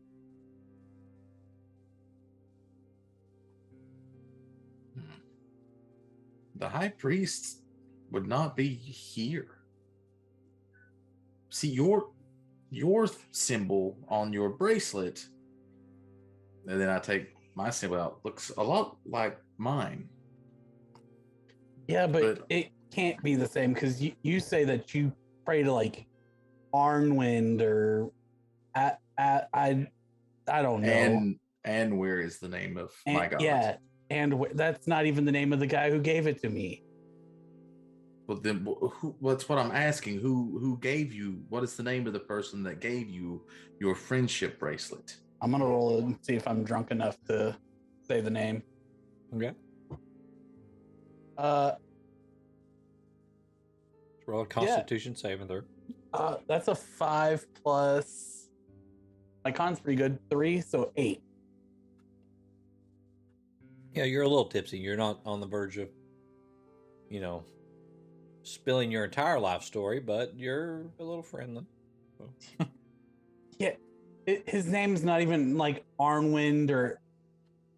The high priest would not be here. See, your symbol on your bracelet, and then I take my symbol out, looks a lot like mine. Yeah, but it can't be the same because you say that you pray to like Arnwind or I don't know. And where is the name of my god? Yeah, and that's not even the name of the guy who gave it to me. Well, then what's what I'm asking? Who gave you? What is the name of the person that gave you your friendship bracelet? I'm gonna roll it and see if I'm drunk enough to say the name. Okay. Roll a Constitution saving throw. That's a 5 plus. My con's pretty good. 3, so 8. Yeah, you're a little tipsy. You're not on the verge of, spilling your entire life story, but you're a little friendly. So. Yeah, his name's not even like Arnwind or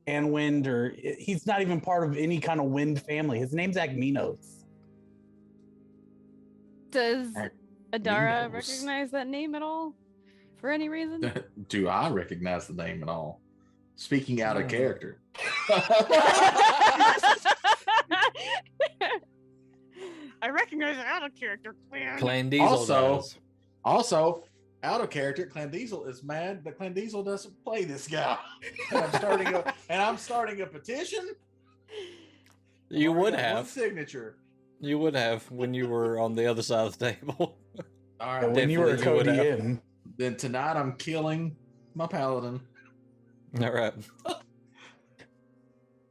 Anwind, or he's not even part of any kind of wind family. His name's Agminos. Does Adara recognize that name at all? For any reason? Do I recognize the name at all? Speaking out of character. I recognize it out of character. Clan Diesel does. Also, out of character, Clan Diesel is mad that Clan Diesel doesn't play this guy. And I'm starting a petition. You would have. One signature. You would have when you were on the other side of the table. All right. When you were Cody in. Then tonight I'm killing my paladin. All right.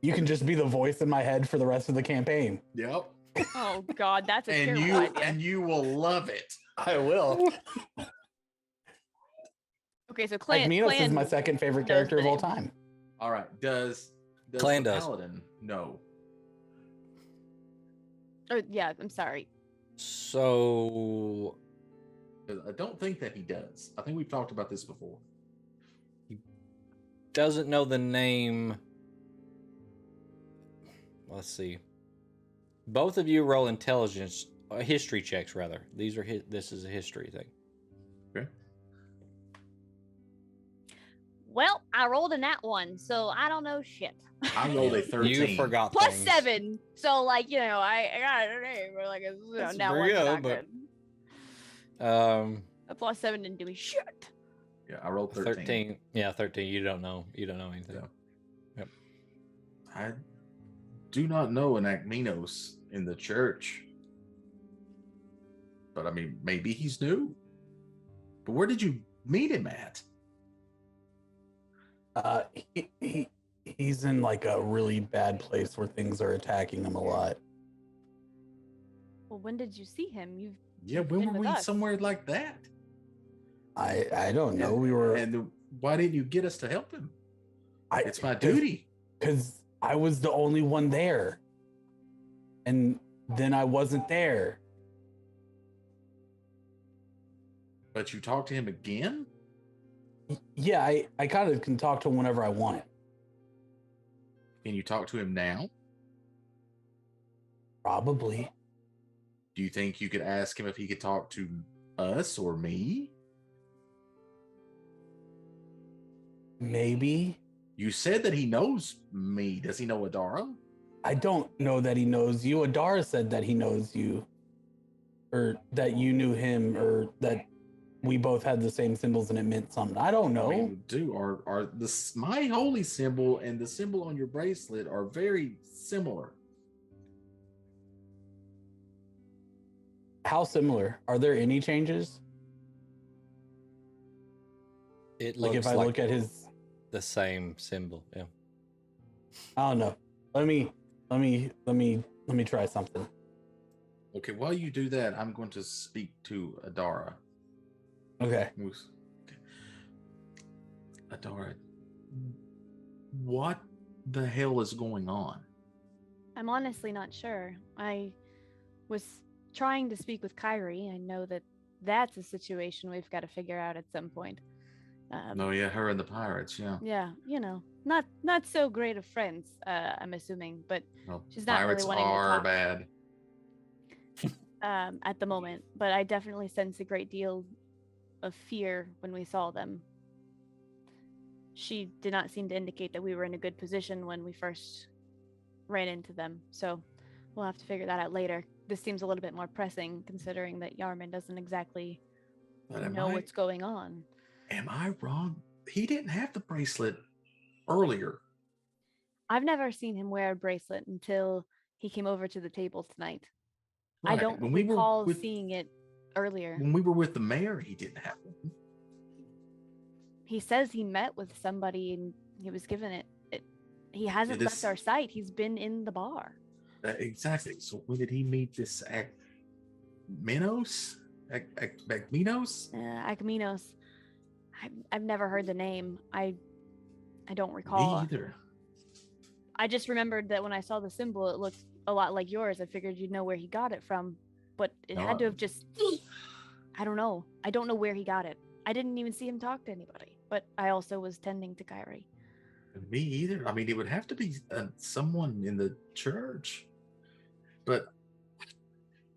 You can just be the voice in my head for the rest of the campaign. Yep. Oh God, that's a terrible idea. And you will love it. I will. Okay, so Clan is my second favorite character of all time. All right. Does Clan the does. paladin know? Oh, yeah, I'm sorry. So I don't think that he does. I think we've talked about this before. He doesn't know the name. Let's see. Both of you roll intelligence, history checks rather. This is a history thing. Okay. Well, I rolled a nat 1, so I don't know shit. I rolled a 13. You forgot Plus things. 7, so like I got a name, or like now one's not good. A plus 7 didn't do me shit. Yeah, I rolled 13. Yeah, 13. You don't know anything. Yeah. Yep. I do not know an Agminos in the church. But I mean, maybe he's new. But where did you meet him at? He's in like a really bad place where things are attacking him a lot. Well, when did you see him? When were we somewhere like that? I don't know. We were. And why didn't you get us to help him? It's my duty. Because I was the only one there. And then I wasn't there. But you talked to him again? Yeah, I kind of can talk to him whenever I want. Can you talk to him now? Probably. Do you think you could ask him if he could talk to us or me? Maybe. You said that he knows me. Does he know Adara? I don't know that he knows you. Adara said that he knows you. Or that you knew him, or that we both had the same symbols and it meant something. I don't know. I mean, are this my holy symbol and the symbol on your bracelet are very similar. How similar? Are there any changes? It Like looks if I look at his the same symbol. Yeah. I don't know. Let me try something. Okay, while you do that, I'm going to speak to Adara. Okay. Adara, what the hell is going on? I'm honestly not sure. I was trying to speak with Kyrie. I know that that's a situation we've got to figure out at some point. Oh yeah, her and the pirates, yeah. Yeah, not so great of friends, I'm assuming, but Well, she's not pirates really wanting to are talk. bad. At the moment, but I definitely sense a great deal of fear when we saw them. She did not seem to indicate that we were in a good position when we first ran into them, so we'll have to figure that out later. This seems a little bit more pressing, considering that Yarman doesn't exactly know what's going on. Am I wrong? He didn't have the bracelet earlier. I've never seen him wear a bracelet until he came over to the table tonight. Right. I don't recall seeing it earlier. When we were with the mayor, he didn't have one. He says he met with somebody and he was given it. He hasn't left our site. He's been in the bar. Exactly. So when did he meet this Minos? Akminos? Akminos. I've never heard the name. I don't recall. Me either. I just remembered that when I saw the symbol, it looked a lot like yours. I figured you'd know where he got it from, but it had to have just, I don't know. I don't know where he got it. I didn't even see him talk to anybody, but I also was tending to Kyrie. Me either. I mean, it would have to be someone in the church. But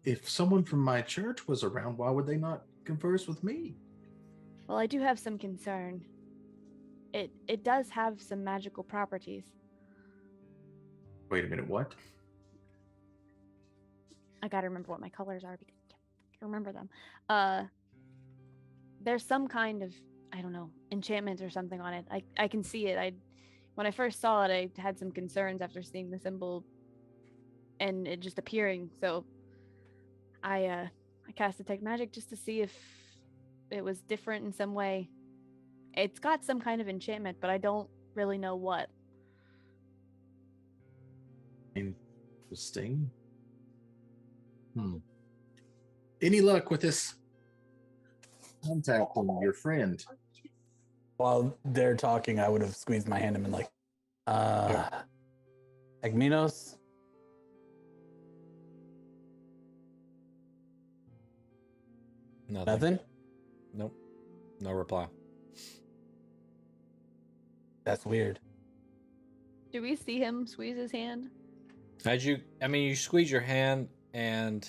if someone from my church was around, why would they not converse with me? Well, I do have some concern. It does have some magical properties. Wait a minute, what? I gotta remember what my colors are because I can't remember them. There's some kind of, I don't know, enchantment or something on it. I can see it. When I first saw it, I had some concerns after seeing the symbol and it just appearing. So I cast Detect Magic just to see if it was different in some way. It's got some kind of enchantment, but I don't really know what. Interesting. Any luck with this contacting your friend? While they're talking, I would have squeezed my hand and been like, Akminos? Nothing? Nope. No reply. That's weird. Do we see him squeeze his hand? You squeeze your hand and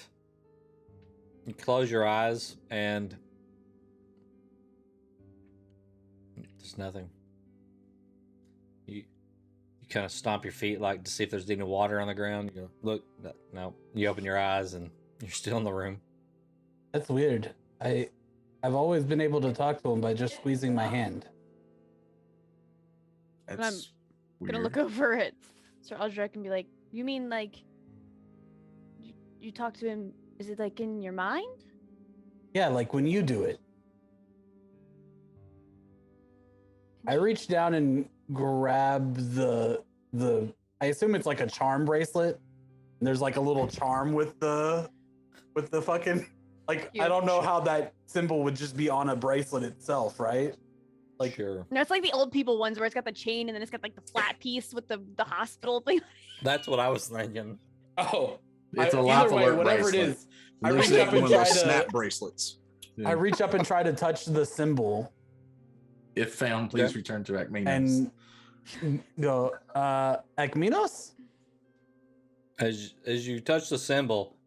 you close your eyes and there's nothing. You kind of stomp your feet like to see if there's any water on the ground. You go, look, no. You open your eyes and you're still in the room. That's weird. I've always been able to talk to him by just squeezing my hand. That's I'm gonna look over at Sir Eldrick and be like, you mean like you talk to him, is it like in your mind? Yeah, like when you do it. I reach down and grab the I assume it's like a charm bracelet. And there's like a little charm with the fucking like I don't know how that symbol would just be on a bracelet itself, right? Like sure. No, it's like the old people ones where it's got the chain and then it's got like the flat piece with the hospital thing. That's what I was thinking. Oh, it's a life alert whatever bracelet. it is. I reach up and try to snap bracelets. I reach up and try to touch the symbol. If found, please return to Akminos. And go, Akminos? As you touch the symbol,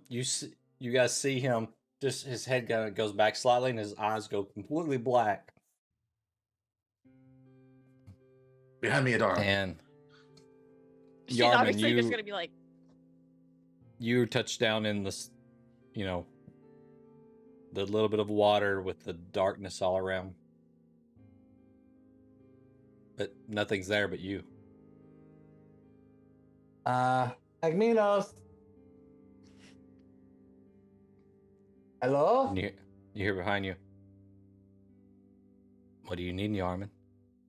you guys see him. Just his head goes back slightly, and his eyes go completely black. Behind me, Adara. And She's Yarman, obviously just gonna be like, you touch down in this, you know, the little bit of water with the darkness all around. But nothing's there but you. Agminos. Hello? And you hear behind you. What do you need, Yarman?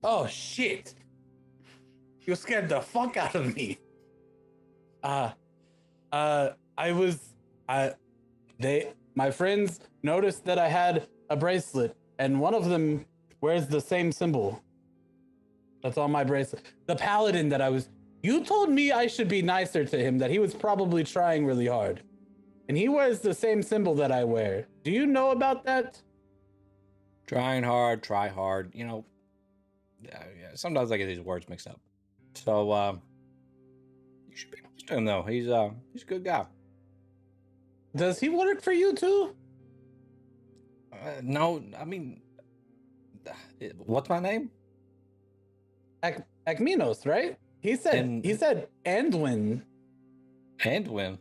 Oh shit! You scared the fuck out of me. My friends noticed that I had a bracelet, and one of them wears the same symbol that's on my bracelet. The paladin that you told me I should be nicer to him, that he was probably trying really hard. And he wears the same symbol that I wear. Do you know about that? Trying hard, try hard. You know, sometimes I get these words mixed up. So, you should be nice to him, though. He's a good guy. Does he work for you too? No, I mean, what's my name? Akminos, right? He said Andwin. Andwin?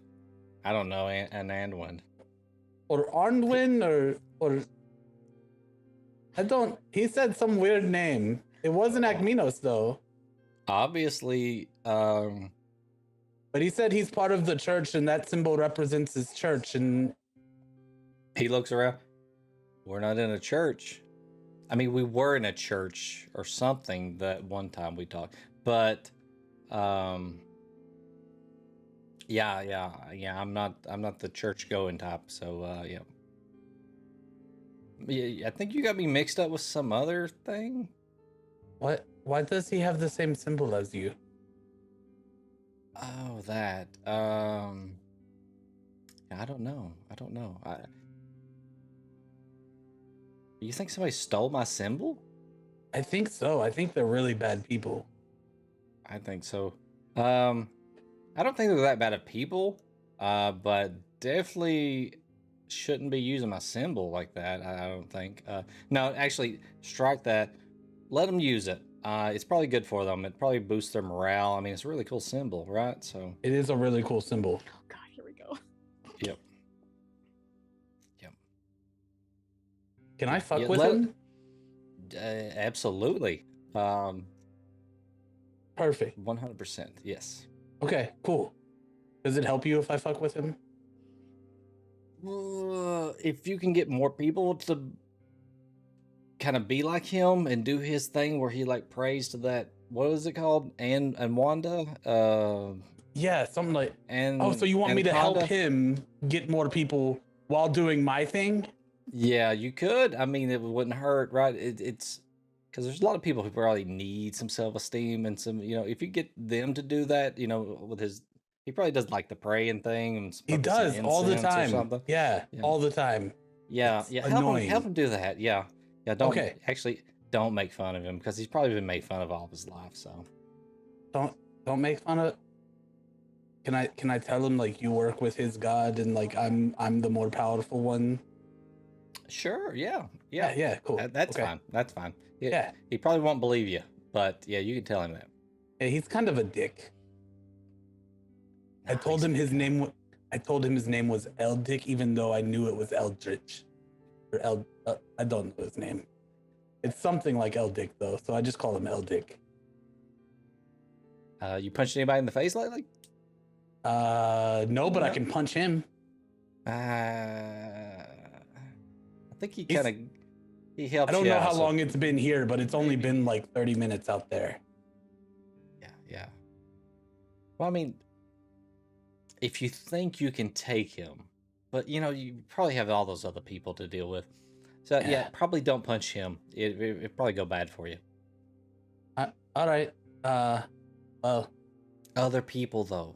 I don't know, an Andwin. Or Arndwin, or I don't. He said some weird name. It wasn't Akminos though. Obviously, but he said he's part of the church, and that symbol represents his church. And he looks around. We're not in a church. I mean, we were in a church or something that one time we talked, but yeah. I'm not the church going type. So yeah. I think you got me mixed up with some other thing. What? Why does he have the same symbol as you? Oh, that. I don't know. You think somebody stole my symbol? I think so. I think they're really bad people. I think so. I don't think they're that bad of people, but definitely shouldn't be using my symbol like that. I don't think. No, actually, strike that. Let them use it. It's probably good for them. It probably boosts their morale. I mean, it's a really cool symbol, right? So it is a really cool symbol. oh god, here we go. Yep. Can I fuck with him? Absolutely. Perfect. 100%. Yes. Okay, cool. Does it help you if I fuck with him? If you can get more people to kind of be like him and do his thing where he like prays to that, what is it called? And Wanda? Yeah, something like. And so you want me to help him get more people while doing my thing? Yeah, you could. I mean, it wouldn't hurt, right? It's because there's a lot of people who probably need some self-esteem and some, you know, if you get them to do that, you know, with he probably does like the praying thing. And he does all the time. Yeah, all the time. Yeah, yeah. Help him do that. Yeah, yeah. Don't make fun of him because he's probably been made fun of all of his life. So don't make fun of. Can I tell him like you work with his god and like I'm the more powerful one? Sure. Yeah. Cool. That's fine. That's fine. Yeah. He probably won't believe you, but yeah, you can tell him that. Yeah, he's kind of a dick. I told him his name was Eldick, even though I knew it was Eldritch. Or I don't know his name. It's something like Eldick though, so I just call him Eldick. You punched anybody in the face lately? No, but I can punch him. I think he helps. I don't know how long it's been here, but it's only been like 30 minutes out there. Yeah. Well, I mean, if you think you can take him, but you know, you probably have all those other people to deal with. So yeah, probably don't punch him. It probably go bad for you. All right. Well, other people though.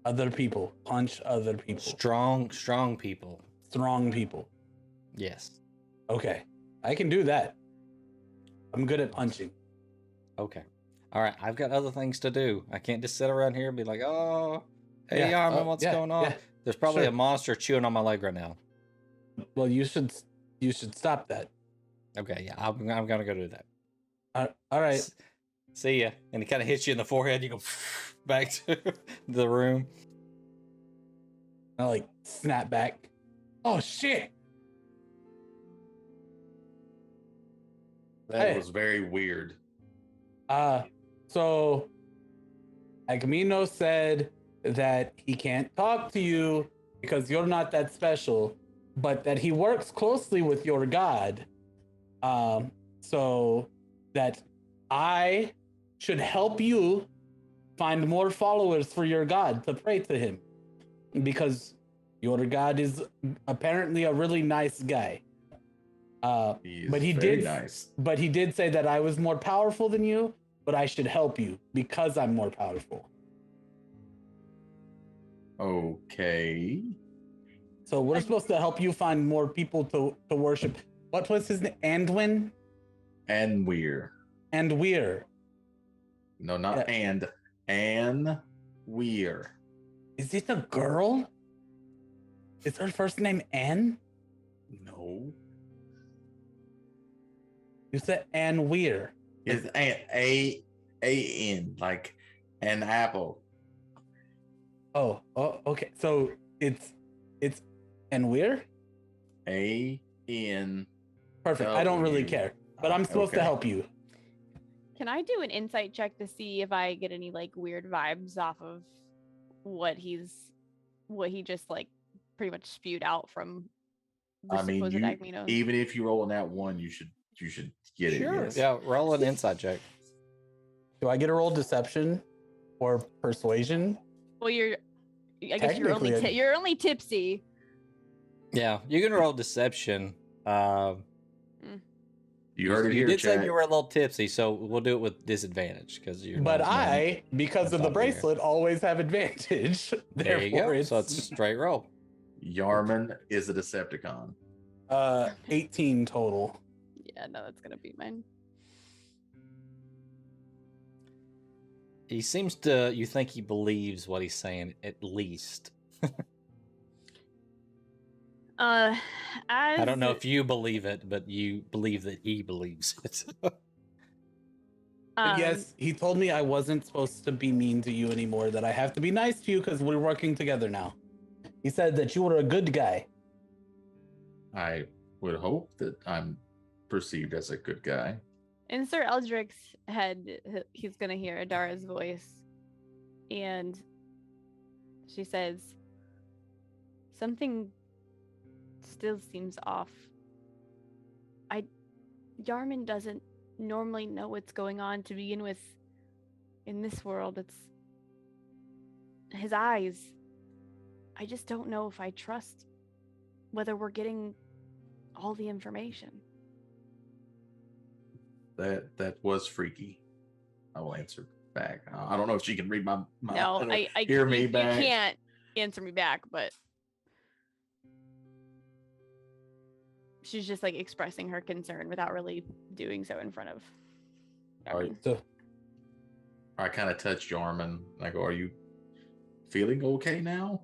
Other people. Punch other people. Strong people. Strong people. Yes. Okay. I can do that. I'm good at punching. Okay. All right. I've got other things to do. I can't just sit around here and be like, oh, hey, Armin, what's going on? Yeah. There's probably a monster chewing on my leg right now. Well, you should stop that. Okay. Yeah. I'm going to go do that. All right. See ya. And he kind of hits you in the forehead. You go back to the room. I like snap back. Oh shit! That was very weird. So Agamino said that he can't talk to you because you're not that special, but that he works closely with your god. So that I should help you find more followers for your god to pray to him, because your god is apparently a really nice guy. But he did nice. But he did say that I was more powerful than you, but I should help you because I'm more powerful. Okay. So we're supposed to help you find more people to worship. What was his name? Andwin? And Weir. And Weir. No, not Ann Weir. Is it a girl? Is her first name Ann? No. You said Ann Weir. It's A-N, like an apple. Oh, okay. So it's Ann Weir? A-N. Perfect. I don't really care, but I'm supposed to help you. Can I do an insight check to see if I get any like weird vibes off of what he just like pretty much spewed out from the supposed Agmino? Even if you roll on that one, you should get it. Yes. Yeah, roll an insight check. Do I get a roll deception or persuasion? Well, I guess you're only tipsy. Yeah, you can roll deception. You heard it you here, did chat. say you were a little tipsy, so we'll do it with disadvantage because you're. But because of the bracelet, always have advantage. There you go. So it's a straight roll. Yarman is a Decepticon. 18 total. Yeah, no, that's gonna beat mine. He seems to. You think he believes what he's saying, at least. I don't know if you believe it, but you believe that he believes it. Yes, he told me I wasn't supposed to be mean to you anymore, that I have to be nice to you because we're working together now. He said that you were a good guy. I would hope that I'm perceived as a good guy. In Sir Eldric's head, he's gonna hear Adara's voice, and she says, "Something still seems off. Yarman doesn't normally know what's going on to begin with. In this world, it's his eyes. I just don't know if I trust whether we're getting all the information." That was freaky. I will answer back. I don't know if she can read my no, I hear me back. You can't answer me back, but she's just like expressing her concern without really doing so in front of Yarman. I kind of touch Yarman. I go, "Are you feeling okay now?"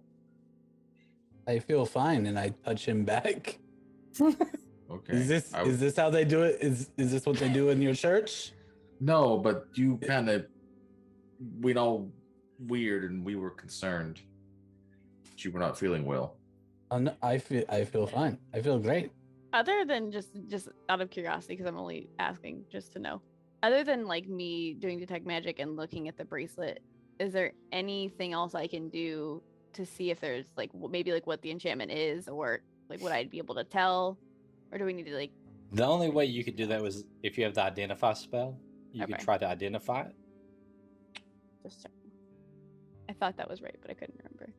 I feel fine, and I touch him back. Okay. Is this how they do it? Is this what they do in your church? No, but you kind of went all weird, and we were concerned that you were not feeling well. No, I feel fine. I feel great. Other than just out of curiosity, because I'm only asking just to know. Other than like me doing detect magic and looking at the bracelet, is there anything else I can do to see if there's like maybe like what the enchantment is, or like would I be able to tell, or do we need to like? The only way you could do that was if you have the identify spell. You could try to identify it. Just checking. I thought that was right, but I couldn't remember.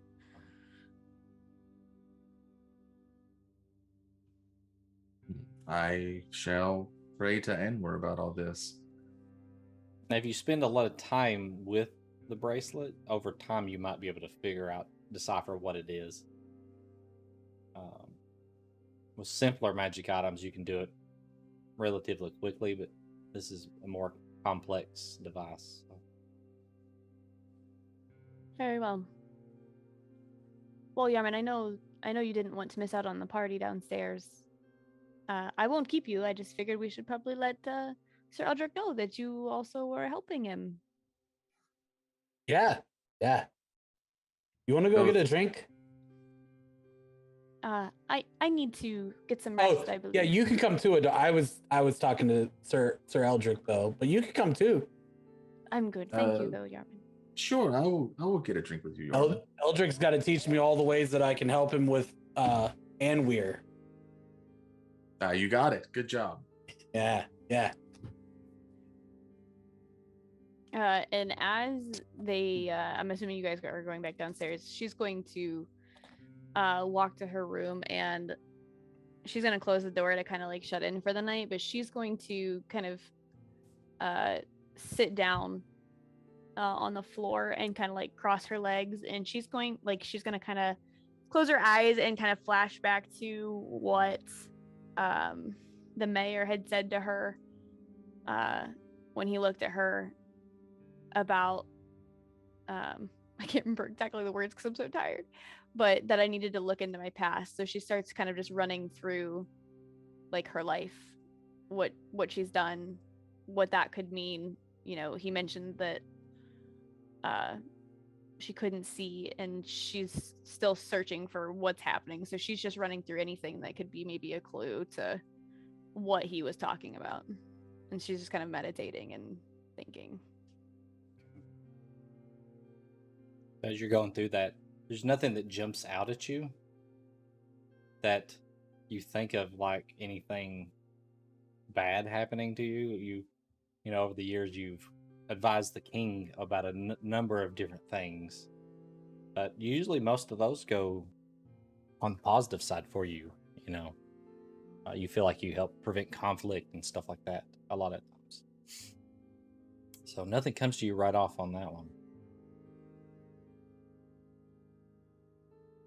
I shall pray to Enwer about all this. Now, if you spend a lot of time with the bracelet, over time you might be able to decipher what it is. With simpler magic items, you can do it relatively quickly, but this is a more complex device. Very well. Well, Yarman, I know you didn't want to miss out on the party downstairs. I won't keep you. I just figured we should probably let Sir Eldrick know that you also were helping him. Yeah. You want to go get a drink? I need to get some rest, I believe. Yeah, you can come too. I was talking to Sir Eldrick though, but you can come too. I'm good, thank you though, Yarvin. Sure, I will get a drink with you, Yarvin. Eldrick's got to teach me all the ways that I can help him with Anweir. You got it. Good job. Yeah. And as they, I'm assuming you guys are going back downstairs, she's going to walk to her room and she's going to close the door to kind of like shut in for the night, but she's going to kind of sit down on the floor and kind of like cross her legs, and she's going to kind of close her eyes and kind of flash back to what the mayor had said to her when he looked at her about I can't remember exactly the words because I'm so tired, but that I needed to look into my past. So she starts kind of just running through like her life, what she's done, what that could mean. You know, he mentioned that she couldn't see and she's still searching for what's happening. So she's just running through anything that could be maybe a clue to what he was talking about. And she's just kind of meditating and thinking. As you're going through that, there's nothing that jumps out at you that you think of like anything bad happening to you. You know, over the years you've advised the king about a number of different things, but usually most of those go on the positive side for you. You know, you feel like you help prevent conflict and stuff like that a lot of times. So nothing comes to you right off on that one.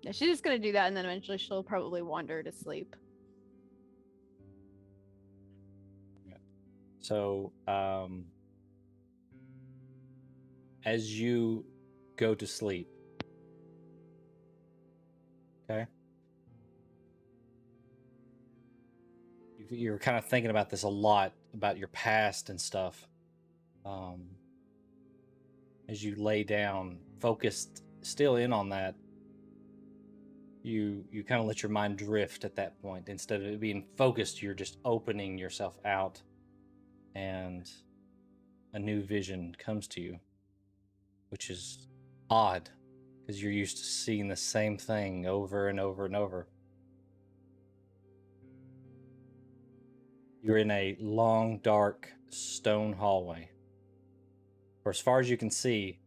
Yeah, she's just gonna do that, and then eventually she'll probably wander to sleep. So, as you go to sleep, okay, you're kind of thinking about this a lot, about your past and stuff. As you lay down, focused still in on that, you kind of let your mind drift at that point. Instead of it being focused, you're just opening yourself out, and a new vision comes to you, which is odd because you're used to seeing the same thing over and over and over. You're in a long, dark stone hallway, where as far as you can see,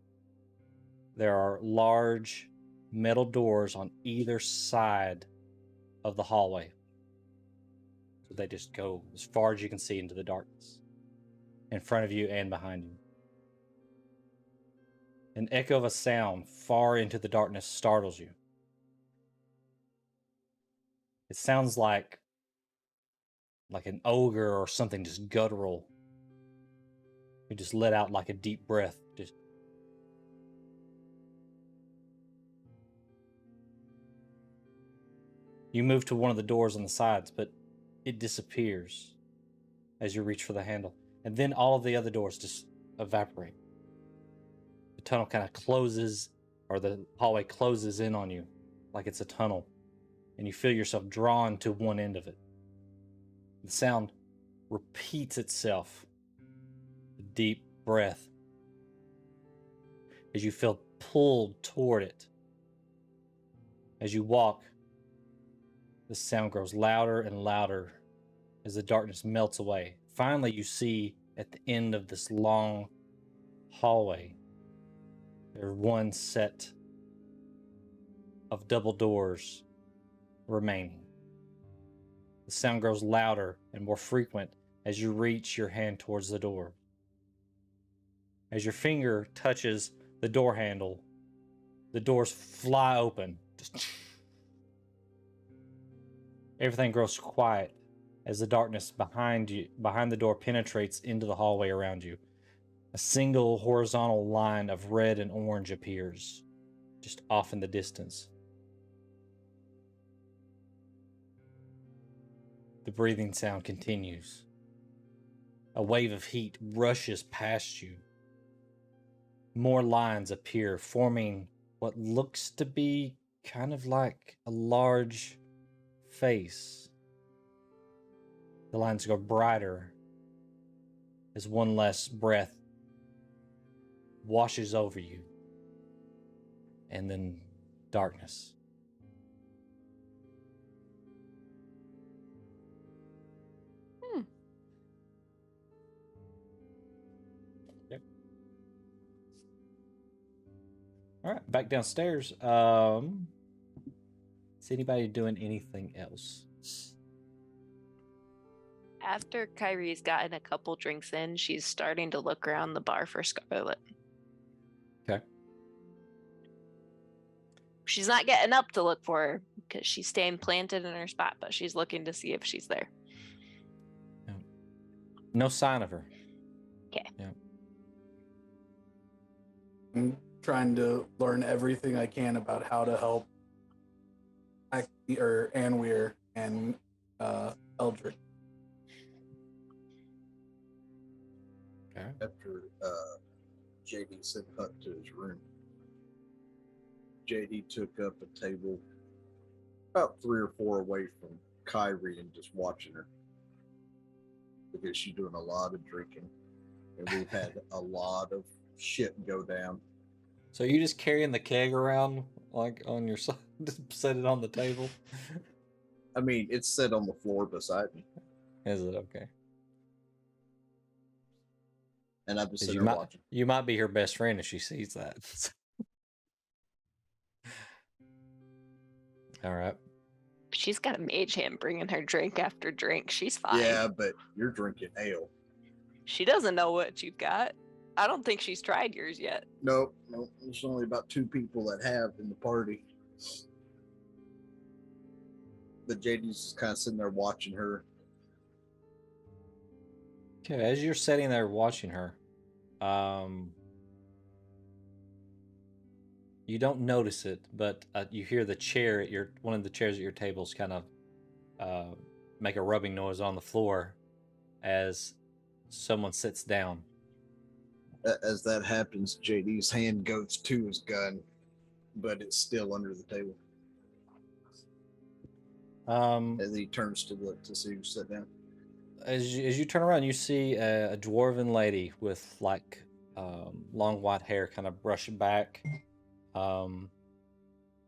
there are large metal doors on either side of the hallway. So they just go as far as you can see into the darkness, in front of you and behind you. An echo of a sound far into the darkness startles you. It sounds like an ogre or something, just guttural. You just let out like a deep breath. Just you move to one of the doors on the sides, but it disappears as you reach for the handle. And then all of the other doors just evaporate. The tunnel kind of closes, or the hallway closes in on you like it's a tunnel, and you feel yourself drawn to one end of it. The sound repeats itself. A deep breath as you feel pulled toward it. As you walk, the sound grows louder and louder as the darkness melts away. Finally, you see at the end of this long hallway, there's one set of double doors remaining. The sound grows louder and more frequent as you reach your hand towards the door. As your finger touches the door handle, the doors fly open. Everything grows quiet as the darkness behind the door penetrates into the hallway around you. A single horizontal line of red and orange appears, just off in the distance. The breathing sound continues. a wave of heat rushes past you. More lines appear, forming what looks to be kind of like a large face. The lines go brighter as one last breath washes over you, and then darkness. Yep. All right, back downstairs. Is anybody doing anything else? After Kyrie's gotten a couple drinks in, she's starting to look around the bar for Scarlet. Okay. She's not getting up to look for her because she's staying planted in her spot, but she's looking to see if she's there. No sign of her. Okay. Yeah. I'm trying to learn everything I can about how to help Anweir and Eldrick. Okay. After JD sent Huck to his room, JD took up a table about 3 or 4 away from Kyrie and just watching her, because she's doing a lot of drinking, and we've had a lot of shit go down. So you just carrying the keg around like on your side, just set it on the table? I mean, it's set on the floor beside me. Is it okay? And I've just sitting You there might, watching. you might be her best friend if she sees that. All right. She's got a mage hand bringing her drink after drink. She's fine. Yeah, but you're drinking ale. She doesn't know what you've got. I don't think she's tried yours yet. Nope. There's only about 2 people that have in the party. But JD's just kind of sitting there watching her. Okay, as you're sitting there watching her, you don't notice it, but you hear the chair at one of the chairs at your tables kind of make a rubbing noise on the floor as someone sits down. As that happens, JD's hand goes to his gun, but it's still under the table. As he turns to look to see who's sitting down. As you turn around, you see a dwarven lady with like long white hair, kind of brushed back.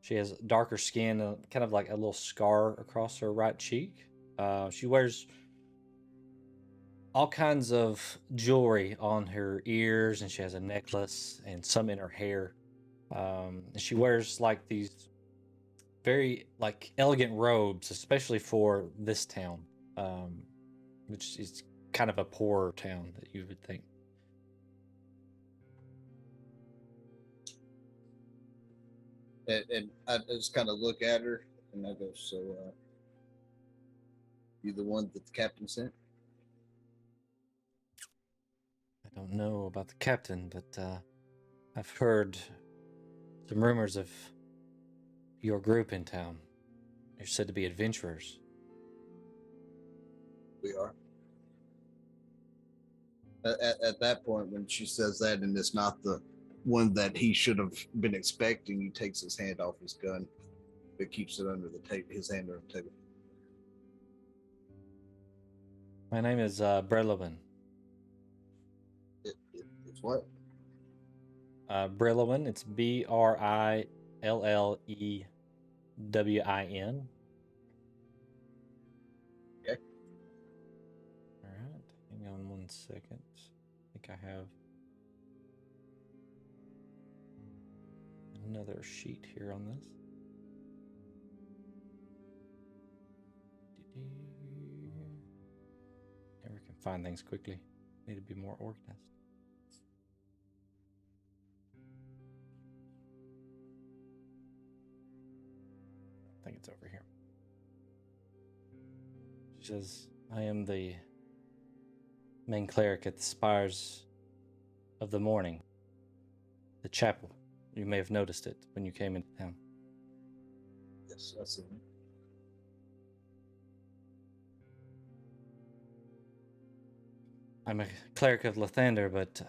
She has darker skin, kind of like a little scar across her right cheek. She wears all kinds of jewelry on her ears, and she has a necklace and some in her hair. She wears like these very like elegant robes, especially for this town, which is kind of a poorer town that you would think. And I just kind of look at her and I go, so you the one that the captain sent? I don't know about the captain, but I've heard some rumors of your group in town. You're said to be adventurers. We are. At that point, when she says that, and it's not the one that he should have been expecting, he takes his hand off his gun, but keeps it under the table. His hand under the table. My name is Brillowin. It's what? Brillowin. It's Brillewin. Okay. All right. Hang on 1 second. I think I have another sheet here on this. Never can find things quickly. Need to be more organized. I think it's over here. She says, I am the main cleric at the Spires of the Morning, the chapel. You may have noticed it when you came into town. Yes, that's it. I'm a cleric of Lathander, but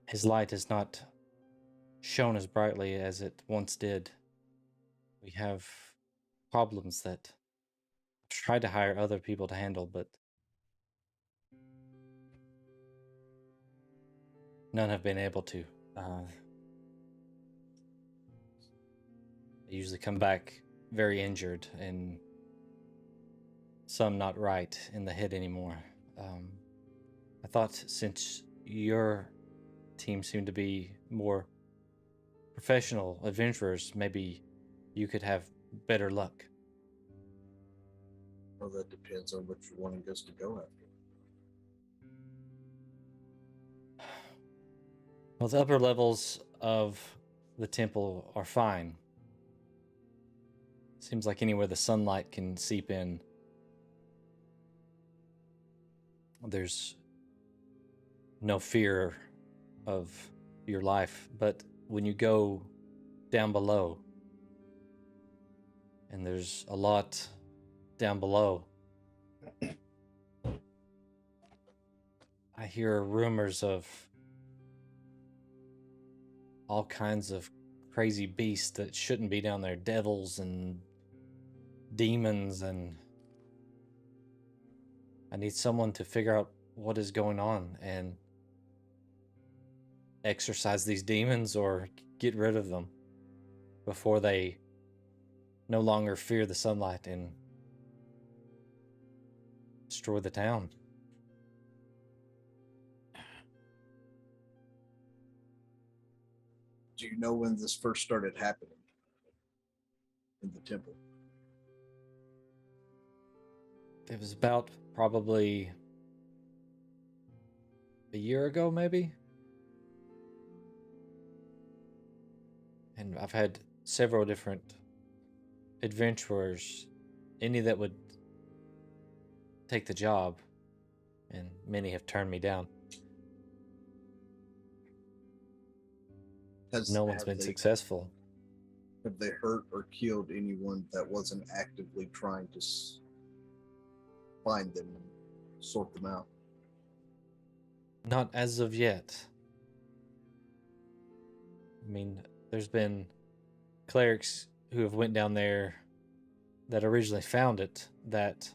his light has not shone as brightly as it once did. We have problems that I've tried to hire other people to handle, but none have been able to. They usually come back very injured and some not right in the head anymore. I thought since your team seemed to be more professional adventurers, maybe you could have better luck. Well, that depends on what you're wanting us to go after. Well, the upper levels of the temple are fine. Seems like anywhere the sunlight can seep in, there's no fear of your life. But when you go down below, and there's a lot down below, I hear rumors of all kinds of crazy beasts that shouldn't be down there, devils and demons, and I need someone to figure out what is going on and exorcise these demons or get rid of them before they no longer fear the sunlight and destroy the town. Do you know when this first started happening in the temple? It was about probably a year ago, maybe. And I've had several different adventurers, any that would take the job, and many have turned me down. No one's been successful. Have they hurt or killed anyone that wasn't actively trying to find them and sort them out? Not as of yet. I mean, there's been clerics who have went down there that originally found it that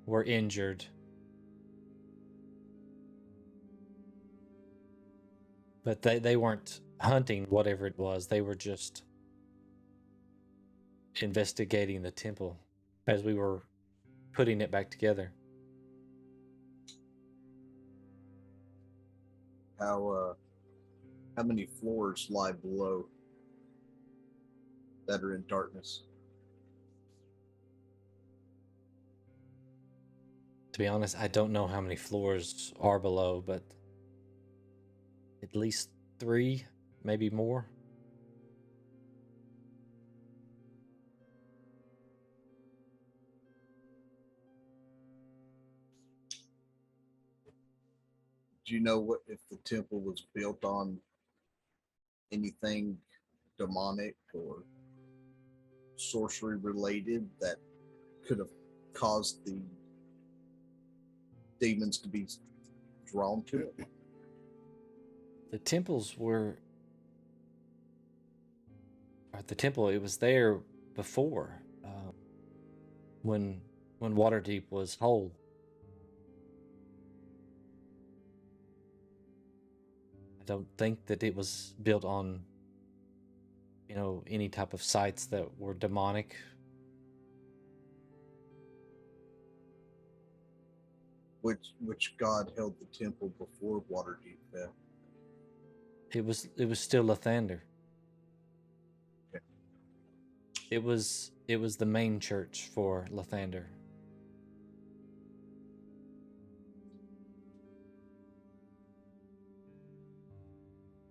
were injured. But they weren't hunting whatever it was. They were just investigating the temple as we were putting it back together. How many floors lie below that are in darkness? To be honest, I don't know how many floors are below, but at least 3, maybe more. Do you know what if the temple was built on anything demonic or sorcery related that could have caused the demons to be drawn to it? The temples were... the temple, it was there before, when Waterdeep was whole. I don't think that it was built on, any type of sites that were demonic. Which god held the temple before Waterdeep fell? It was still Lathander. Okay. It was the main church for Lathander.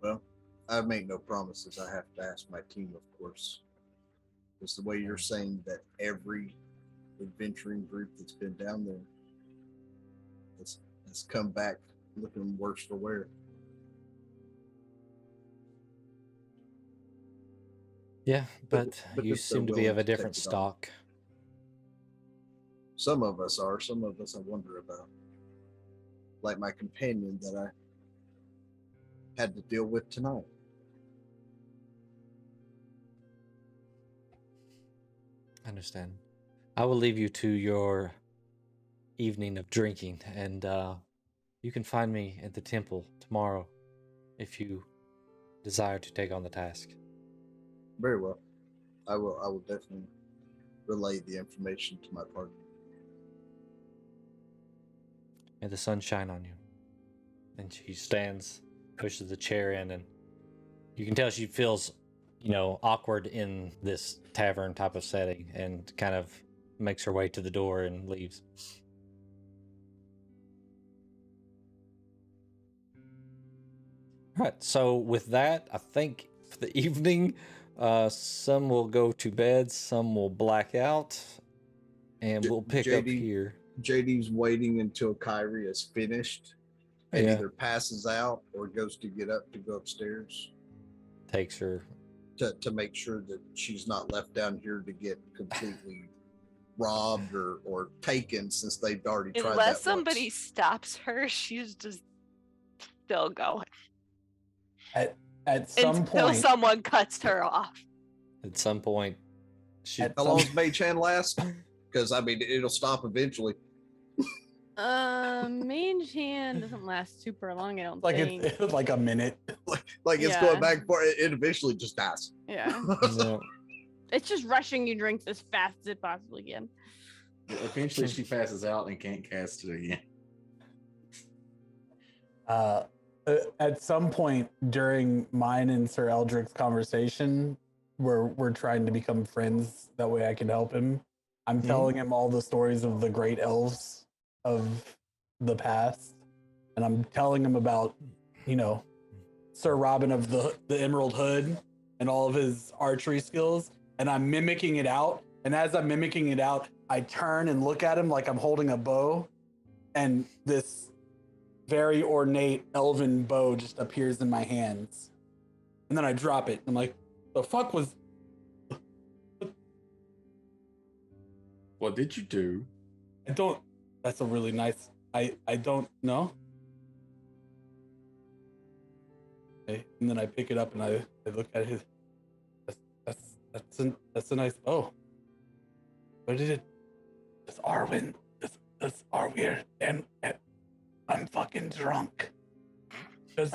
Well, I make no promises. I have to ask my team, of course. It's the way you're saying that every adventuring group that's been down there has come back looking worse for wear. Yeah, but you if seem they're to be of willing a to take different it on. stock. Some of us are. Some of us I wonder about. like my companion that I had to deal with tonight. I understand. I will leave you to your evening of drinking, and you can find me at the temple tomorrow if you desire to take on the task. Very well. I will definitely relay the information to my partner. May the sun shine on you. And she stands, pushes the chair in, and you can tell she feels, awkward in this tavern type of setting, and kind of makes her way to the door and leaves. All right, so with that, I think for the evening, some will go to bed, some will black out, and we'll pick up here. JD's waiting until Kyrie is finished and either passes out or goes to get up to go upstairs. Takes her to make sure that she's not left down here to get completely robbed or taken, since they've already tried that Unless somebody once. stops her, she's just still going. At some until point, someone cuts her off. At some point, how long does Mage Hand last? Because it'll stop eventually. Mage Hand doesn't last super long, I don't think. It's like a minute. Like it's going back for it eventually just dies. Yeah. No. It's just rushing you drinks as fast as it possibly can. Eventually, she passes out and can't cast it again. At some point during mine and Sir Eldrick's conversation, we're trying to become friends. That way I can help him. I'm telling him all the stories of the great elves of the past. And I'm telling him about, Sir Robin of the Emerald Hood and all of his archery skills. And I'm mimicking it out. And as I'm mimicking it out, I turn and look at him like I'm holding a bow. And this very ornate elven bow just appears in my hands. And then I drop it. I'm like, the fuck was... What did you do? That's a really nice... I don't know. Okay. And then I pick it up and I look at his... That's a nice bow. Where did it... That's Arwen. That's Arwen. And I'm fucking drunk. Does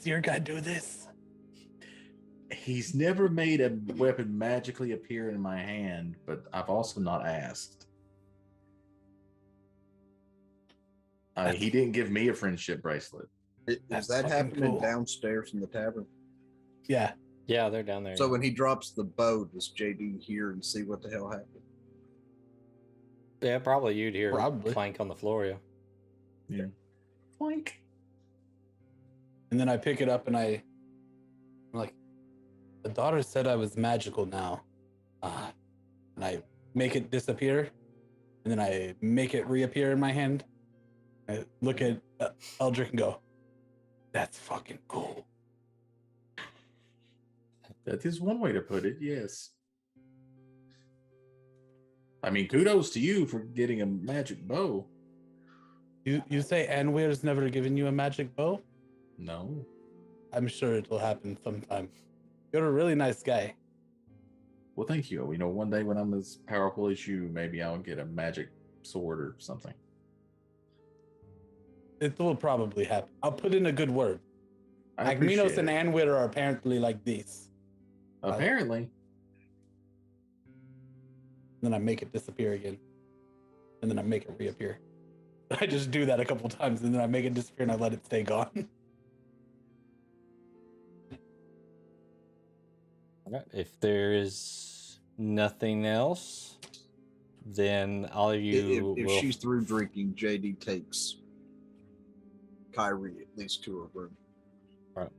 your guy do this? He's never made a weapon magically appear in my hand, but I've also not asked. He didn't give me a friendship bracelet. Is that happening downstairs in the tavern? Yeah. Yeah, they're down there. So when he drops the bow, does JD hear and see what the hell happened? Yeah, probably you'd hear clank on the floor, yeah. Clank. And then I pick it up and I'm like, the daughter said I was magical now. And I make it disappear. And then I make it reappear in my hand. I look at Eldrick and go, that's fucking cool. That is one way to put it, yes. Kudos to you for getting a magic bow. You say Anwir's never given you a magic bow? No. I'm sure it'll happen sometime. You're a really nice guy. Well, thank you. One day when I'm as powerful as you, maybe I'll get a magic sword or something. It will probably happen. I'll put in a good word. Agminos and Anwir are apparently like these. Apparently. Then I make it disappear again. And then I make it reappear. I just do that a couple times and then I make it disappear and I let it stay gone. All right. If there is nothing else, then all of you if she's through drinking, JD takes Kyrie at least to her room. Right.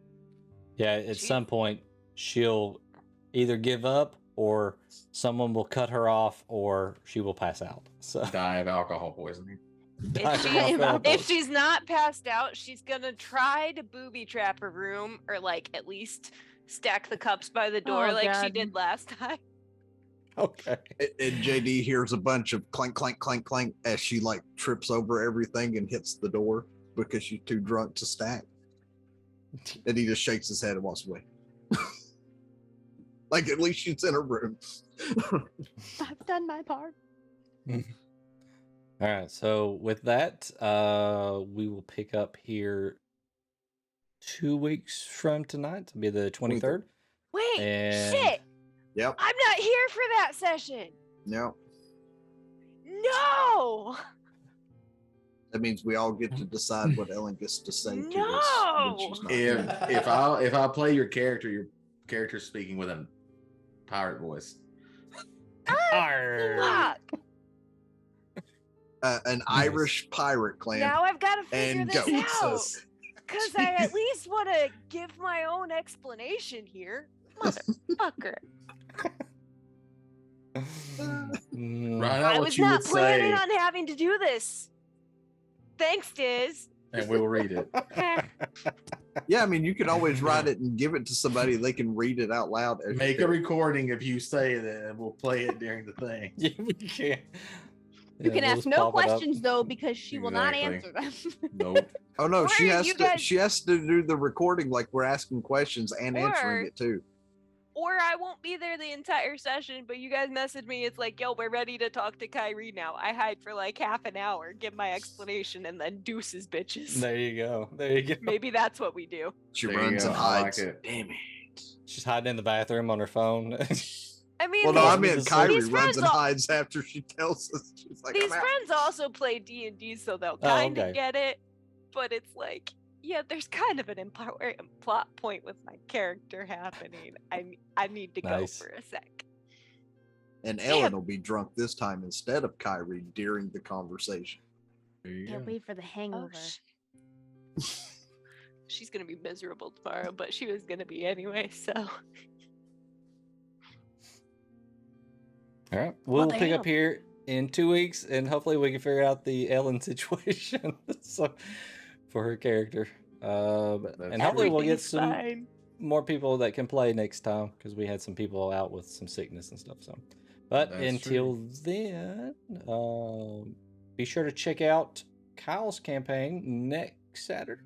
Yeah, at some point she'll either give up or someone will cut her off or she will pass out. So die of alcohol poisoning. If she's not passed out, she's gonna try to booby trap her room or at least stack the cups by the door she did last time. Okay. And JD hears a bunch of clank, clank, clank, clank as she like trips over everything and hits the door because she's too drunk to stack. And he just shakes his head and walks away. Like at least she's in her room. I've done my part. All right. So with that, we will pick up here 2 weeks from tonight to be the 23rd. Wait, And- shit! Yep. I'm not here for that session. Yep. No. That means we all get to decide what Ellen gets to say to us when No! she's not here. If I play your character's speaking with a pirate voice. Fuck. An Irish pirate clan. Now I've got to figure And this goats. out. Because I at least want to give my own explanation here. Motherfucker. Right I out was what you not would planning say, on having to do this. Thanks, Diz. and we'll read it. Yeah, I mean, you can always write it and give it to somebody. They can read it out loud. as Make you a go. recording if you say that, and we'll play it during the thing. Yeah, we can. You can ask no questions though, because she will not Exactly. answer them. Nope. Oh no, she Or has you to. guys- She has to do the recording like we're asking questions and answering Or- it too. Or I won't be there the entire session, but you guys message me. It's like, yo, we're ready to talk to Kyrie now. I hide for like half an hour, give my explanation, and then deuces, bitches. There you go. There you go. Maybe that's what we do. She There you runs go. and I like hides. it. Damn it. She's hiding in the bathroom on her phone. I mean, Well, no, I these- meant these Kyrie friends runs and all- hides after she tells us. She's like, these I'm out. friends also play D&D, so they'll Oh, kind of okay. get it. But it's like, yeah, there's kind of an important plot point with my character happening. I need to Nice. go for a sec. And Ellen will be drunk this time instead of Kyrie during the conversation. There you Can't go. wait for the hangover. She's gonna be miserable tomorrow, but she was gonna be anyway. So All right. We'll the pick hell? up here in 2 weeks, and hopefully we can figure out the Ellen situation so, for her character. And hopefully we'll get everything's some fine. more people that can play next time because we had some people out with some sickness and stuff. So, but That's until then, be sure to check out Kyle's campaign next Saturday.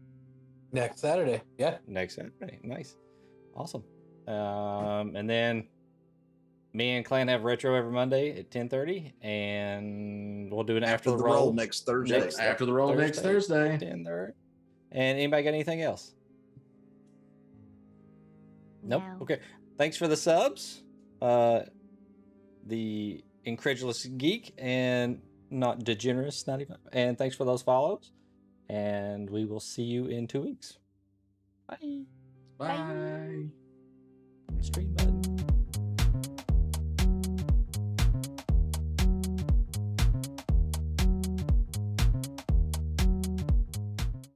Next Saturday. Yeah. Next Saturday, nice, awesome. And then me and Clan have retro every Monday at 10:30, and we'll do an After after the roll next Thursday. Next- After the roll next Thursday. 10:30. And anybody got anything else? Nope. No. Okay. Thanks for the subs. The Incredulous Geek and Not Degenerous 95. And thanks for those follows. And we will see you in 2 weeks. Bye. Bye. Stream button.